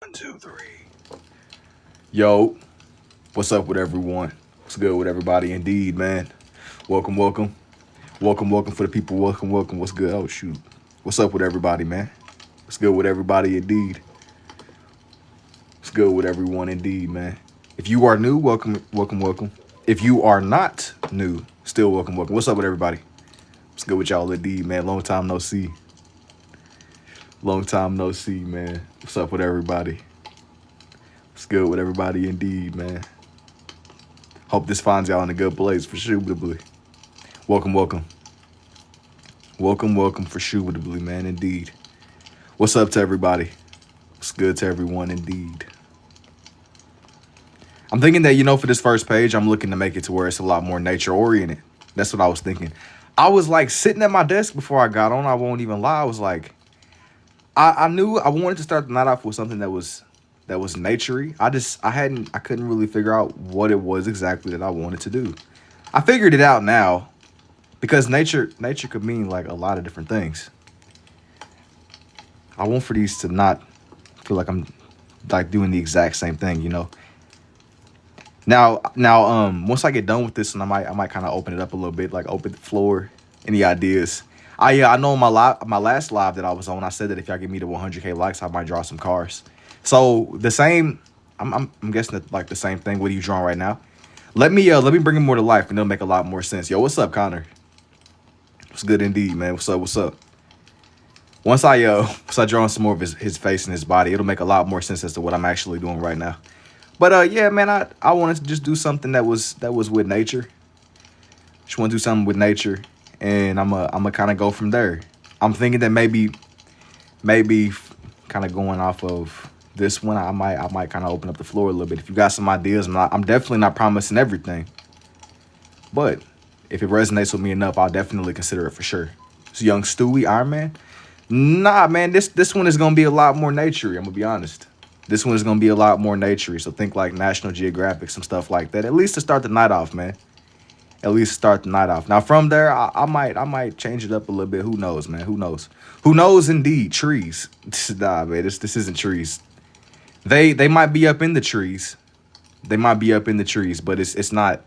One, two, three. Yo, what's up with everyone? What's good with everybody? Indeed, man. Welcome, welcome. Welcome for the people. Welcome. What's good? Oh, shoot. What's up with everybody, man? What's good with everybody? Indeed. What's good with everyone? Indeed, man. If you are new, welcome. If you are not new, still welcome. What's up with everybody? What's good with y'all? Indeed, man. Long time no see. Man. What's up with everybody? What's good with everybody? Indeed, man. Hope this finds y'all in a good place for sure. Welcome. Welcome for sure, man. Indeed. What's up to everybody? What's good to everyone? Indeed. I'm thinking that, for this first page, I'm looking to make it to where it's a lot more nature oriented. That's what I was thinking. I was like sitting at my desk before I got on. I won't even lie. I was like, I knew I wanted to start the night off with something that was naturey. I couldn't really figure out what it was exactly that I wanted to do. I figured it out now because nature could mean like a lot of different things. I want for these to not feel like I'm like doing the exact same thing, Now, once I get done with this, and I might kind of open it up a little bit, like open the floor. Any ideas? I know in my last live that I was on, I said that if y'all give me the 100K likes, I might draw some cars. So the same, I'm guessing that like the same thing. What are you drawing right now? Let me bring it more to life, and it'll make a lot more sense. Yo, what's up, Connor? What's good indeed, man? What's up? Once I draw on some more of his face and his body, it'll make a lot more sense as to what I'm actually doing right now. But yeah, man, I wanted to just do something that was with nature. Just want to do something with nature, and I'm a kind of go from there. I'm thinking that maybe kind of going off of this one, I might kind of open up the floor a little bit. If you got some ideas, I'm definitely not promising everything, but if it resonates with me enough, I'll definitely consider it for sure. So young Stewie, Iron Man. Nah, man, this one is gonna be a lot more naturey. I'm gonna be honest. This one is gonna be a lot more naturey. So think like National Geographic, some stuff like that. At least to start the night off, man. At least start the night off. Now from there, I might change it up a little bit. Who knows, man? Who knows? Who knows? Indeed, trees. Nah, man, this isn't trees. They might be up in the trees. They might be up in the trees, but it's not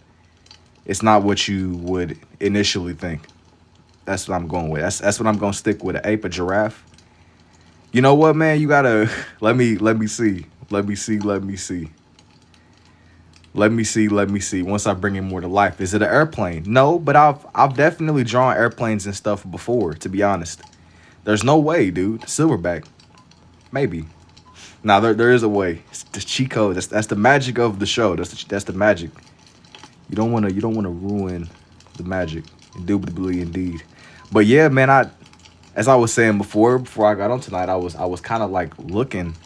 what you would initially think. That's what I'm going with. That's what I'm gonna stick with. An ape, a giraffe. You know what, man? You gotta let me see. Once I bring it more to life, is it an airplane? No, but I've definitely drawn airplanes and stuff before. To be honest, there's no way, dude. Silverback, maybe. Now there is a way. It's the cheat code. That's the magic of the show. That's the magic. You don't wanna ruin the magic. Indubitably, indeed. But yeah, man. As I was saying before I got on tonight, I was kind of like looking.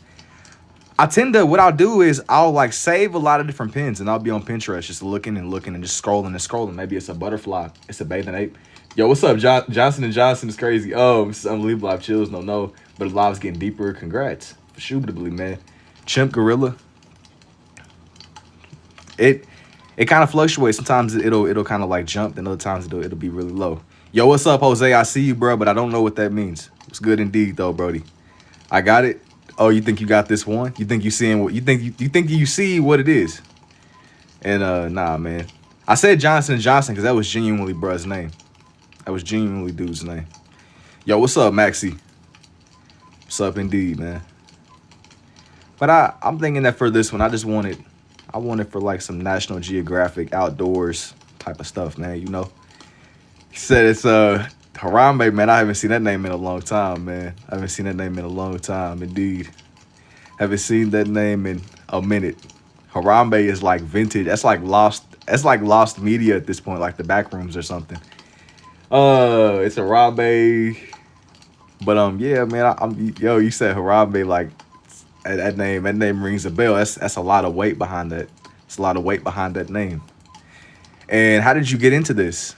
What I'll do is I'll like save a lot of different pins, and I'll be on Pinterest just looking and just scrolling. Maybe it's a butterfly. It's a bathing ape. Yo, what's up, Johnson & Johnson is crazy. Oh, it's unbelievable. I have chills. No. But the live's getting deeper. Congrats. Indubitably, man. Chimp gorilla. It kind of fluctuates. Sometimes it'll kind of like jump, and other times it'll be really low. Yo, what's up, Jose? I see you, bro, but I don't know what that means. It's good indeed, though, Brody. I got it. Oh, you think you got this one? You think you seeing what you think you see what it is? And nah, man. I said Johnson & Johnson because that was genuinely bruh's name. That was genuinely dude's name. Yo, what's up, Maxie? What's up, indeed, man? But I'm thinking that for this one, I want it for like some National Geographic outdoors type of stuff, man. He said it's Harambe, man. I haven't seen that name in a long time, man. Indeed. Haven't seen that name in a minute. Harambe is like vintage. That's like lost media at this point, like the back rooms or something. It's Harambe. But yeah, man. You said Harambe, like that name rings a bell. That's a lot of weight behind that. It's a lot of weight behind that name. And how did you get into this?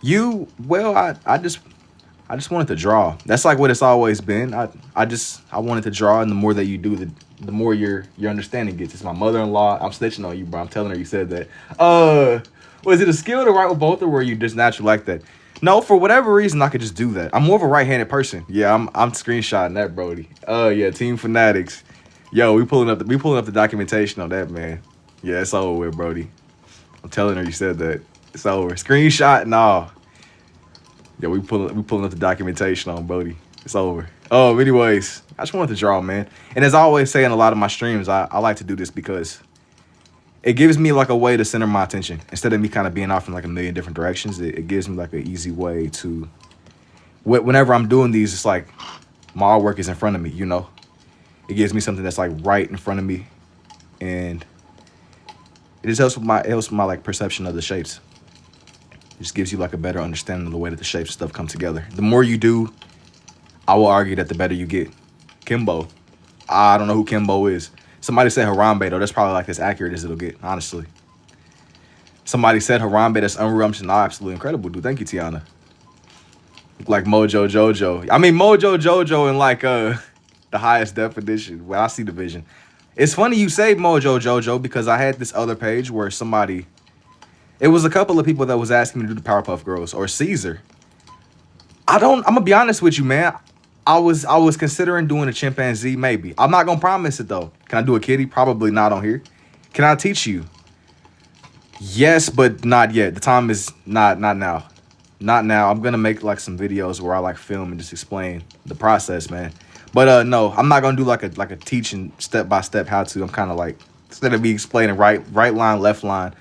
I just wanted to draw. That's like what it's always been. I wanted to draw, and the more that you do, the more your understanding gets. It's my mother-in-law. I'm snitching on you, bro. I'm telling her you said that. Was it a skill to write with both, or were you just naturally like that? No, for whatever reason, I could just do that. I'm more of a right-handed person. Yeah, I'm screenshotting that, Brody. Yeah, Team Fanatics. Yo, we pulling up the documentation on that, man. Yeah, it's over with, Brody. I'm telling her you said that. It's over. Screenshot and all. Yeah, we pulling up the documentation on Brody. It's over. Oh, anyways, I just wanted to draw, man. And as I always say in a lot of my streams, I like to do this because it gives me like a way to center my attention. Instead of me kind of being off in like a million different directions, it gives me like an easy way to, whenever I'm doing these, it's like my artwork is in front of me, you know? It gives me something that's like right in front of me. And it just helps with my like perception of the shapes. It just gives you like a better understanding of the way that the shapes and stuff come together. The more you do, I will argue that the better you get. Kimbo. I don't know who Kimbo is. Somebody said Harambe, though. That's probably like as accurate as it'll get, honestly. Somebody said Harambe, that's unrumptious and absolutely incredible, dude. Thank you, Tiana. Like Mojo Jojo. I mean, Mojo Jojo in like the highest definition when I see the vision. It's funny you say Mojo Jojo because I had this other page where somebody, it was a couple of people that was asking me to do the Powerpuff Girls or Caesar. I'm gonna be honest with you, man. I was considering doing a chimpanzee, maybe. I'm not gonna promise it though. Can I do a kitty? Probably not on here. Can I teach you? Yes, but not yet. The time is not now. Not now. I'm gonna make like some videos where I like film and just explain the process, man. But no, I'm not gonna do like a teaching step by step how to. I'm kind of like, instead of me explaining right line, left line.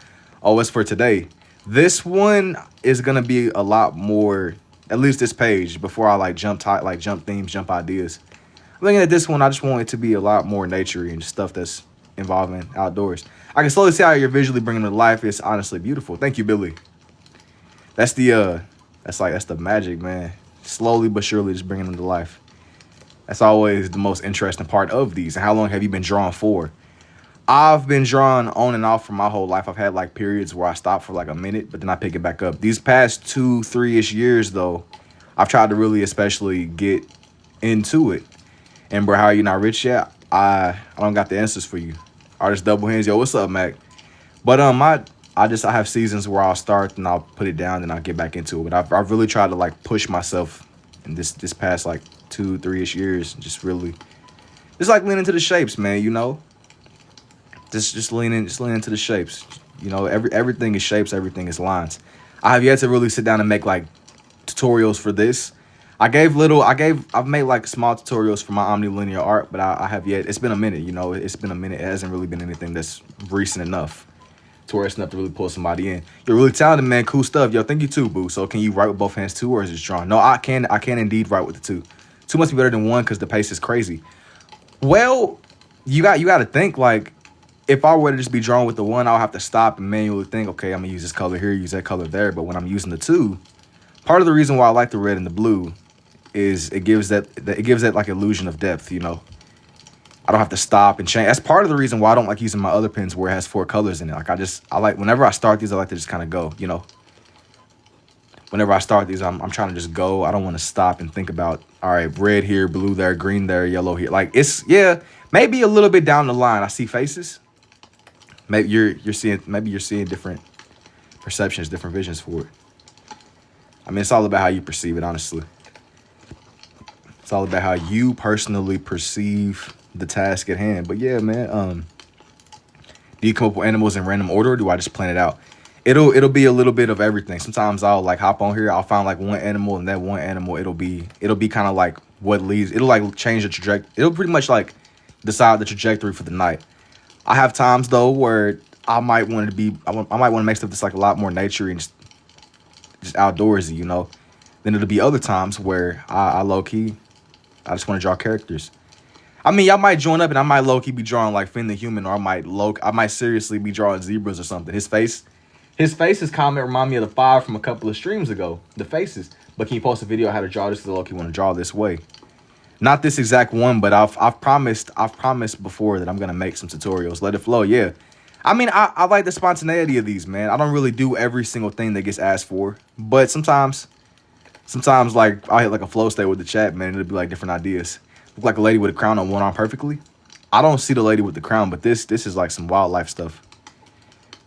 Oh, it's for today. This one is gonna be a lot more. At least this page, before I like jump themes, jump ideas. I'm looking at this one, I just want it to be a lot more naturey and stuff that's involving outdoors. I can slowly see how you're visually bringing it to life. It's honestly beautiful. Thank you, Billy. That's the magic, man. Slowly but surely just bringing them to life. That's always the most interesting part of these. And how long have you been drawing for? I've been drawing on and off for my whole life. I've had like periods where I stop for like a minute, but then I pick it back up. These past 2-3-ish years though, I've tried to really especially get into it. And bro, how are you not rich yet? I don't got the answers for you. Artist Double Hands, yo, what's up, Mac? But I have seasons where I'll start and I'll put it down and I'll get back into it. But I've really tried to like push myself in this past like 2-3-ish years. Just like lean into the shapes, man, you know? Just lean into the shapes. You know, everything is shapes, everything is lines. I have yet to really sit down and make like tutorials for this. I've made like small tutorials for my omnilinear art, but I have yet, it's been a minute, you know, it's been a minute. It hasn't really been anything that's recent enough to enough to really pull somebody in. You're really talented, man. Cool stuff. Yo, thank you too, boo. So can you write with both hands too, or is it drawing? No, I can indeed write with the two. Two must be better than one because the pace is crazy. Well, you got to think like, if I were to just be drawing with the one, I'll have to stop and manually think, okay, I'm gonna use this color here, use that color there. But when I'm using the two, part of the reason why I like the red and the blue is it gives that like illusion of depth, you know. I don't have to stop and change. That's part of the reason why I don't like using my other pens where it has 4 colors in it. Like I like whenever I start these, I like to just kind of go, you know. Whenever I start these, I'm trying to just go. I don't want to stop and think about, all right, red here, blue there, green there, yellow here. Like it's, yeah, maybe a little bit down the line I see faces. Maybe you're seeing different perceptions, different visions for it. I mean, it's all about how you perceive it, honestly. It's all about how you personally perceive the task at hand. But yeah, man, do you come up with animals in random order, or do I just plan it out? It'll be a little bit of everything. Sometimes I'll like hop on here, I'll find like one animal, and that one animal, it'll be kind of like what leads. It'll like change the trajectory. It'll pretty much like decide the trajectory for the night. I have times though where I might want to make stuff that's like a lot more nature and just outdoorsy, you know. Then it'll be other times where I low key, I just want to draw characters. I mean, y'all might join up and I might low key be drawing like Finn the Human, or I might seriously be drawing zebras or something. His faces comment remind me of the 5 from a couple of streams ago. The faces. But can you post a video on how to draw this? Low key want to draw this way. Not this exact one, but I've promised before that I'm gonna make some tutorials. Let it flow, yeah. I mean, I like the spontaneity of these, man. I don't really do every single thing that gets asked for, but sometimes like I'll hit like a flow state with the chat, man. It'll be like different ideas. Look like a lady with a crown on one arm perfectly. I don't see the lady with the crown, but this is like some wildlife stuff.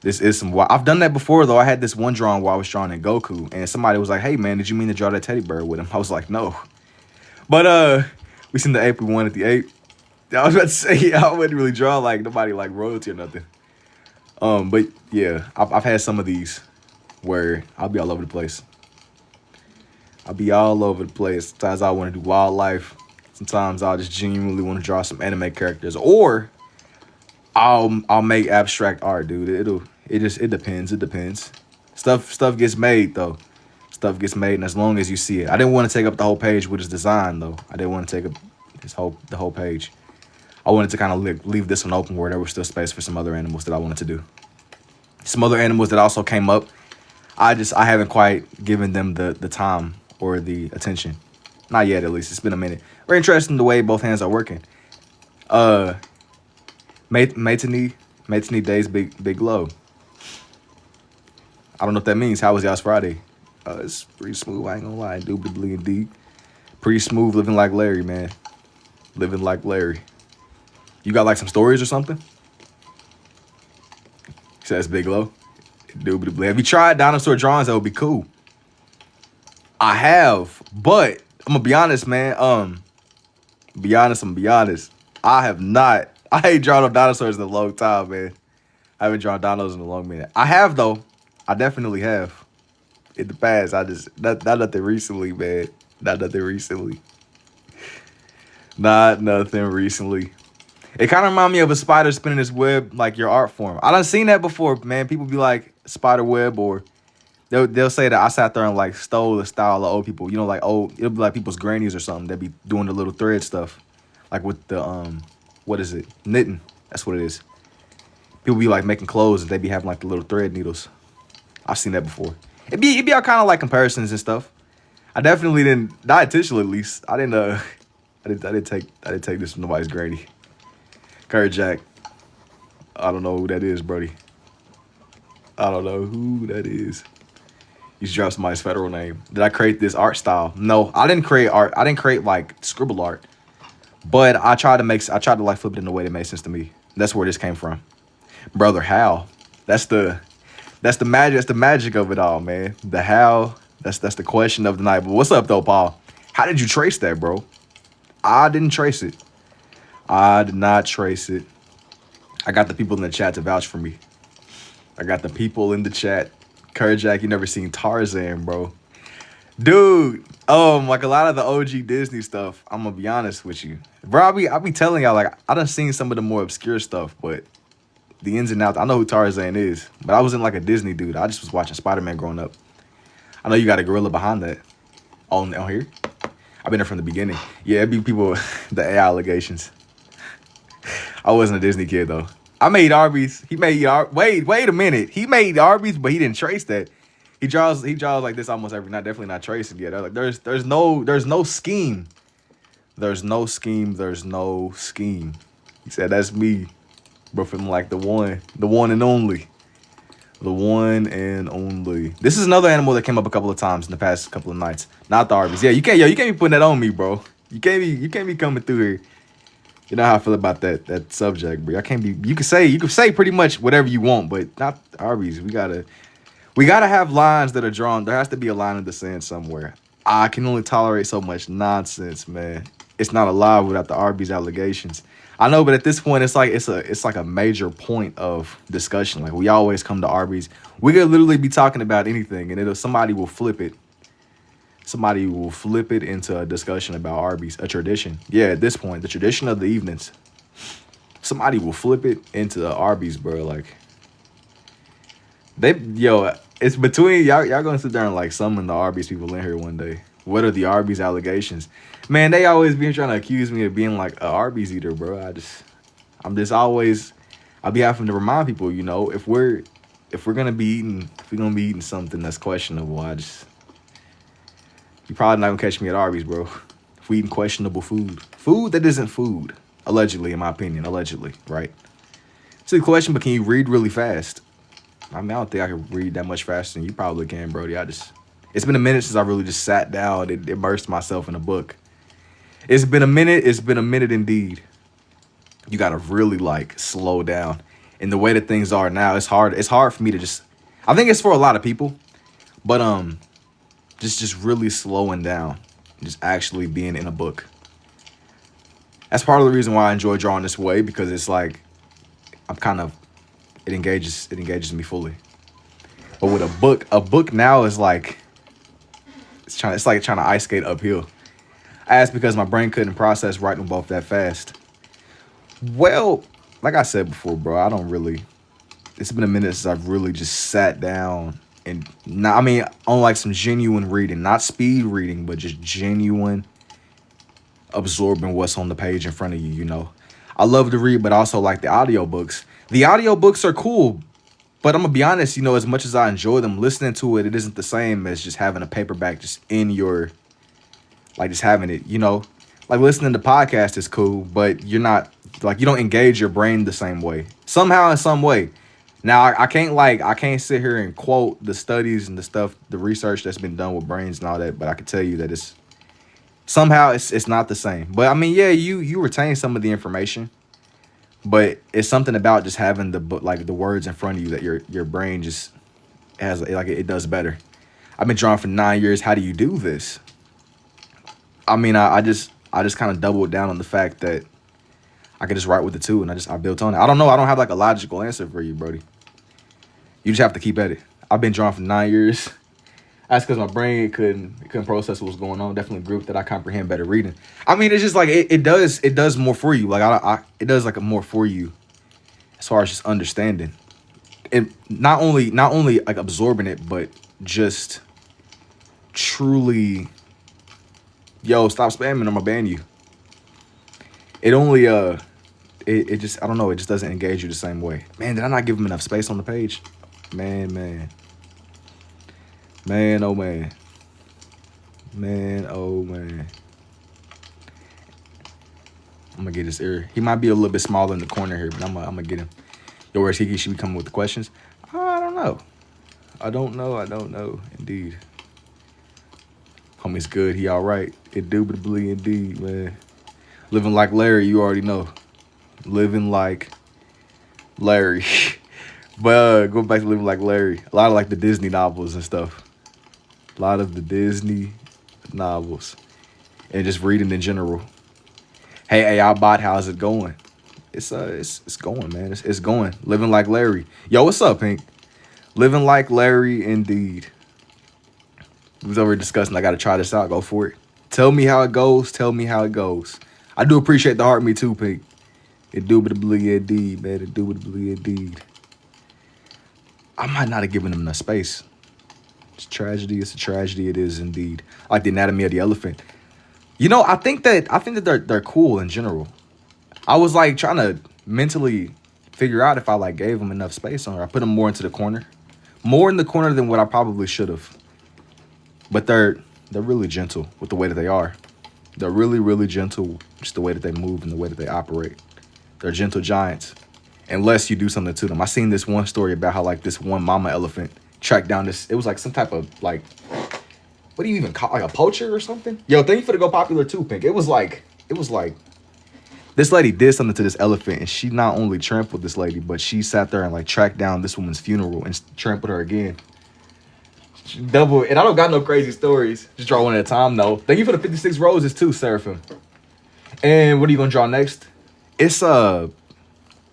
This is some wild. I've done that before though. I had this one drawing where I was drawing in Goku, and somebody was like, "Hey man, did you mean to draw that teddy bear with him?" I was like, "No," but we seen the ape we wanted the ape. I was about to say, I wouldn't really draw like nobody like royalty or nothing. But yeah, I've had some of these where I'll be all over the place. I'll be all over the place. Sometimes I want to do wildlife. Sometimes I'll just genuinely want to draw some anime characters, or I'll make abstract art, dude. It depends. It depends. Stuff gets made though. Stuff gets made, and as long as you see it, I didn't want to take up the whole page with his design though. I didn't want to take up the whole page. I wanted to kind of leave this one open where there was still space for some other animals that I wanted to do. Some other animals that also came up. I haven't quite given them the time or the attention. Not yet, at least. It's been a minute. Very interesting the way both hands are working. Matiny Days Big Low. I don't know what that means. How was y'all's Friday? It's pretty smooth. I ain't gonna lie. Indubitably indeed. Pretty smooth, living like Larry, man. Living like Larry. You got like some stories or something? He says Big Low. Indubitably. Have you tried dinosaur drawings? That would be cool. I have, but I'm gonna be honest, man. I'm gonna be honest. I have not. I ain't drawn no dinosaurs in a long time, man. I haven't drawn dinos in a long minute. I have though. I definitely have. In the past, not nothing recently, man. Not nothing recently. Not nothing recently. It kind of reminds me of a spider spinning its web, like your art form. I done seen that before, man. People be like spider web, or they'll say that I sat there and like stole the style of old people. You know, like it'll be like people's grannies or something. They'll be doing the little thread stuff, like with the what is it? Knitting. That's what it is. People be like making clothes and they be having like the little thread needles. I've seen that before. It'd be all kind of like comparisons and stuff. I definitely didn't, not intentionally at least. I didn't take this from nobody's granny. Curry Jack. I don't know who that is, Brody. I don't know who that is. You should drop somebody's federal name. Did I create this art style? No, I didn't create art. I didn't create like scribble art. But I tried to like flip it in a way that made sense to me. That's where this came from. Brother, how? That's the magic. That's the magic of it all, man. The how. That's the question of the night. But what's up though, Paul? How did you trace that, bro? I didn't trace it. I did not trace it. I got the people in the chat to vouch for me. I got the people in the chat. Curry Jack, you never seen Tarzan, bro. Dude, like a lot of the OG Disney stuff, I'm gonna be honest with you. Bro, I'll be telling y'all, like, I done seen some of the more obscure stuff, but the ins and outs, I know who Tarzan is, but I wasn't like a Disney dude. I just was watching Spider-Man growing up. I know you got a gorilla behind that. On here? I've been there from the beginning. Yeah, it'd be people, the AI allegations. I wasn't a Disney kid, though. I made Arby's. He made wait a minute. He made Arby's, but he didn't trace that. He draws like this almost every night. Definitely not tracing yet. Like there's no scheme. There's no scheme. He said that's me, bro, from like the one and only. The one and only. This is another animal that came up a couple of times in the past couple of nights. Not the Arby's. Yeah, you can't be putting that on me, bro. You can't be coming through here. You know how I feel about that subject, bro. I can't be. You can say pretty much whatever you want, but not Arby's. We gotta have lines that are drawn. There has to be a line in the sand somewhere. I can only tolerate so much nonsense, man. It's not alive without the Arby's allegations. I know, but at this point, it's like a major point of discussion. Like we always come to Arby's. We could literally be talking about anything, and somebody will flip it. Somebody will flip it into a discussion about Arby's, a tradition. Yeah, at this point, the tradition of the evenings. Somebody will flip it into Arby's, bro. Like it's between y'all gonna sit there and like summon the Arby's people in here one day. What are the Arby's allegations? Man, they always be trying to accuse me of being like an Arby's eater, bro. I'll be having to remind people, you know, if we're gonna be eating something that's questionable, you're probably not gonna catch me at Arby's, bro. If we eating questionable food that isn't food, allegedly, in my opinion, right? It's a question, but can you read really fast? I mean, I don't think I can read that much faster than you probably can, Brody. It's been a minute since I really just sat down and immersed myself in a book. It's been a minute indeed. You gotta really like slow down. And the way that things are now, it's hard for me to I think it's for a lot of people, but just really slowing down, just actually being in a book. That's part of the reason why I enjoy drawing this way, because it's like I'm kind of it engages me fully. But with a book now is like it's like trying to ice skate uphill. I asked because my brain couldn't process writing both that fast. Well, like I said before, bro, I don't really. It's been a minute since I've really just sat down and not. I mean, on like some genuine reading, not speed reading, but just genuine absorbing what's on the page in front of you. You know, I love to read, but also like the audiobooks. The audiobooks are cool, but I'm gonna be honest. You know, as much as I enjoy them, listening to it, it isn't the same as just having a paperback just in your, like just having it. You know, like listening to podcasts is cool, but you're not like you don't engage your brain the same way. Somehow, in some way. Now, I can't sit here and quote the studies and the stuff, the research that's been done with brains and all that, but I can tell you that it's not the same. But I mean, yeah, you retain some of the information, but it's something about just having the book, like the words in front of you, that your brain just has like it does better. I've been drawing for 9 years. How do you do this? I mean, I just kind of doubled down on the fact that I could just write with the two, and I built on it. I don't know. I don't have like a logical answer for you, Brody. You just have to keep at it. I've been drawing for 9 years. That's because my brain couldn't process what was going on. Definitely group that I comprehend better reading. I mean, it's just like it does more for you. Like it does like a more for you as far as just understanding. And not only like absorbing it, but just truly, yo, stop spamming, I'm gonna ban you. It only it just, I don't know, it just doesn't engage you the same way. Man, did I not give him enough space on the page? Man, oh man. Man, oh man. I'm gonna get his ear. He might be a little bit smaller in the corner here, but I'm gonna get him. Yo, where's he should be coming with the questions? I don't know. I don't know. Indeed. Homie's good. He all right. Indubitably indeed, man. Living like Larry, you already know. Living like Larry. But go back to living like Larry. A lot of like the Disney novels and stuff. A lot of the Disney novels. And just reading in general. Hey, AI bot, how's it going? It's going, man. It's going. Living like Larry. Yo, what's up, Pink? Living like Larry, indeed. We was over discussing. I got to try this out. Go for it. Tell me how it goes. I do appreciate the heart, me too, Pink. Indubitably indeed, man. Indubitably indeed. I might not have given him enough space. It's a tragedy. It's a tragedy. It is indeed. Like the anatomy of the elephant. You know, I think that they're cool in general. I was like trying to mentally figure out if I like gave them enough space on her. I put them more into the corner. More in the corner than what I probably should have. But they're really gentle with the way that they are. They're really, really gentle, just the way that they move and the way that they operate. They're gentle giants, unless you do something to them. I seen this one story about how like this one mama elephant tracked down this. It was like some type of like, what do you even call, like a poacher or something? Yo, thank you for the Go Popular too, Pink. It was like this lady did something to this elephant, and she not only trampled this lady, but she sat there and like tracked down this woman's funeral and trampled her again. Double, and I don't got no crazy stories. Just draw one at a time, though. Thank you for the 56 roses too, Seraphim. And what are you gonna draw next? It's I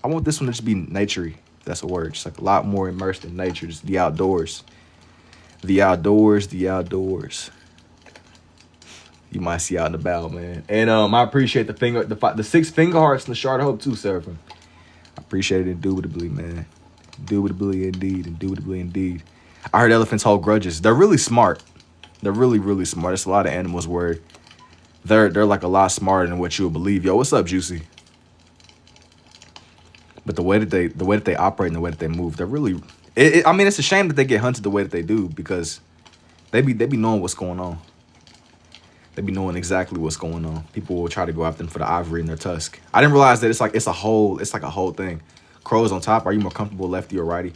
want this one to just be naturey. That's a word. Just like a lot more immersed in nature, just the outdoors. The outdoors. You might see out and about, man. And I appreciate the 6 finger hearts and the shard hope too, Seraphim. I appreciate it indubitably, man. Indubitably indeed. I heard elephants hold grudges. They're really smart. They're really, really smart. There's a lot of animals where they're like a lot smarter than what you would believe. Yo, what's up, Juicy? But the way that they operate and the way that they move, they're really. I mean, it's a shame that they get hunted the way that they do, because they be knowing what's going on. They be knowing exactly what's going on. People will try to go after them for the ivory in their tusk. I didn't realize that it's like a whole thing. Crows on top. Are you more comfortable lefty or righty?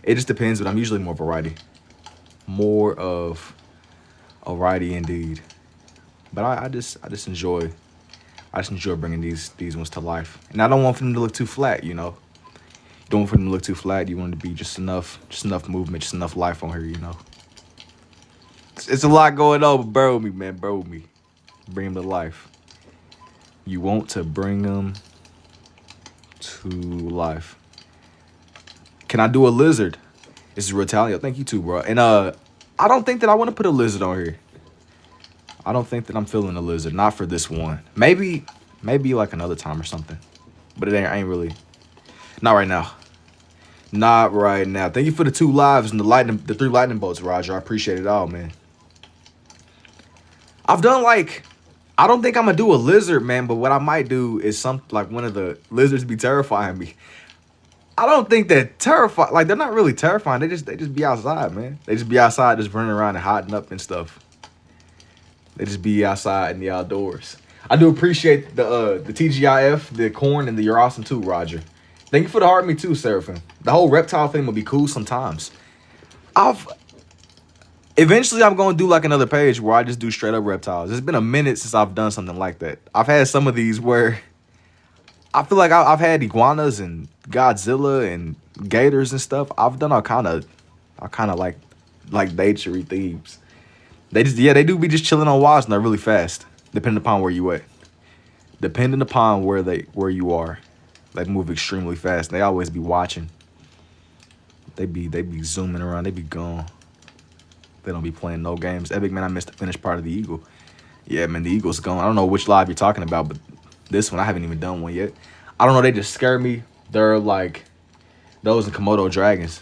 It just depends, but I'm usually more of a righty. More of a righty indeed. But I just enjoy bringing these ones to life. And I don't want them to look too flat, you know. You don't want them to look too flat. You want it to be just enough movement, just enough life on here, you know. It's a lot going on, but bear with me, man. Bear with me. Bring him to life. You want to bring them to life. Can I do a lizard? This is Retalio. Thank you too, bro. And I don't think that I want to put a lizard on here. I don't think that I'm feeling a lizard. Not for this one. Maybe like another time or something. But it ain't really. Not right now. Not right now. Thank you for the 2 lives and the 3 lightning bolts, Roger. I appreciate it all, man. I've done like, I don't think I'm gonna do a lizard, man, but what I might do is something like one of the lizards be terrifying me. I don't think they're terrified. Like, they're not really terrifying. They just be outside, man. They just be outside, just running around and hotting up and stuff. They just be outside in the outdoors. I do appreciate the TGIF, the corn, and the You're Awesome too, Roger. Thank you for the heart me too, Seraphim. The whole reptile thing would be cool sometimes. Eventually I'm gonna do like another page where I just do straight up reptiles. It's been a minute since I've done something like that. I've had some of these where I feel like I've had iguanas and Godzilla and gators and stuff. I've done all kind of like nature themes. They do be just chilling on walls and they're really fast, depending upon where you at. Depending upon where you are. They move extremely fast. They always be watching. They be zooming around. They be gone. They don't be playing no games. Epic, man, I missed the finished part of the eagle. Yeah, man, the eagle's gone. I don't know which live you're talking about, but this one, I haven't even done one yet. I don't know. They just scare me. They're like those in Komodo dragons.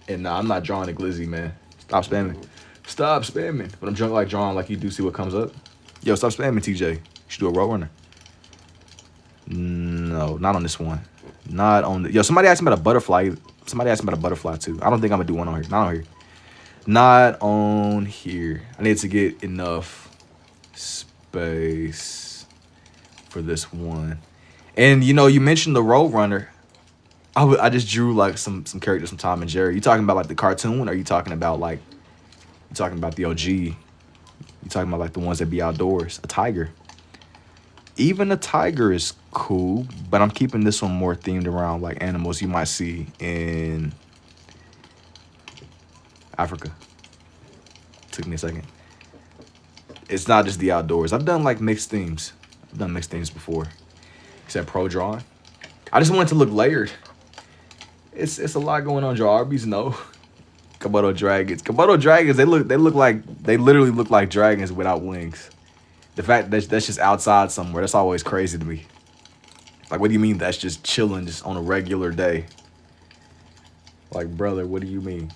And I'm not drawing a glizzy, man. Stop spamming. Stop spamming. But I'm drawing like you do see what comes up. Yo, stop spamming, TJ. You should do a road runner. No, not on this one. Not on the... Yo, somebody asked me about a butterfly. Somebody asked me about a butterfly, too. I don't think I'm going to do one on here. Not on here. Not on here. I need to get enough space for this one. And, you know, you mentioned the road runner. I just drew, like, some characters from Tom and Jerry. You talking about, like, the cartoon? Or are you talking about, like... You talking about the OG? You talking about, like, the ones that be outdoors? A tiger. Even a tiger is cool, but I'm keeping this one more themed around like animals you might see in Africa. Took me a second. It's not just the outdoors. I've done like mixed themes. I've done mixed themes before. Except pro drawing. I just wanted to look layered. It's a lot going on, Joe Arby's. No. Komodo dragons. Komodo dragons, they literally look like dragons without wings. The fact that that's just outside somewhere, that's always crazy to me. Like, what do you mean that's just chilling just on a regular day? Like, brother, what do you mean?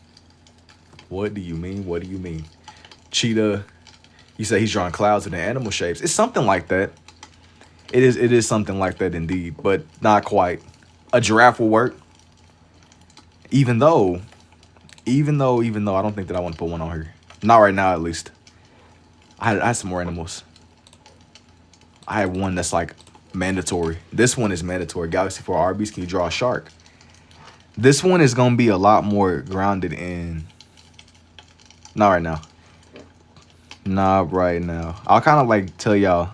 What do you mean? What do you mean? Cheetah, you say he's drawing clouds in the animal shapes. It's something like that. It is something like that indeed, but not quite. A giraffe will work. Even though I don't think that I want to put one on here. Not right now, at least. I had some more animals. I had one that's like mandatory. This one is mandatory. Galaxy 4 Arby's, can you draw a shark? This one is going to be a lot more grounded in... Not right now. Not right now. I'll kind of like tell y'all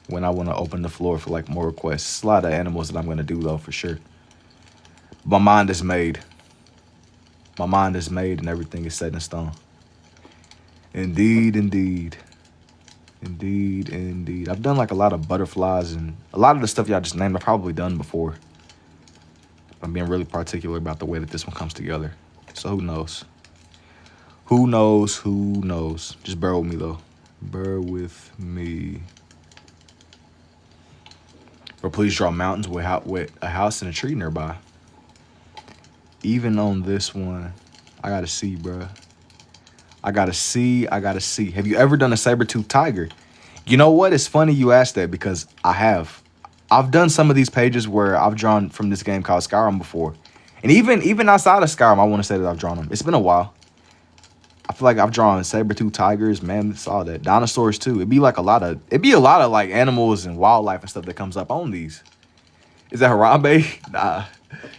when I want to open the floor for like more requests. A lot of animals that I'm going to do though, for sure. My mind is made. My mind is made and everything is set in stone. Indeed, indeed. Indeed, indeed. I've done like a lot of butterflies and a lot of the stuff y'all just named I've probably done before. I'm being really particular about the way that this one comes together. So who knows? Who knows? Who knows? Just bear with me though. Bear with me. Or please draw mountains with a house and a tree nearby. Even on this one, I gotta see, bruh. I gotta see. Have you ever done a saber-toothed tiger? You know what? It's funny you asked that because I have. I've done some of these pages where I've drawn from this game called Skyrim before. And even outside of Skyrim, I want to say that I've drawn them. It's been a while. I feel like I've drawn saber-toothed tigers, mammoths, all that. Dinosaurs too. It'd be a lot of like animals and wildlife and stuff that comes up on these. Is that Harambe? Nah.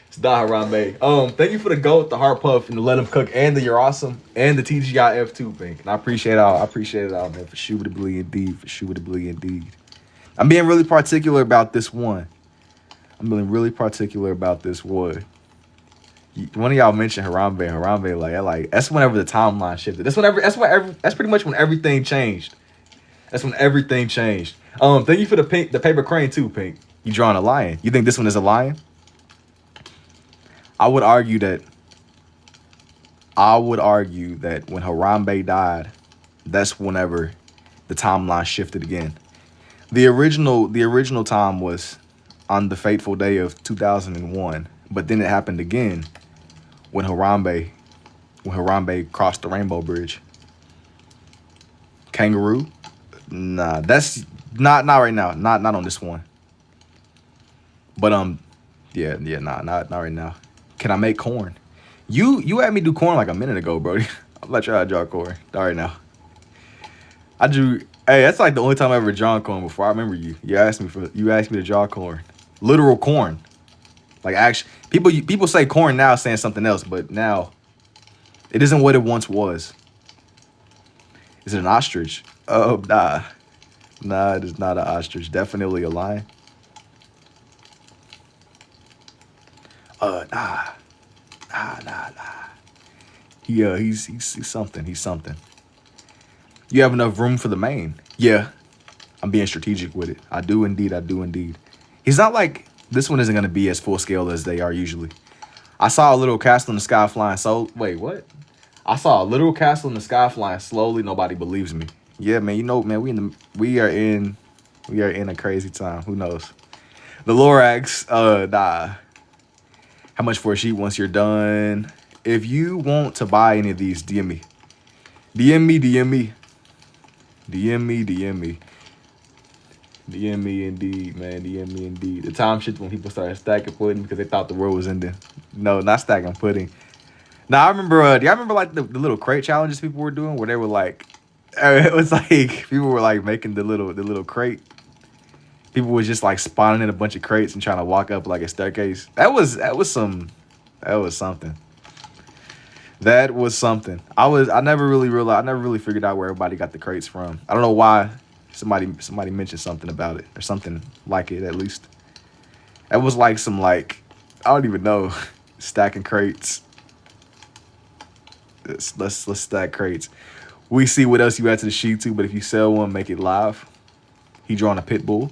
It's not Harambe. Thank you for the goat, the heart puff, and the let 'em cook, and the you're awesome, and the TGIF too, Pink. And I appreciate it all. Man. For shootably indeed. For shootably indeed. I'm being really particular about this one. One of y'all mentioned Harambe, like that's whenever the timeline shifted. That's pretty much when everything changed. That's when everything changed. Thank you for the paper crane too, Pink. You drawing a lion. You think this one is a lion? I would argue that when Harambe died, that's whenever the timeline shifted again. The original time was on the fateful day of 2001, but then it happened again when Harambe crossed the Rainbow Bridge. Kangaroo? Nah, that's not right now. Not on this one. But yeah, nah, not right now. Can I make corn? You had me do corn like a minute ago, bro. I'm not trying to draw corn. Not right now. I drew. Hey, that's like the only time I ever drawn corn before. I remember you. You asked me to draw corn. Literal corn. Like actually, people say corn now saying something else, but now it isn't what it once was. Is it an ostrich? Oh, nah. Nah, it is not an ostrich. Definitely a lion. Nah. He's something. He's something. You have enough room for the mane. Yeah. I'm being strategic with it. I do indeed. He's not like, this one isn't going to be as full scale as they are usually. I saw a little castle in the sky flying. So, wait, what? I saw a little castle in the sky flying slowly. Nobody believes me. Yeah, man. You know, man, we are in a crazy time. Who knows? The Lorax, nah. How much for a sheet once you're done? If you want to buy any of these, DM me. DM me indeed, man. DM me indeed. The time shifted when people started stacking pudding because they thought the world was ending. No, not stacking pudding. Now I remember. Do y'all remember like the little crate challenges people were doing, where they were like, it was like people were like making the little crate. People was just like spawning in a bunch of crates and trying to walk up like a staircase. That was something. I never really realized. I never really figured out where everybody got the crates from. I don't know why. Somebody mentioned something about it or something like it at least. That was like some I don't even know, stacking crates. Let's stack crates. We see what else you add to the sheet too. But if you sell one, make it live. He drawing a pit bull.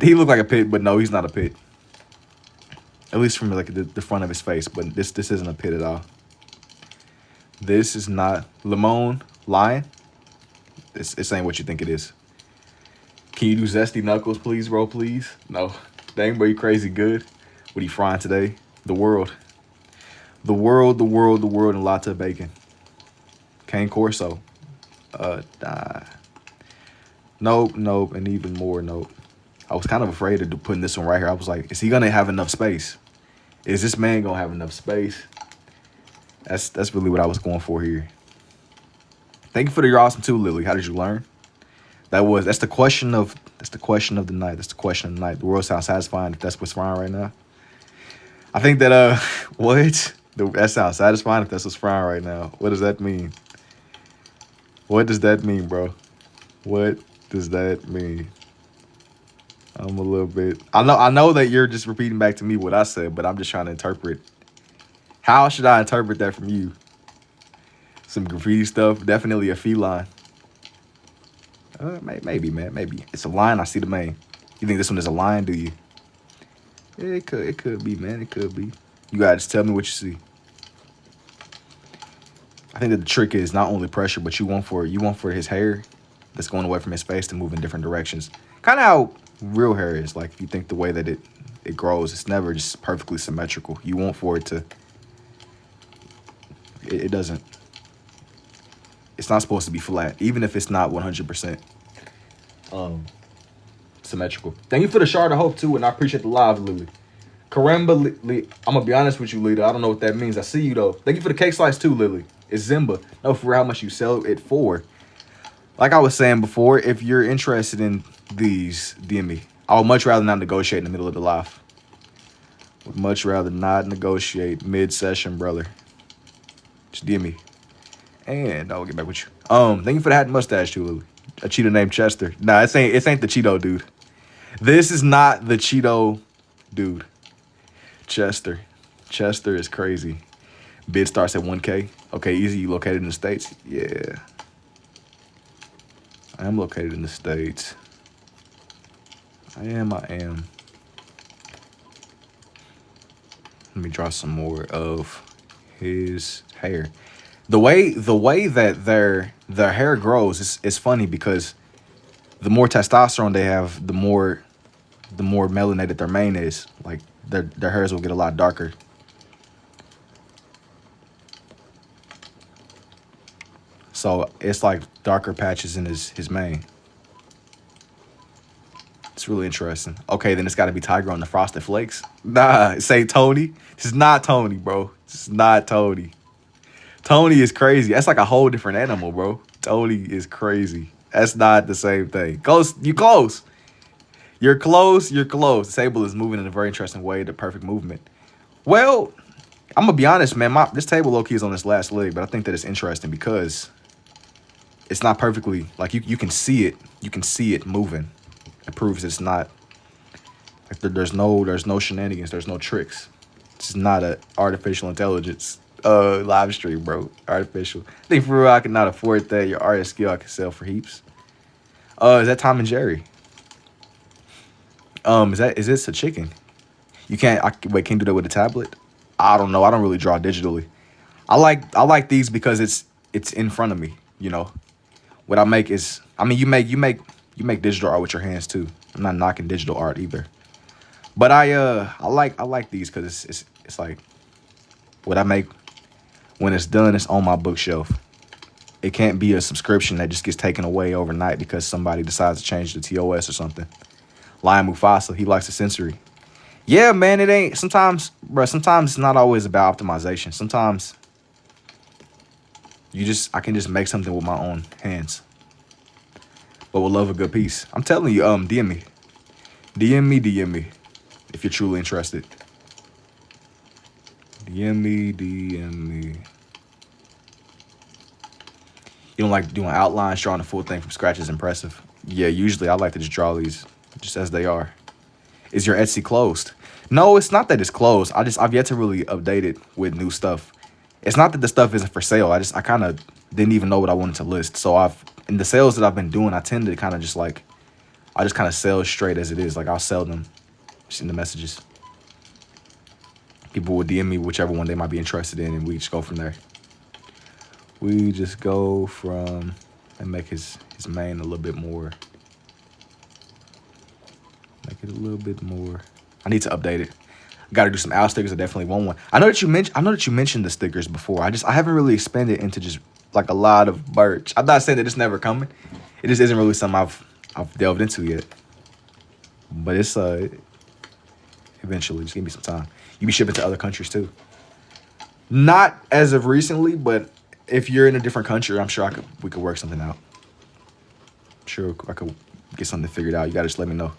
He looked like a pit, but no, he's not a pit. At least from like the front of his face. But this isn't a pit at all. This is not Limon lion. It's ain't what you think it is. Can you do zesty knuckles, please, bro? Please. No. Dang, bro, you crazy good. What are you frying today? The world. The world, and lots of bacon. Cane Corso. Nah. Nope, and even more nope. I was kind of afraid of putting this one right here. I was like, is he gonna have enough space? Is this man gonna have enough space? That's really what I was going for here. Thank you for your awesome too, Lily. How did you learn? That's the question of the night. That's the question of the night. The world sounds satisfying if that's what's frying right now. I think that what? That sounds satisfying if that's what's frying right now. What does that mean? What does that mean, bro? What does that mean? I'm a little bit. I know that you're just repeating back to me what I said, but I'm just trying to interpret. How should I interpret that from you? Some graffiti stuff. Definitely a feline. Maybe, man. Maybe. It's a lion. I see the mane. You think this one is a lion, do you? Yeah, it could be, man. It could be. You gotta just tell me what you see. I think that the trick is not only pressure, but you want for his hair that's going away from his face to move in different directions. Kind of how real hair is. Like, if you think the way that it grows, it's never just perfectly symmetrical. You want for it to... It doesn't... It's not supposed to be flat, even if it's not 100% symmetrical. Thank you for the shard of hope, too, and I appreciate the live, Lily. Karamba, I'm going to be honest with you, Lita. I don't know what that means. I see you, though. Thank you for the cake slice, too, Lily. It's Zimba. No, for how much you sell it for. Like I was saying before, if you're interested in these, DM me. I would much rather not negotiate in the middle of the live. Would much rather not negotiate mid-session, brother. Just DM me. And I'll get back with you. Thank you for the hat and mustache, too, Lily. A Cheeto named Chester. Nah, it ain't the Cheeto dude. This is not the Cheeto dude. Chester is crazy. Bid starts at 1K. Okay, easy. You located in the States? Yeah. I am located in the States. I am. Let me draw some more of his hair. The way that their hair grows is funny because the more testosterone they have, the more melanated their mane is. Like their hairs will get a lot darker. So it's like darker patches in his mane. It's really interesting. Okay, then it's got to be Tiger on the Frosted Flakes. Nah, say Tony. This is not Tony, bro. This is not Tony. Tony is crazy. That's like a whole different animal, bro. Tony is crazy. That's not the same thing. Close. You close. You're close. You're close. The table is moving in a very interesting way. The perfect movement. Well, I'm gonna be honest, man. This table low key is on its last leg, but I think that it's interesting because it's not perfectly like you can see it. You can see it moving. It proves it's not like there's no shenanigans. There's no tricks. It's not an artificial intelligence live stream, bro. Artificial. I think for real, I cannot afford that. Your artist skill I can sell for heaps. Is that Tom and Jerry? Is this a chicken? You can't wait, can you do that with a tablet? I don't know. I don't really draw digitally. I like these because it's in front of me, you know. What I make is, I mean, you make digital art with your hands too. I'm not knocking digital art either. But I like these because it's like what I make when it's done, it's on my bookshelf. It can't be a subscription that just gets taken away overnight because somebody decides to change the TOS or something. Lion Mufasa, he likes the sensory. Yeah, man, it ain't. Sometimes it's not always about optimization. Sometimes I can just make something with my own hands. But we'll love a good piece. I'm telling you, DM me. DM me. If you're truly interested. DM me. You don't like doing outlines, drawing the full thing from scratch is impressive. Yeah, usually I like to just draw these just as they are. Is your Etsy closed? No, it's not that it's closed. I've yet to really update it with new stuff. It's not that the stuff isn't for sale. I kind of didn't even know what I wanted to list. So in the sales that I've been doing, I tend to kind of just like, I just kind of sell straight as it is. Like I'll sell them just in the messages. People will DM me whichever one they might be interested in, and we just go from there. We just go from and make his mane a little bit more. Make it a little bit more. I need to update it. Got to do some owl stickers. I definitely want one. I know that you mentioned the stickers before. I haven't really expanded into just like a lot of merch. I'm not saying that it's never coming. It just isn't really something I've delved into yet. But it's eventually. Just give me some time. You be shipping to other countries too. Not as of recently, but if you're in a different country, I'm sure we could work something out. I'm sure I could get something figured out. You gotta just let me know.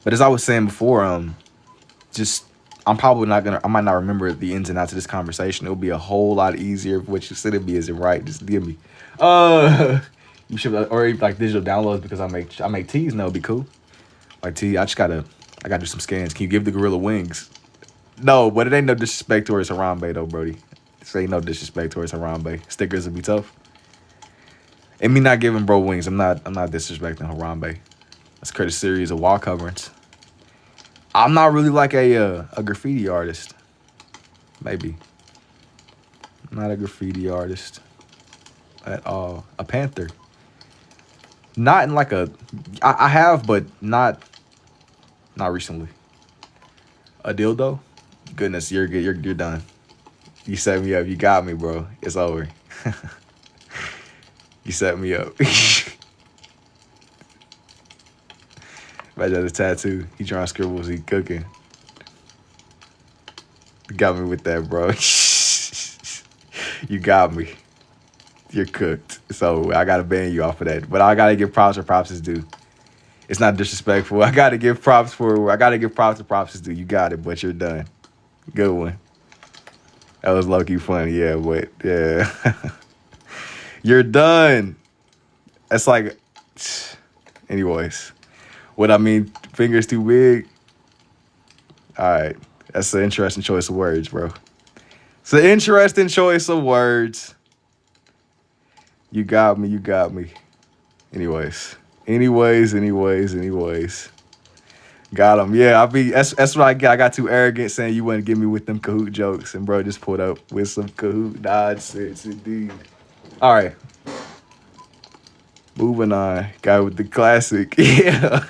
But as I was saying before, I'm probably not gonna. I might not remember the ins and outs of this conversation. It'll be a whole lot easier if what you said it be isn't right. Just DM me. You should or like digital downloads because I make teas now. It'd be cool. Like tea, I gotta do some scans. Can you give the gorilla wings? No, but it ain't no disrespect towards Harambe though, Brody. This ain't no disrespect towards Harambe. Stickers would be tough. And me not giving bro wings, I'm not disrespecting Harambe. Let's create a series of wall coverings. I'm not really like a graffiti artist. Maybe. I'm not a graffiti artist at all. A panther. Not in like I have, but not recently. A dildo? Goodness, you're good. You're done. You set me up. You got me, bro. It's over. You set me up. Imagine the tattoo. He drawing scribbles. He cooking. You got me with that, bro. You got me. You're cooked. So I gotta ban you off of that. But I gotta give props where props is due. It's not disrespectful. I gotta give props to props is due. You got it, but you're done. Good one. That was low-key funny, yeah, but yeah. You're done. That's like, anyways. What I mean, fingers too big. All right. That's an interesting choice of words, bro. It's an interesting choice of words. You got me. Anyways. Got him. Yeah, that's what I got. I got too arrogant saying you wouldn't get me with them Kahoot jokes, and bro just pulled up with some Kahoot nonsense indeed. All right. Moving on. Guy with the classic. Yeah.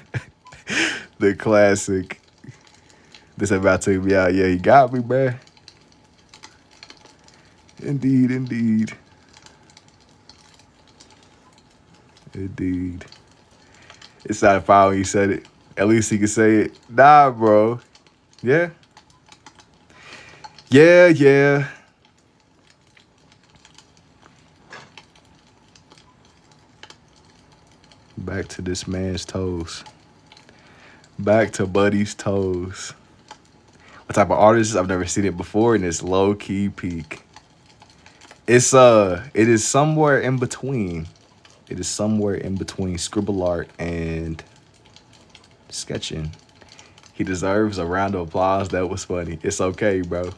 The classic. This about to be out. Yeah, you got me, man. Indeed. It's not a foul when you said it. At least he could say it. Nah, bro. Yeah. Back to this man's toes. Back to Buddy's toes. What type of artist? I've never seen it before, and it's low key peak. It is somewhere in between. Scribble art and sketching. He deserves a round of applause. That was funny. It's okay, bro.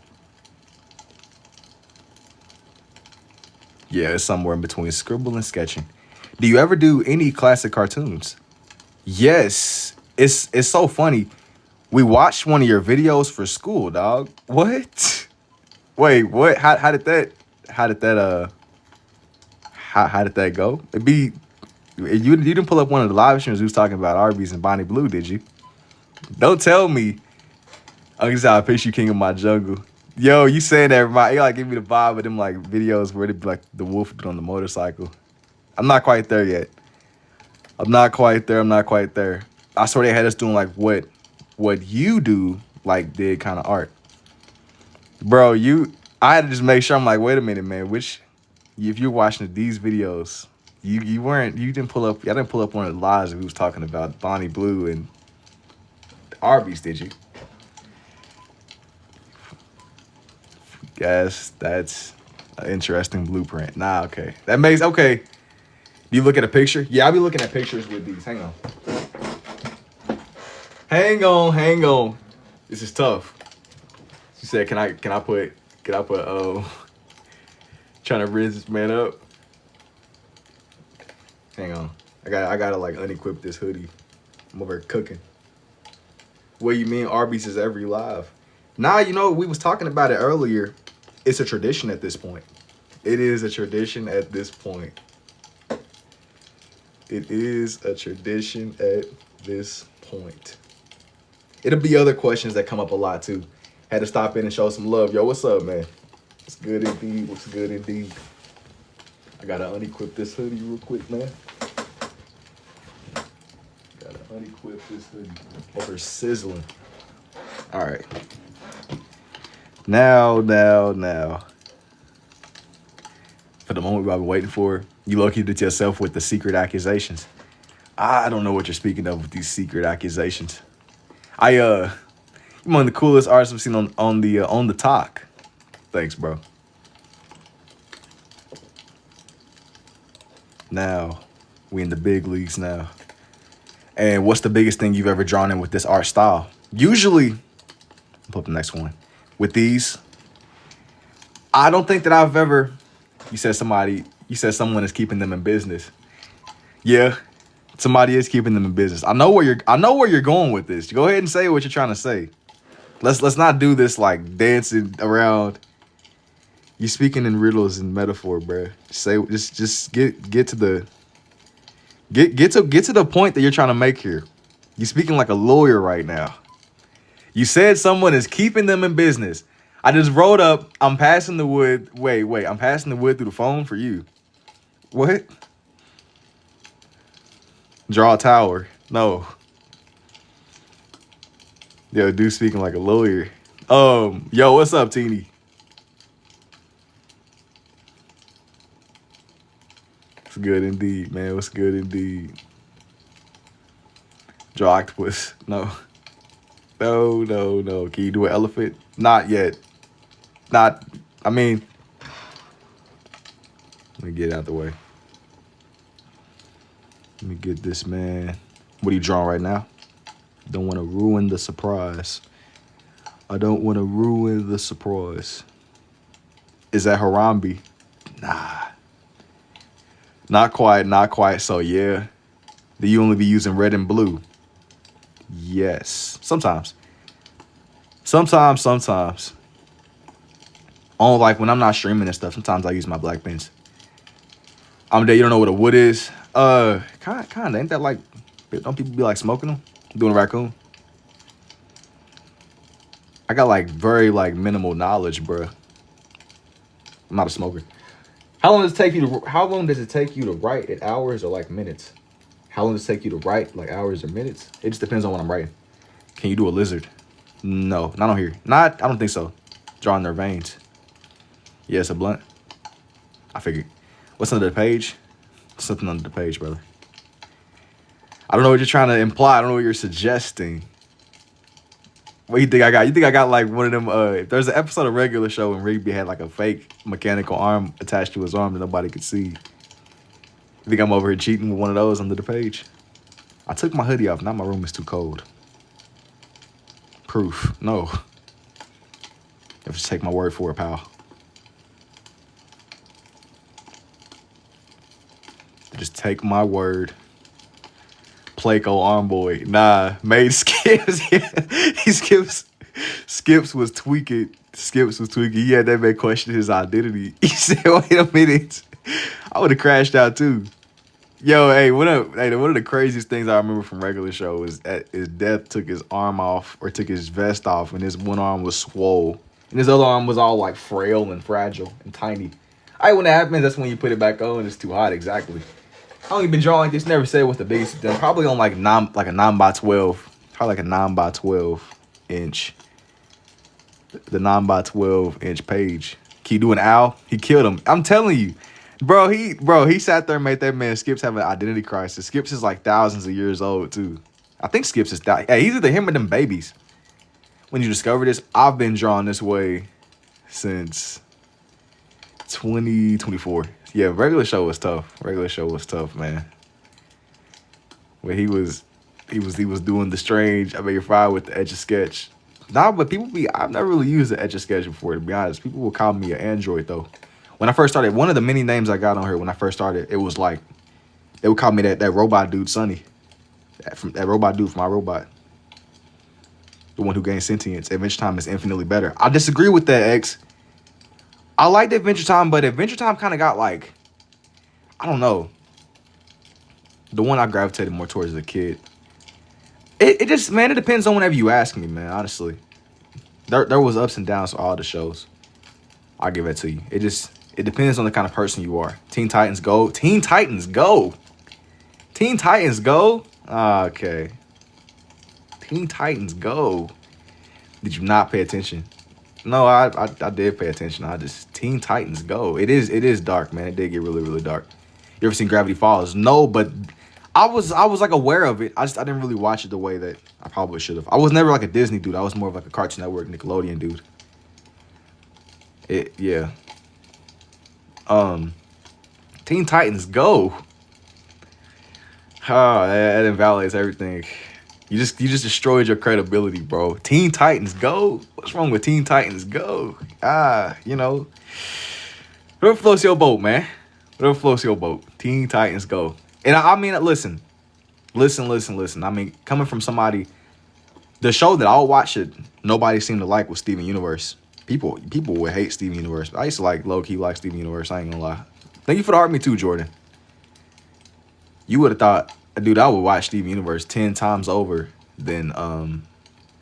Yeah, it's somewhere in between scribble and sketching. Do you ever do any classic cartoons? Yes. It's so funny. We watched one of your videos for school, dog. What? Wait, what? How did that go? You didn't pull up one of the live streams we was talking about Arby's and Bonnie Blue, did you? Don't tell me. I guess I picture you King of My Jungle. Yo, you saying that it like give me the vibe of them like videos where they be like the wolf on the motorcycle. I'm not quite there yet. I'm not quite there. I swear they had us doing like what you do, like did kind of art. Bro, I had to just make sure. I'm like, wait a minute, man. If you're watching these videos, I didn't pull up one of the lives that we was talking about Bonnie Blue and Arby's, did you? Guess that's an interesting blueprint. Nah, okay. That makes, okay. Do you look at a picture? Yeah, I'll be looking at pictures with these. Hang on. This is tough. She said, can I put trying to rinse this man up? Hang on. I gotta like unequip this hoodie. I'm over here cooking. What do you mean Arby's is every live? Nah, we was talking about it earlier. It's a tradition at this point. It is a tradition at this point. It'll be other questions that come up a lot too. Had to stop in and show some love. Yo, what's up, man? What's good indeed. I gotta unequip this hoodie real quick, man. Over sizzling. All right. Now. For the moment I've been waiting for, you low-key to yourself with the secret accusations. I don't know what you're speaking of with these secret accusations. You're one of the coolest artists I've seen on the talk. Thanks, bro. Now, we in the big leagues now. And what's the biggest thing you've ever drawn in with this art style? Usually, I'll pull up the next one. With these, I don't think that I've ever. You said someone is keeping them in business. Yeah, somebody is keeping them in business. I know where you're going with this. Go ahead and say what you're trying to say. Let's not do this like dancing around. You speaking in riddles and metaphor, bro. Just get to the get to the point that you're trying to make here. You're speaking like a lawyer right now. You said someone is keeping them in business. I just wrote up, I'm passing the wood. Wait, I'm passing the wood through the phone for you. What? Draw a tower. No. Yo, dude speaking like a lawyer. Yo, what's up, Teeny? What's good indeed, man. What's good indeed. Draw octopus. No. Can you do an elephant? Not yet. Let me get it out the way. Let me get this, man. What are you drawing right now? Don't want to ruin the surprise. I don't want to ruin the surprise. Is that Harambe? Nah. Not quite. So yeah. Do you only be using red and blue? Yes. Sometimes. Sometimes. On like when I'm not streaming and stuff, sometimes I use my black pens. I'm dead. You don't know what a wood is? Kinda. Ain't that like? Don't people be like smoking them? Doing a raccoon? I got like very like minimal knowledge, bruh. I'm not a smoker. How long does it take you to write in hours or like minutes? How long does it take you to write like hours or minutes? It just depends on what I'm writing. Can you do a lizard? No, not on here. I don't think so. Drawing their veins. Yeah, it's a blunt. I figured. What's under the page? Something under the page, brother. I don't know what you're trying to imply. I don't know what you're suggesting. What you think I got? You think I got like one of them? There's an episode of Regular Show when Rigby had like a fake mechanical arm attached to his arm that nobody could see. You think I'm over here cheating with one of those under the page? I took my hoodie off. Now my room is too cold. Proof. No. You have to take my word for it, pal. Just take my word. Playco arm boy. Nah, made Skips. Skips was tweaking. He had that man question his identity. He said, wait a minute. I would have crashed out too. Yo, hey, one of the craziest things I remember from Regular Show is Death took his arm off or took his vest off and his one arm was swole. And his other arm was all like frail and fragile and tiny. When that happens, that's when you put it back on. It's too hot, exactly. I only been drawing like this. Never said what the biggest done. Probably on like a 9x12. Probably like a 9x12 inch. The 9x12 inch page. Can you do an owl? He killed him. I'm telling you. Bro, he sat there and made that man Skips have an identity crisis. Skips is like thousands of years old too. I think Skips is he's either him or them babies. When you discover this, I've been drawing this way since 2024. Yeah, Regular Show was tough. Regular Show was tough, man. Where he was doing the strange. I mean, you're fine with the Etch a Sketch. Nah, but I've never really used the Etch a Sketch before, to be honest. People will call me an android though. When I first started, one of the many names I got on here when I first started, it was like they would call me that robot dude, Sonny. That robot dude from iRobot. The one who gains sentience. Adventure Time is infinitely better. I disagree with that, X. I liked Adventure Time, but Adventure Time kind of got like, I don't know. The one I gravitated more towards as a kid. It just, man, it depends on whenever you ask me, man, honestly. There was ups and downs to all the shows. I'll give that to you. It depends on the kind of person you are. Teen Titans Go. Teen Titans Go. Teen Titans Go. Okay. Teen Titans Go. Did you not pay attention? No, I did pay attention. Teen Titans Go. It is dark, man. It did get really, really dark. You ever seen Gravity Falls? No, but I was like aware of it. I didn't really watch it the way that I probably should have. I was never like a Disney dude. I was more of like a Cartoon Network, Nickelodeon dude. Yeah. Teen Titans Go. Oh, that invalidates everything. You just destroyed your credibility, bro. Teen Titans Go. What's wrong with Teen Titans Go? Whatever floats your boat, man. Whatever floats your boat. Teen Titans Go. And I mean, listen. I mean, coming from somebody, the show that I'll watch it, nobody seemed to like was Steven Universe. People would hate Steven Universe, but I used to low-key like Steven Universe. I ain't gonna lie. Thank you for the heart me too, Jordan. You would have thought, dude, I would watch Steven Universe 10 times over than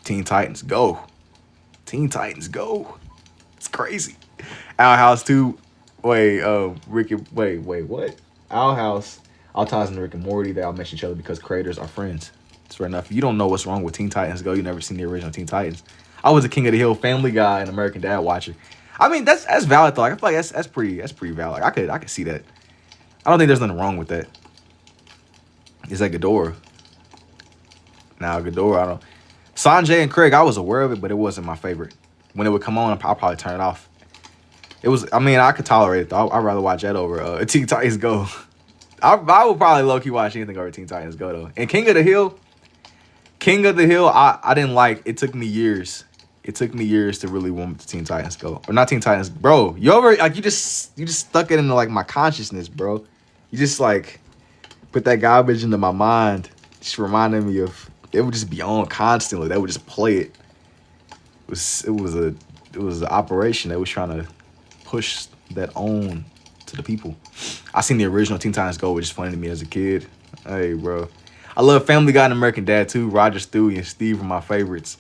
Teen Titans Go. Teen Titans Go. It's crazy. Owl House 2. Wait, what? Owl House. All ties in Rick and Morty. They all mention each other because creators are friends. It's fair enough. You don't know what's wrong with Teen Titans Go. You never seen the original Teen Titans. I was a King of the Hill, Family Guy, and American Dad watcher. I mean, that's valid though. I feel like that's pretty valid. I could see that. I don't think there's nothing wrong with that. It's like Ghidorah. Now Ghidorah, I don't. Sanjay and Craig, I was aware of it, but it wasn't my favorite. When it would come on, I'll probably turn it off. It was. I mean, I could tolerate it though. I'd rather watch that over Teen Titans Go. I would probably low key watch anything over Teen Titans Go though. And King of the Hill, I didn't like. It took me years. It took me years to really want the Teen Titans Go. Or not Teen Titans, bro. You just stuck it into like my consciousness, bro. You just like, put that garbage into my mind. Just reminded me of, it would just be on constantly. They would just play it. It was an operation. They was trying to push that on to the people. I seen the original Teen Titans Go, which is funny to me as a kid. Hey, bro. I love Family Guy and American Dad too. Roger, Stewie, and Steve are my favorites.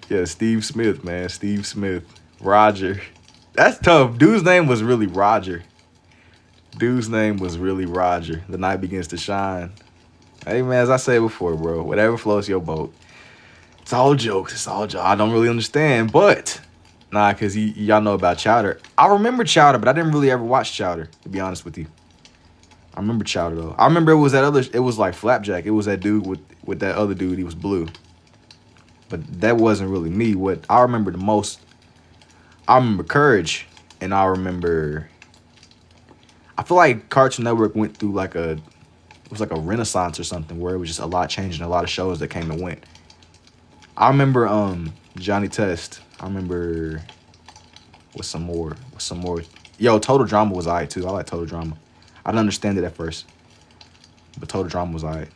Yeah, Steve Smith, man. Steve Smith. Roger. That's tough. Dude's name was really Roger. Dude's name was really Roger. The night begins to shine. Hey, man, as I said before, bro, whatever floats your boat. It's all jokes. It's all jokes. I don't really understand, but nah, because y'all know about Chowder. I remember Chowder, but I didn't really ever watch Chowder, to be honest with you. I remember Chowder, though. I remember it was like Flapjack. It was that dude with that other dude. He was blue. But that wasn't really me. What I remember the most, I remember Courage, and I feel like Cartoon Network went through it was like a renaissance or something, where it was just a lot changing, a lot of shows that came and went. I remember Johnny Test. I remember what's some more. Yo, Total Drama was alright too. I like Total Drama. I didn't understand it at first, but Total Drama was alright.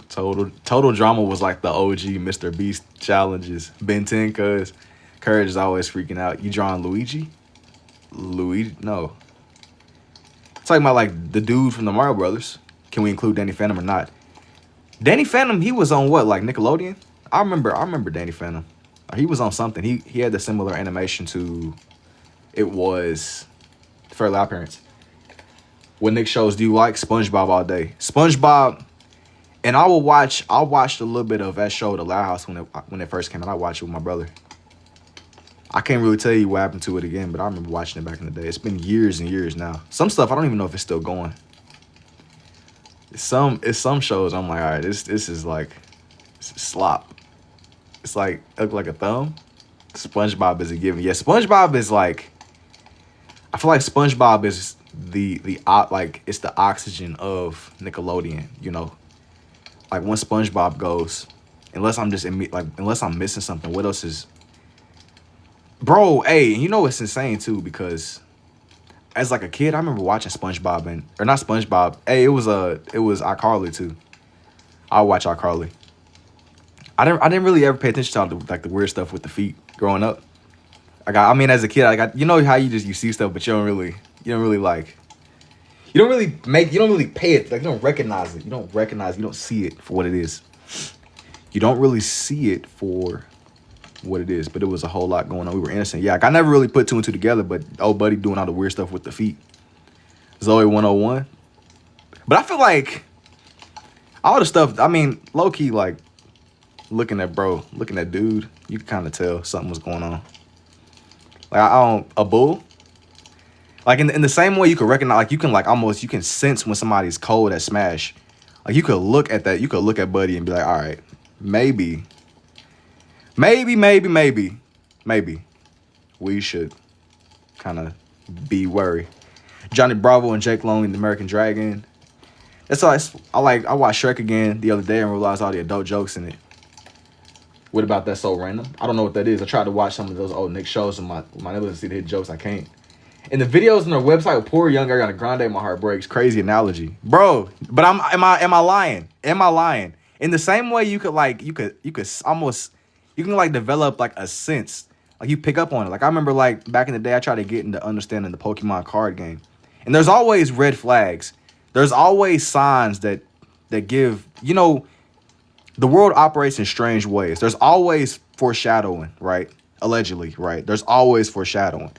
Total Drama was like the OG Mr. Beast challenges. Ben 10, cuz Courage is always freaking out. You drawing Luigi? No. Talking about like the dude from the Mario Brothers. Can we include Danny Phantom or not? Danny Phantom, he was on what, like Nickelodeon? I remember Danny Phantom. He was on something. He had the similar animation to, it was Fairly Odd Parents. What Nick shows do you like? SpongeBob all day. SpongeBob, and I watched a little bit of that show, The Loud House, when it first came out. I watched it with my brother. I can't really tell you what happened to it again, but I remember watching it back in the day. It's been years and years now. Some stuff I don't even know if it's still going. It's some shows I'm like, all right, this is like, this is slop. It's like, look like a thumb. SpongeBob is a given. Yeah, SpongeBob is like, I feel like SpongeBob is it's the oxygen of Nickelodeon, you know. Like once SpongeBob goes, unless I'm missing something, what else is, bro? Hey, you know it's insane too, because as like a kid, I remember watching SpongeBob or not SpongeBob. Hey, it was iCarly too. I watch iCarly. I didn't really ever pay attention to the weird stuff with the feet growing up. As a kid, you know how you see stuff, but you don't really pay it, like you don't recognize it. You don't see it for what it is. You don't really see it for what it is, but it was a whole lot going on. We were innocent. Yeah, like I never really put two and two together, but old buddy doing all the weird stuff with the feet. Zoe 101. But I feel like all the stuff, low key, like looking at dude, you can kind of tell something was going on. Like a bull. Like in the same way you can recognize, like you can sense when somebody's cold at Smash. Like you could look at that, you could look at Buddy and be like, all right, maybe we should kind of be worried. Johnny Bravo and Jake Long in The American Dragon. That's all. I watched Shrek again the other day and realized all the adult jokes in it. What about That So Random? I don't know what that is. I tried to watch some of those old Nick shows and my neighbors to see the hit jokes. I can't. And the videos on their website with Poor Young Ariana Grande, my heart breaks. Crazy analogy, bro. But am I lying? Am I lying? In the same way, you can develop like a sense, like you pick up on it. Like I remember like back in the day, I tried to get into understanding the Pokemon card game, and there's always red flags. There's always signs that give, you know, the world operates in strange ways. There's always foreshadowing, right? Allegedly, right? There's always foreshadowing.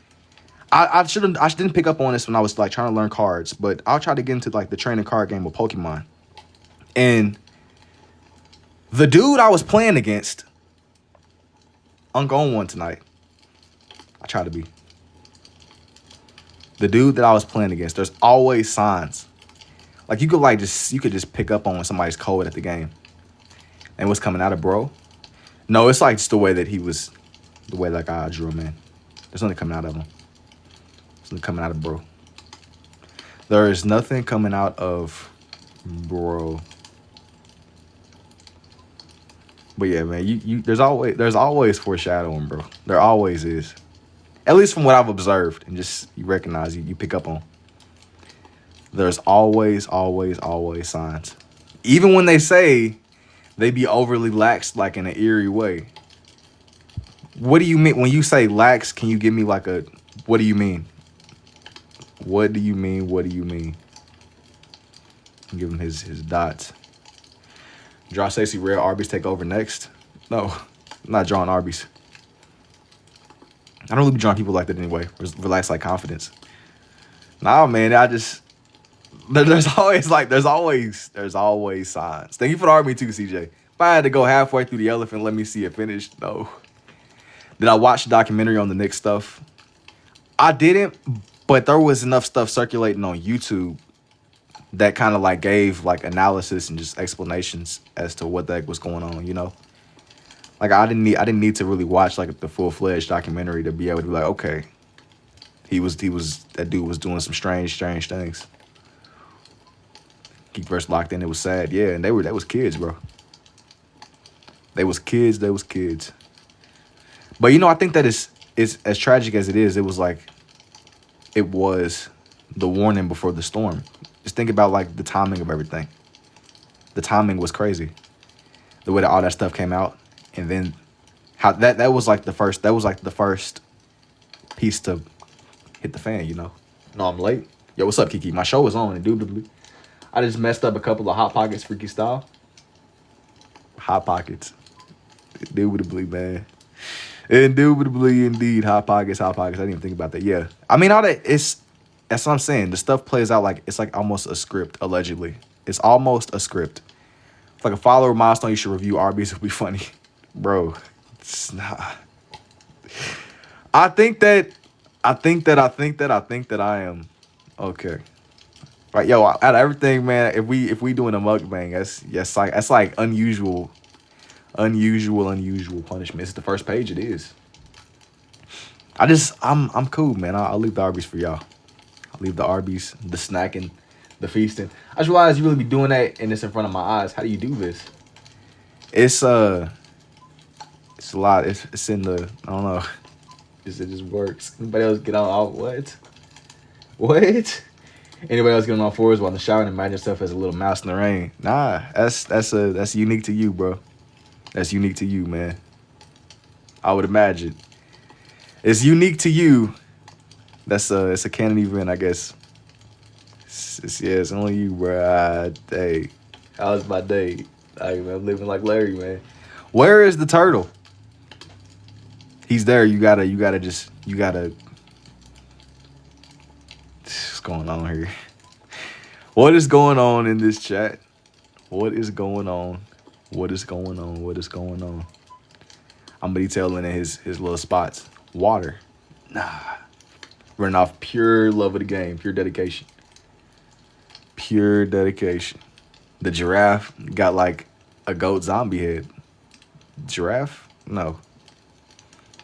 I didn't pick up on this when I was like trying to learn cards, but I'll try to get into like the training card game with Pokemon. And the dude I was playing against, I'm going one tonight. I try to be. The dude that I was playing against, there's always signs. Like you could just pick up on when somebody's cold at the game. And what's coming out of bro? No, it's like just the way like I drew him in. There's nothing coming out of him. There's nothing coming out of bro. There is nothing coming out of bro. But yeah, man, there's always foreshadowing, bro. There always is. At least from what I've observed and just you recognize, you pick up on. There's always, always, always signs. Even when they say they be overly lax, like in an eerie way. What do you mean when you say lax? Can you give me like a? What do you mean? What do you mean? What do you mean? Give him his dots. Draw Stacey Rare Arby's take over next. No, I'm not drawing Arby's. I don't really be drawing people like that anyway. Relax like confidence. Nah, man. I just there's always signs. Thank you for the army too, CJ. If I had to go halfway through the elephant, let me see it finished. No. Did I watch the documentary on the Knicks stuff? I didn't, but there was enough stuff circulating on YouTube that kind of like gave like analysis and just explanations as to what the heck was going on, you know? Like I didn't need to really watch like the full-fledged documentary to be able to be like, okay, that dude was doing some strange things. Keep first locked in, it was sad. Yeah, and they was kids, bro. They was kids. But you know, I think that it's as tragic as it is, it was the warning before the storm. Just think about like the timing of everything. The timing was crazy. The way that all that stuff came out, and then how that was like the first piece to hit the fan, you know. No, I'm late. Yo, what's up, Kiki? My show is on, indubitably. I just messed up a couple of Hot Pockets freaky style. Hot Pockets. Indubitably, man. Indubitably, indeed. Hot Pockets. I didn't even think about that. Yeah. I mean, that's what I'm saying. The stuff plays out like it's like almost a script, allegedly. It's almost a script. It's like a follower milestone. You should review Arby's. It'll be funny. Bro, it's not. I think that I am okay. Right, yo, out of everything, man, if we doing a mukbang, that's like unusual punishment. It's the first page. It is. I'm cool, man. I'll leave the Arby's for y'all. I'll leave the Arby's, the snacking, the feasting. I just realized you really be doing that, and it's in front of my eyes. How do you do this? It's a lot. It's in the, I don't know. It just works. Anybody else get on what? What? Anybody else get on all fours while in the shower and imagine yourself as a little mouse in the rain? Nah, that's unique to you, bro. That's unique to you, man. I would imagine. It's unique to you. It's a canon event, I guess. It's only you, bro. Hey, how was my day? I'm living like Larry, man. Where is the turtle? He's there. You gotta. What's going on here? What is going on in this chat? What is going on? I'm detailing in his little spots. Water. Nah. Running off pure love of the game. Pure dedication. The giraffe got like a goat zombie head. Giraffe? No.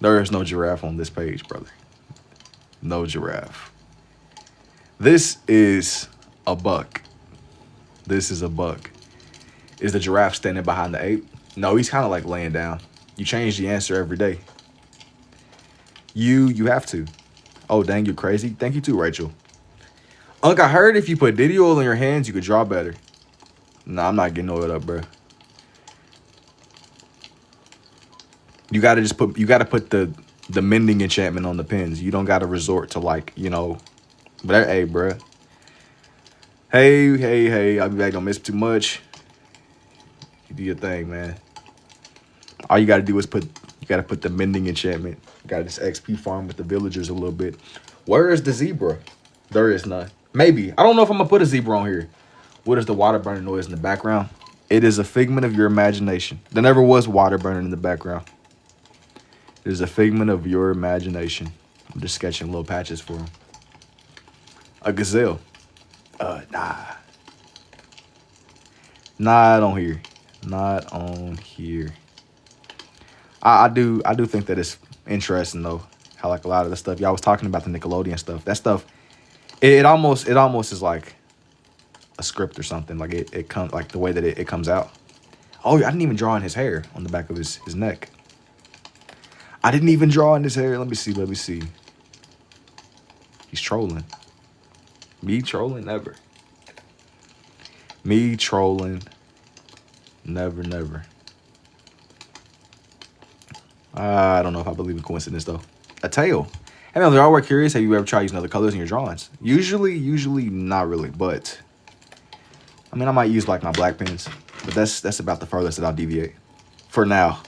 There is no giraffe on this page, brother. No giraffe. This is a buck. Is the giraffe standing behind the ape? No, he's kind of like laying down. You change the answer every day. You have to. Oh, dang, you're crazy. Thank you too, Rachel. Unc, I heard if you put Diddy oil in your hands, you could draw better. Nah, I'm not getting oiled up, bro. You gotta put the mending enchantment on the pens. You don't gotta resort to like, you know, but hey, bro. Hey, I'll be back. Don't miss too much. You do your thing, man. All you gotta do is put the mending enchantment. You got this XP farm with the villagers a little bit. Where is the zebra? There is none. Maybe. I don't know if I'm gonna put a zebra on here. What is the water burning noise in the background? It is a figment of your imagination. There never was water burning in the background. It is a figment of your imagination. I'm just sketching little patches for him. A gazelle. Nah. Not on here. Not on here. I do think that it's interesting though. How like a lot of the stuff y'all was talking about, the Nickelodeon stuff. That stuff, it almost is like a script or something. Like it comes like the way that it comes out. Oh, I didn't even draw in his hair on the back of his neck. I didn't even draw in his hair. Let me see. He's trolling. Me trolling? Never. Me trolling. Never, never. I don't know if I believe in coincidence, though. A tail. Hey, man, they're all curious. Have you ever tried using other colors in your drawings? Usually not really, but I mean, I might use like my black pens, but that's about the furthest that I'll deviate. For now,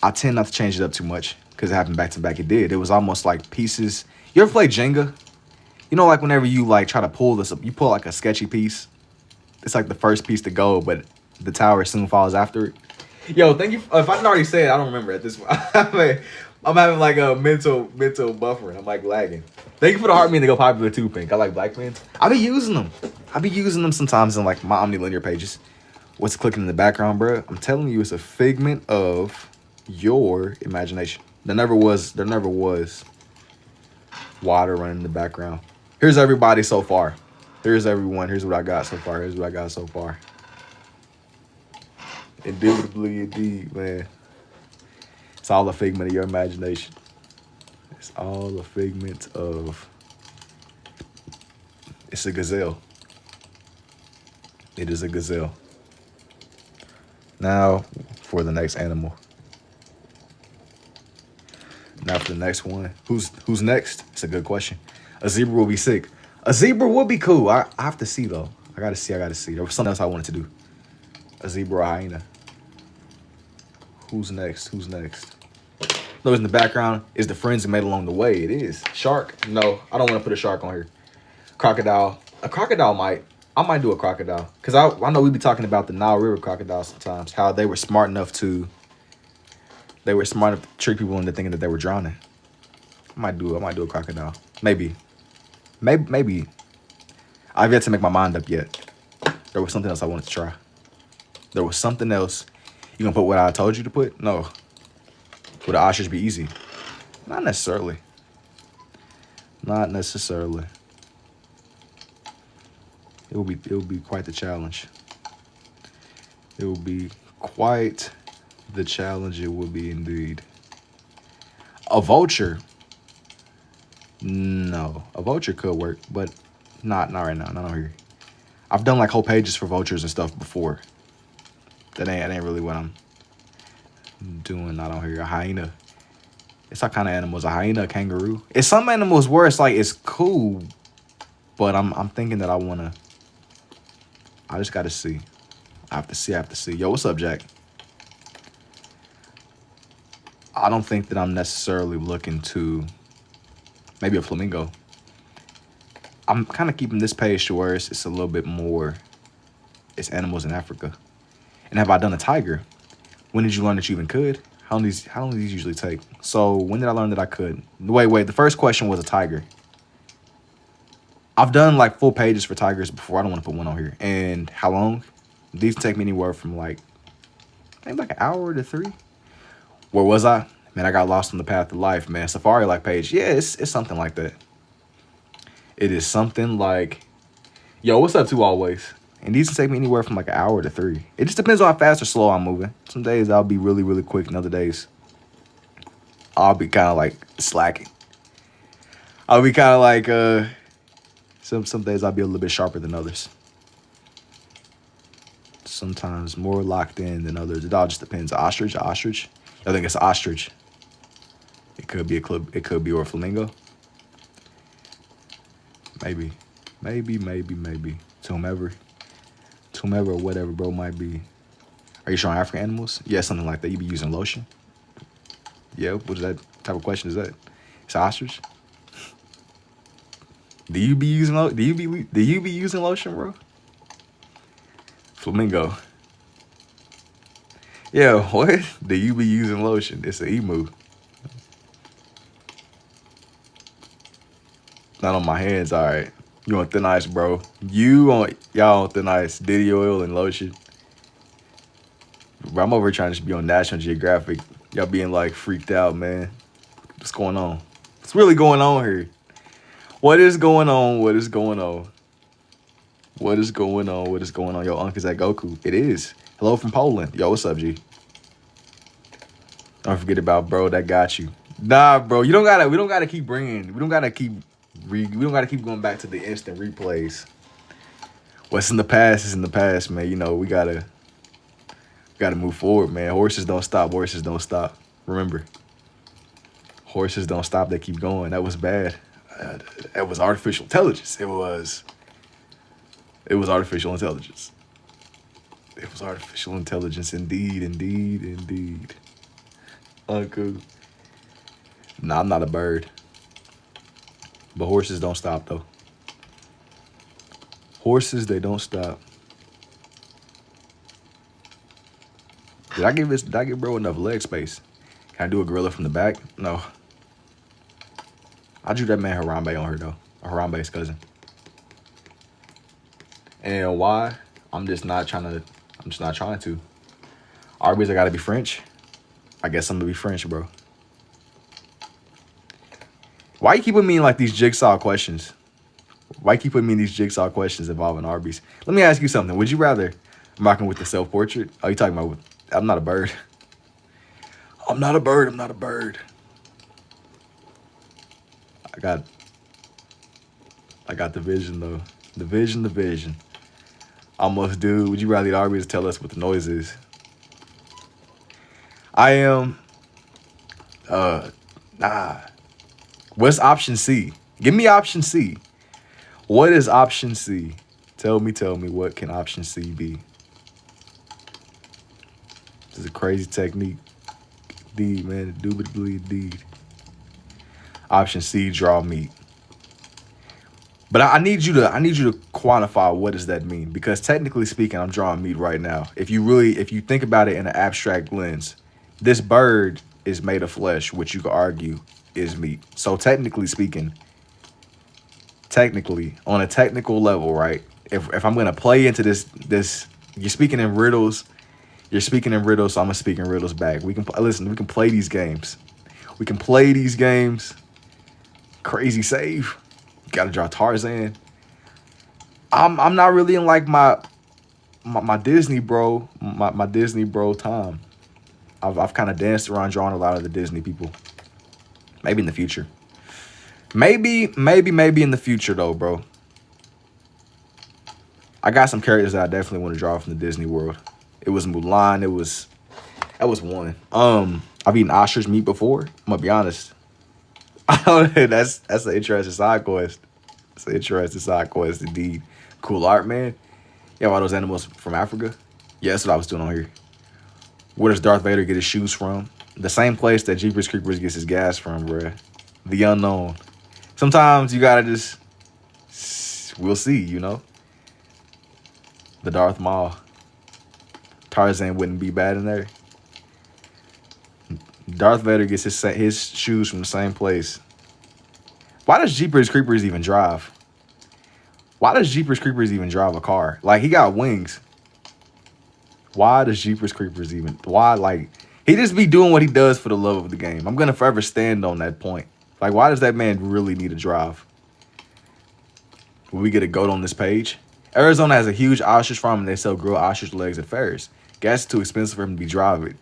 I tend not to change it up too much because it happened back to back. It did. It was almost like pieces. You ever play Jenga? You know, like whenever you like try to pull this up, you pull like a sketchy piece. It's like the first piece to go, but the tower soon falls after it. Yo, thank you. If I didn't already say it, I don't remember at this point. I'm having like a mental buffering. I'm like lagging. Thank you for the heart mean to go popular too, Pink. I like black pens. I be using them sometimes in like my omnilinear pages. What's clicking in the background, bro? I'm telling you, it's a figment of your imagination. There never was water running in the background. Here's everybody so far. Here's everyone. Here's what I got so far. Here's what I got so far. Indubitably, indeed, man. It's all a figment of your imagination. It's all a figment of... It's a gazelle. It is a gazelle. Now, for the next animal. Now for the next one. Who's next? It's a good question. A zebra will be sick. A zebra would be cool. I have to see, though. I gotta see. There was something else I wanted to do. A zebra or a hyena. Who's next? Those in the background is the friends we made along the way. It is. Shark? No, I don't want to put a shark on here. Crocodile. A crocodile might. I might do a crocodile. Because I know we be talking about the Nile River crocodiles sometimes. How they were smart enough to trick people into thinking that they were drowning. I might do a crocodile. Maybe. I've yet to make my mind up yet. There was something else I wanted to try. There was something else. You gonna put what I told you to put? No. Would an ostrich be easy? Not necessarily. Not necessarily. It will be quite the challenge. It will be quite the challenge. It will be indeed. A vulture. No, a vulture could work, but not right now. Not on here. I've done like whole pages for vultures and stuff before. That ain't really what I'm doing. Not on here. A hyena. It's all kind of animals. A hyena, a kangaroo. It's some animals where it's like it's cool, but I'm thinking that I just gotta see. I have to see. Yo, what's up, Jack? I don't think that I'm necessarily looking to maybe a flamingo. I'm kind of keeping this page to where it's a little bit more. It's animals in Africa. And have I done a tiger? When did you learn that you even could? How long do these usually take? So when did I learn that I could? Wait. The first question was a tiger. I've done like full pages for tigers before. I don't want to put one on here. And how long? These take me anywhere from like maybe like an hour to 3. Where was I? Man, I got lost on the path of life, man. Safari like page. Yeah, it's something like that. It is something like, yo, what's up to always? And these can take me anywhere from like an hour to 3. It just depends on how fast or slow I'm moving. Some days I'll be really, really quick. And other days I'll be kind of like slacking. I'll be kind of like, some days I'll be a little bit sharper than others. Sometimes more locked in than others. It all just depends. Ostrich. I think it's an ostrich. It could be or a flamingo. Maybe. Whomever or whatever, bro, might be. Are you showing African animals? Yeah, something like that. You be using lotion? Yeah, what is that type of question is that? It's ostrich? Do you be using lotion, bro? Flamingo. Yeah, what? Do you be using lotion? It's an emu. Not on my hands, all right. You on thin ice, bro. Y'all on thin ice. Diddy oil and lotion. Bro, I'm over here trying to be on National Geographic. Y'all being like freaked out, man. What's going on? What's really going on here? What is going on? Yo, Uncle's at Goku. It is. Hello from Poland. Yo, what's up, G? Don't forget about bro that got you. Nah, bro. We don't gotta keep going back to the instant replays. What's in the past is in the past, man. You know, we gotta move forward, man. Horses don't stop. Horses don't stop. Remember, horses don't stop. They keep going. That was bad. That was artificial intelligence. It was artificial intelligence. It was artificial intelligence, indeed, indeed, indeed. Uncool. Nah, I'm not a bird. But horses don't stop, though. Horses, they don't stop. Did I give bro enough leg space? Can I do a gorilla from the back? No. I drew that man Harambe on her, though. Harambe's cousin. And why? I'm just not trying to. Arby's, I gotta be French. I guess I'm gonna be French, bro. Why you keep putting me in like these jigsaw questions? Why you keep putting me in these jigsaw questions involving Arby's? Let me ask you something. Would you rather, I'm rocking with the self-portrait? Oh, you talking about, I'm not a bird. I'm not a bird. I'm not a bird. I got the vision, though. The vision. Almost, dude. Would you rather eat Arby's tell us what the noise is? I am, nah. What's option C? Give me option C. What is option C? Tell me, what can option C be? This is a crazy technique. Indeed, man. Indubitably, indeed. Option C, draw meat. But I need you to quantify what does that mean? Because technically speaking, I'm drawing meat right now. If you think about it in an abstract lens, this bird is made of flesh, which you could argue is meat. So technically speaking, on a technical level, right? If I'm gonna play into this, you're speaking in riddles, so I'm gonna speak in riddles back. We can play these games. Crazy save. Gotta draw Tarzan. I'm not really in like my Disney bro, my Disney bro time. I've kind of danced around drawing a lot of the Disney people. Maybe in the future. Maybe in the future though, bro. I got some characters that I definitely want to draw from the Disney world. It was Mulan. That was one. I've eaten ostrich meat before. I'm gonna be honest. That's an interesting side quest. It's an interesting side quest indeed. Cool art, man. Yeah, all those animals from Africa. Yeah, that's what I was doing on here. Where does Darth Vader get his shoes from? The same place that Jeepers Creepers gets his gas from, bruh. The unknown. Sometimes you gotta we'll see, you know? The Darth Maul. Tarzan wouldn't be bad in there. Darth Vader gets his shoes from the same place. Why does Jeepers Creepers even drive? Why does Jeepers Creepers even drive a car? Like, he got wings. Why does Jeepers Creepers even... Why, like... He just be doing what he does for the love of the game. I'm going to forever stand on that point. Like, why does that man really need to drive? Will we get a goat on this page? Arizona has a huge ostrich farm and they sell grilled ostrich legs at fairs. Gas is too expensive for him to be driving.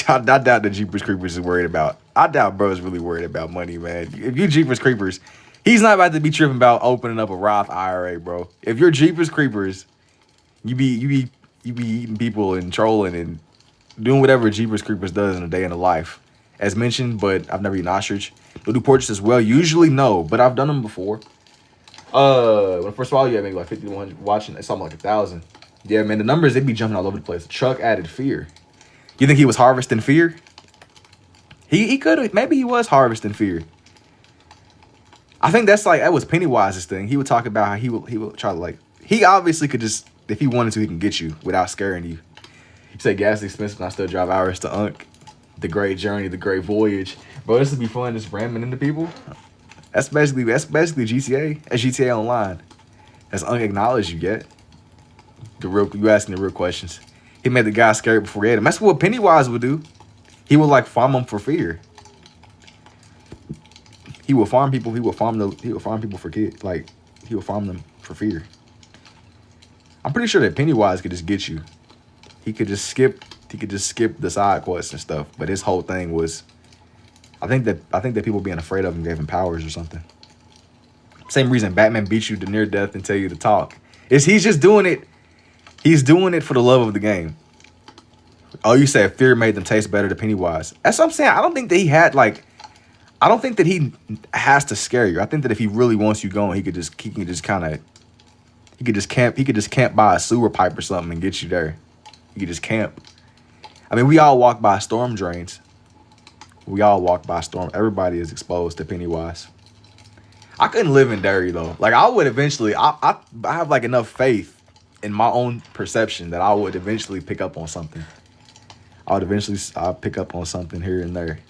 I doubt that Jeepers Creepers is worried about. I doubt bro is really worried about money, man. If you Jeepers Creepers, he's not about to be tripping about opening up a Roth IRA, bro. If you're Jeepers Creepers, you be eating people and trolling and doing whatever Jeepers Creepers does in a day in the life. As mentioned, but I've never eaten ostrich. They'll do portraits as well. Usually no, but I've done them before. When I first saw you, I maybe like 51 watching. It's something like 1,000. Yeah, man, the numbers, they be jumping all over the place. Chuck added fear. You think he was harvesting fear? He could have. Maybe he was harvesting fear. I think that was Pennywise's thing. He would talk about how he would try to like. He obviously could just, if he wanted to, he can get you without scaring you. You say gas is expensive and I still drive hours to Unc. The great journey, the great voyage. Bro, this would be fun just ramming into people. That's basically GTA. That's GTA Online. Has Unc acknowledged you yet? You asking the real questions. He made the guy scared before he ate him. That's what Pennywise would do. He would like farm them for fear. He would farm people. He would farm people for kids. Like, he would farm them for fear. I'm pretty sure that Pennywise could just get you. He could just skip the side quests and stuff. But his whole thing was, I think that people being afraid of him gave him powers or something. Same reason Batman beats you to near death and tell you to talk. He's just doing it. He's doing it for the love of the game. Oh, you said fear made them taste better to Pennywise. That's what I'm saying. I don't think that he had like. I don't think that he has to scare you. I think that if he really wants you going, he could just kind of. He could just camp by a sewer pipe or something and get you there. He could just camp. I mean, we all walk by storm drains. We all walk by storm. Everybody is exposed to Pennywise. I couldn't live in Derry though. Like I would eventually. I have like enough faith in my own perception that I would eventually pick up on something. I'll pick up on something here and there.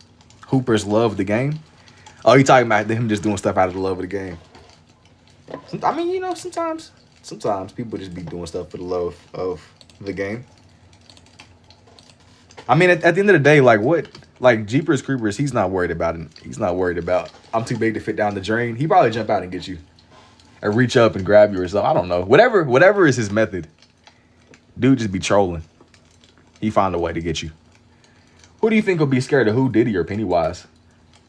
Hoopers love the game. Oh, you talking about him just doing stuff out of the love of the game? I mean, you know, sometimes people just be doing stuff for the love of the game. I mean, at the end of the day, like what? Like Jeepers Creepers, he's not worried about it. He's not worried about, I'm too big to fit down the drain. He probably jump out and get you. Or reach up and grab you or something. I don't know. Whatever is his method. Dude just be trolling. He found a way to get you. Who do you think will be scared of who, Diddy or Pennywise?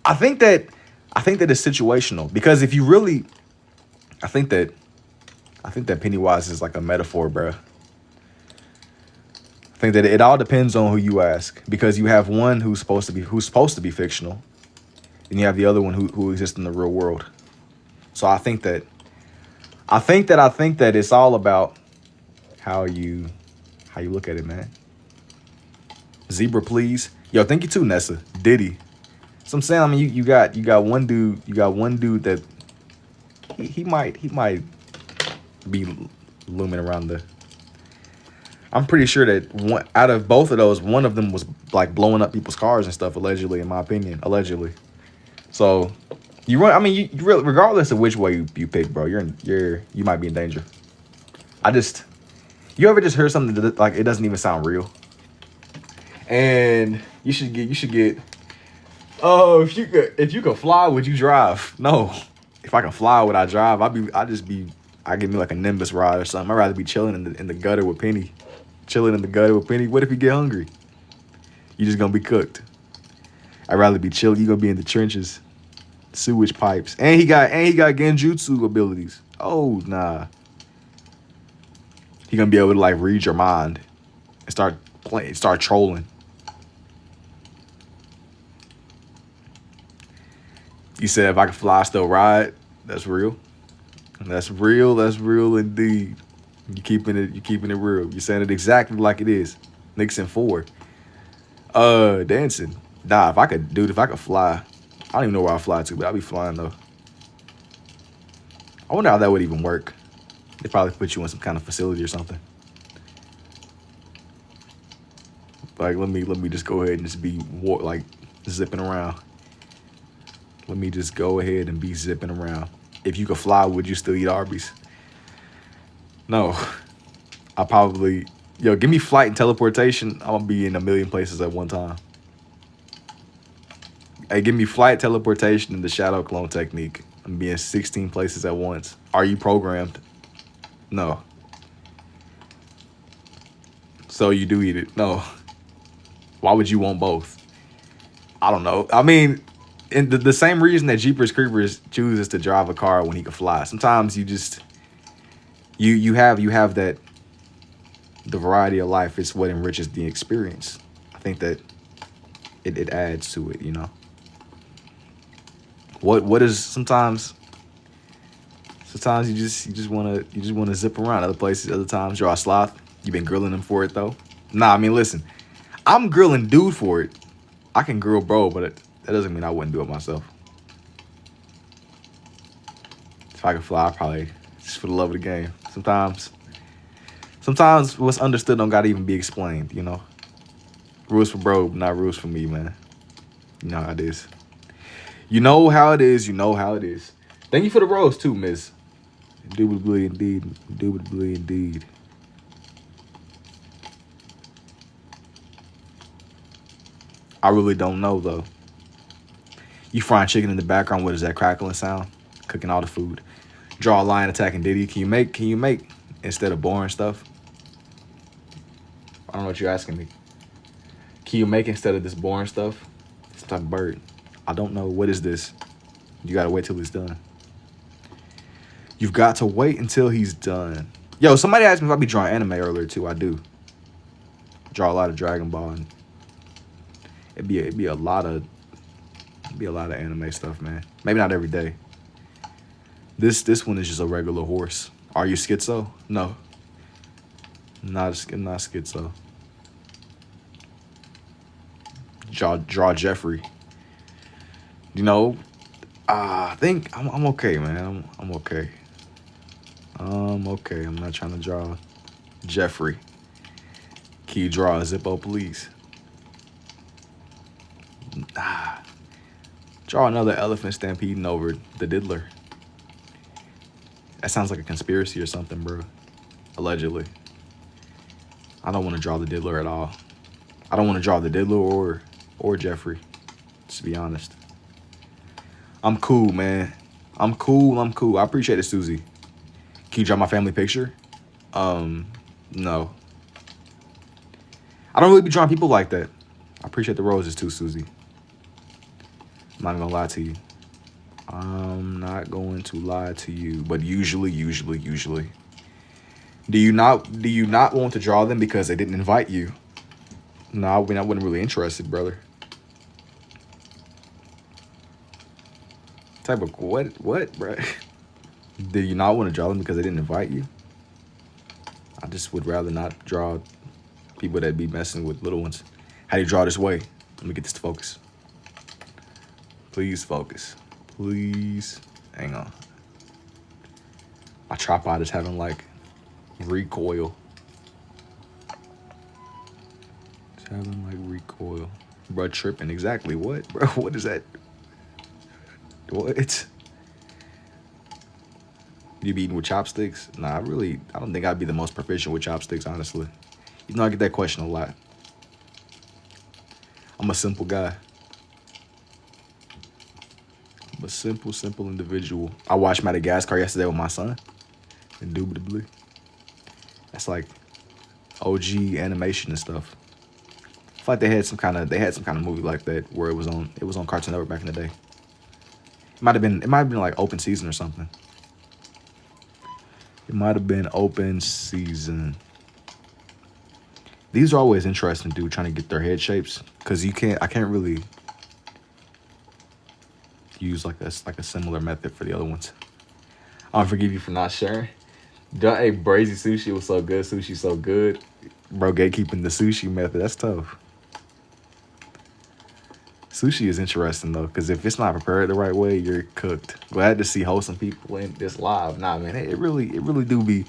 I think that it's situational. Because if you really, I think that Pennywise is like a metaphor, bro. I think that it all depends on who you ask. Because you have one who's supposed to be fictional. And you have the other one who exists in the real world. So I think that it's all about how you look at it, man. Zebra, please. Yo, thank you too, Nessa. Diddy. So I'm saying, I mean, you got one dude that he might be looming around the. I'm pretty sure that one out of both of those, one of them was like blowing up people's cars and stuff, allegedly, in my opinion, allegedly. So you really, regardless of which way you pick, bro, you might be in danger. You ever just heard something that like it doesn't even sound real? And you should get. Oh, if you could fly, would you drive? No. If I can fly, would I drive? I'd give me like a Nimbus ride or something. I'd rather be chilling in the gutter with Penny. Chilling in the gutter with Penny. What if you get hungry? You just gonna be cooked. I'd rather be chilling. You gonna be in the trenches, sewage pipes, and he got genjutsu abilities. Oh nah. He gonna be able to like read your mind and start trolling. You said if I could fly, I still ride. That's real. That's real. That's real indeed. You keeping it real. You're saying it exactly like it is. Nixon 4. Dancing. Nah, if I could fly. I don't even know where I'd fly to, but I'd be flying though. I wonder how that would even work. They probably put you in some kind of facility or something. Like let me just go ahead and just be like zipping around. Let me just go ahead and be zipping around. If you could fly, would you still eat Arby's? No. I probably, give me flight and teleportation. I'm gonna be in a million places at one time. Hey, give me flight, teleportation, and the shadow clone technique. I'm being 16 places at once. Are you programmed? No. So you do eat it? No. Why would you want both? I don't know. I mean, and the same reason that Jeepers Creepers chooses to drive a car when he can fly. Sometimes you just you have that the variety of life is what enriches the experience. I think that it adds to it, you know. What is sometimes you just wanna zip around other places, other times you're a sloth. You've been grilling them for it though. Nah, I mean listen, I'm grilling dude for it. I can grill bro, but that doesn't mean I wouldn't do it myself. If I could fly, I'd probably just for the love of the game. Sometimes what's understood don't gotta even be explained, you know. Rules for bro, but not rules for me, man. You know how it is. You know how it is. You know how it is. Thank you for the rose too, miss. Indubitably indeed. Indubitably indeed. I really don't know though. You frying chicken in the background. What is that crackling sound? Cooking all the food. Draw a line attacking Diddy. Can you make instead of boring stuff? I don't know what you're asking me. Can you make instead of this boring stuff? Some type of bird. I don't know. What is this? You gotta wait till he's done. You've got to wait until he's done. Yo, somebody asked me if I be drawing anime earlier too. I do. Draw a lot of Dragon Ball, and it'd be a lot of anime stuff, man. Maybe not every day. This one is just a regular horse. Are you schizo? No. Not schizo. Draw Jeffrey. You know, I think I'm okay, man. I'm okay. I'm okay. I'm not trying to draw Jeffrey. Can you draw a Zippo, please? Draw another elephant stampeding over the diddler. That sounds like a conspiracy or something, bro. Allegedly. I don't want to draw the diddler at all. I don't want to draw the diddler or Jeffrey, to be honest. I'm cool, man. I'm cool. I appreciate it, Susie. Can you draw my family picture? No. I don't really be drawing people like that. I appreciate the roses too, Susie. I'm not gonna lie to you. I'm not going to lie to you, but usually. Do you not want to draw them because they didn't invite you? No, I wasn't really interested, brother. Type of what, bro? Do you not want to draw them because they didn't invite you? I just would rather not draw people that be messing with little ones. How do you draw this way? Let me get this to focus. Please focus. Please. Hang on. My tripod is having like recoil. It's having like recoil. Bro, tripping. Exactly what? Bro, what is that? What? You be eating with chopsticks? Nah, I don't think I'd be the most proficient with chopsticks, honestly. You know, I get that question a lot. I'm a simple guy. I'm a simple individual. I watched Madagascar yesterday with my son. Indubitably. That's like OG animation and stuff. I feel like they had some kind of movie like that where it was on Cartoon Network back in the day. It might have been like open season or something. It might have been open season. These are always interesting, dude, trying to get their head shapes. Cause I can't really use like a similar method for the other ones. I'll forgive you for not sharing. Hey, Brazy Sushi was so good. Sushi so good. Bro, gatekeeping the sushi method. That's tough. Sushi is interesting though, because if it's not prepared the right way, you're cooked. Glad to see wholesome people in this live. Nah, man, it really do be.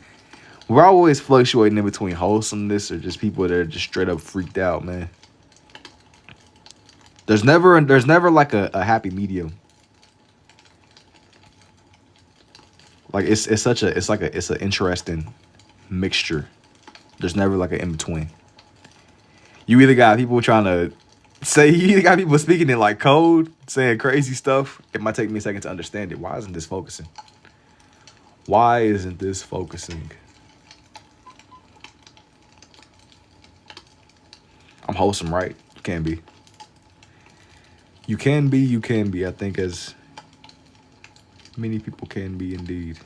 We're always fluctuating in between wholesomeness or just people that are just straight up freaked out, man. There's never like a happy medium. Like it's an interesting mixture. There's never like an in between. You either got people speaking in like code, saying crazy stuff. It might take me a second to understand it. Why isn't this focusing? I'm wholesome, right? You can be. You can be. I think as many people can be indeed.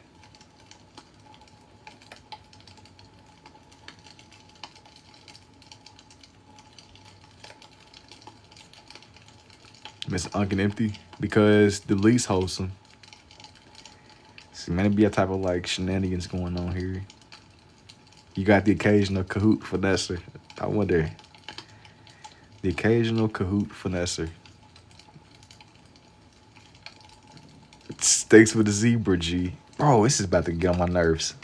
Miss Unc Empty because the least wholesome. See, man, it be a type of like shenanigans going on here. You got the occasional Kahoot finesser. I wonder. The occasional Kahoot finesser. Steaks with a zebra, G. Bro, this is about to get on my nerves.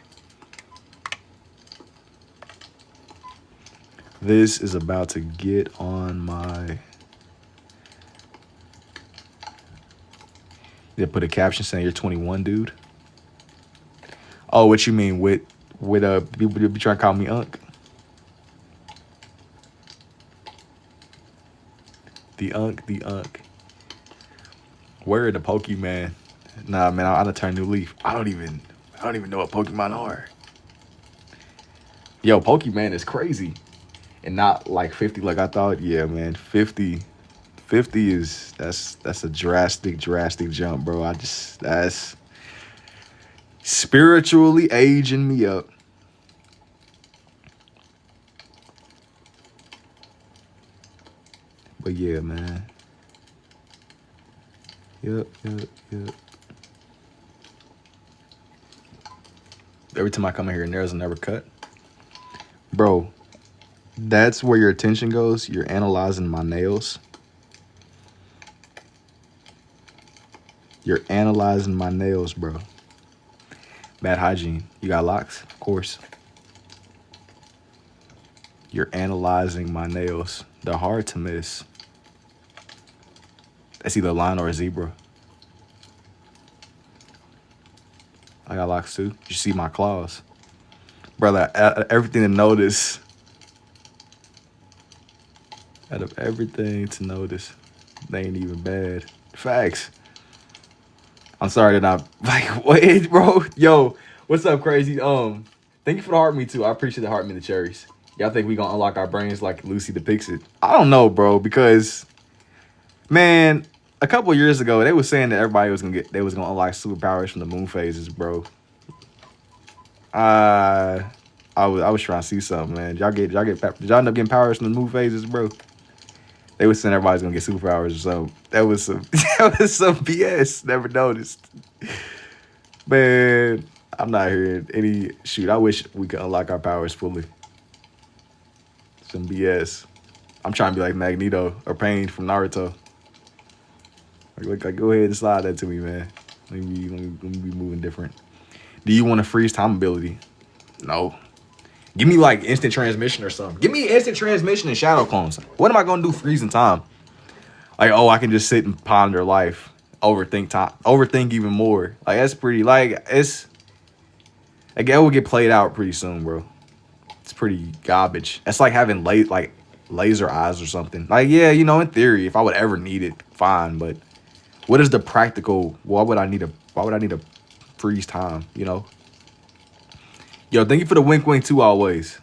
This is about to get on my... They put a caption saying you're 21, dude. Oh, what you mean with people be trying to call me Unc? The Unc. Where are the Pokemon? Nah, man, I done turned new leaf. I don't even know what Pokemon are. Yo, Pokemon is crazy. And not like 50 like I thought. Yeah, man, 50 is that's a drastic jump, bro. That's spiritually aging me up. But yeah, man. Yep. Every time I come in here, nails are never cut. Bro, that's where your attention goes. You're analyzing my nails. You're analyzing my nails, bro. Bad hygiene. You got locks? Of course. You're analyzing my nails. They're hard to miss. That's either a lion or a zebra. I got locks too. You see my claws. Brother, out of everything to notice. Out of everything to notice. They ain't even bad. Facts. I'm sorry that I'm like, wait, bro. Yo, what's up, crazy? Thank you for the heart me too. I appreciate the heart me, the cherries. Y'all think we gonna unlock our brains like Lucy depicts it? I don't know, bro, because man, a couple years ago they was saying that everybody was gonna unlock superpowers from the moon phases, bro. I was trying to see something, man. Did y'all end up getting powers from the moon phases, bro? They was saying everybody's gonna get superpowers or something. That was some BS. Never noticed. Man, I'm not hearing any shoot. I wish we could unlock our powers fully. Some BS. I'm trying to be like Magneto or Pain from Naruto. Like, go ahead and slide that to me, man. Let me be moving different. Do you want a freeze time ability? No. Give me like instant transmission or something. Give me instant transmission and shadow clones. What am I gonna do freezing time? Like, oh, I can just sit and ponder life, overthink even more. Like that's pretty. Like it's. Like that will get played out pretty soon, bro. It's pretty garbage. It's like having laser eyes or something. Like yeah, you know, in theory, if I would ever need it, fine. But what is the practical? Why would I need a freeze time? You know. Yo, thank you for the wink too always.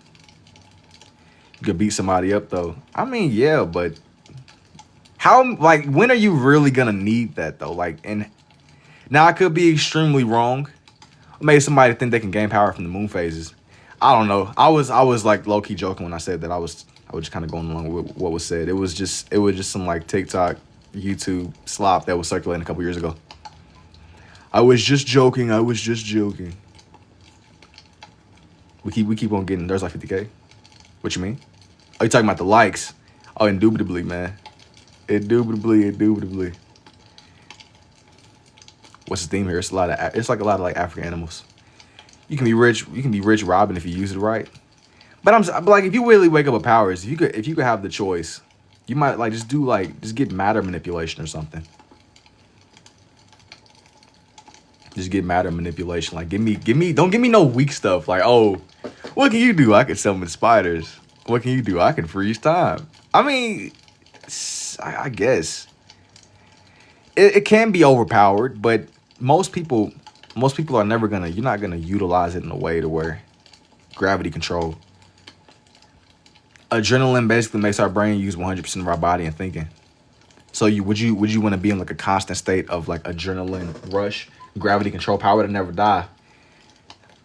You could beat somebody up though. I mean, yeah, but how like when are you really gonna need that though? Like and now I could be extremely wrong. I made somebody think they can gain power from the moon phases. I don't know. I was like low key joking when I said that. I was just kind of going along with what was said. It was just some like TikTok, YouTube slop that was circulating a couple years ago. I was just joking. We keep on getting. There's like 50K. What you mean? Oh, you talking about the likes? Oh, indubitably, man. Indubitably. What's the theme here? It's like a lot of like African animals. You can be rich. You can be rich robbing if you use it right. But like if you really wake up with powers, if you could have the choice, you might like just get matter manipulation or something. Just get matter manipulation. Like don't give me no weak stuff. Like, oh, what can you do? I can summon spiders. What can you do? I can freeze time. I mean, I guess it can be overpowered, but most people are never you're not gonna utilize it in a way to where gravity control. Adrenaline basically makes our brain use 100% of our body and thinking. So would you want to be in like a constant state of like adrenaline rush, gravity control, power to never die?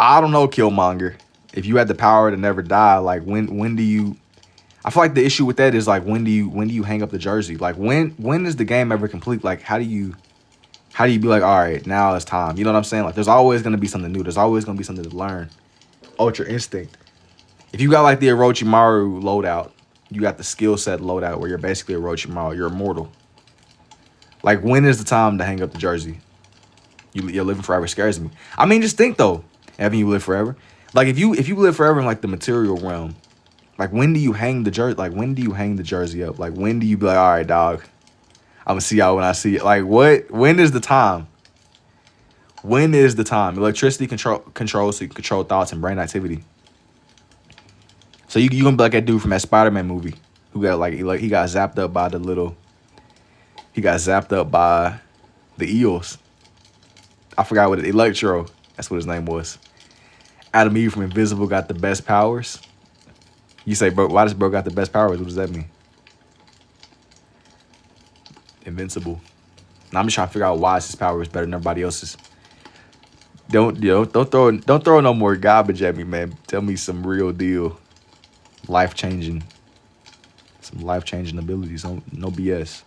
I don't know, Killmonger. If you had the power to never die, like when do you? I feel like the issue with that is like when do you hang up the jersey? Like when is the game ever complete? Like how do you be like, all right, now it's time? You know what I'm saying? Like there's always gonna be something new. There's always gonna be something to learn. Ultra instinct. If you got like the Orochimaru loadout, you got the skill set loadout where you're basically Orochimaru. You're immortal. Like when is the time to hang up the jersey? You're living forever scares me. I mean, just think though, having you live forever. Like if you live forever in like the material realm, like when do you hang the jersey? Like when do you hang the jersey up? Like when do you be like, all right, dog, I'm gonna see y'all when I see it. Like what? When is the time? When is the time? Electricity controls so you can control thoughts and brain activity. So you gonna be like that dude from that Spider-Man movie who got like he got zapped up by the eels. I forgot what Electro. That's what his name was. Adam Eve from Invisible got the best powers. You say, bro, why does bro got the best powers? What does that mean? Invincible. Now I'm just trying to figure out why his power is better than everybody else's. Don't throw no more garbage at me, man. Tell me some real deal, life changing Some life-changing abilities. No BS.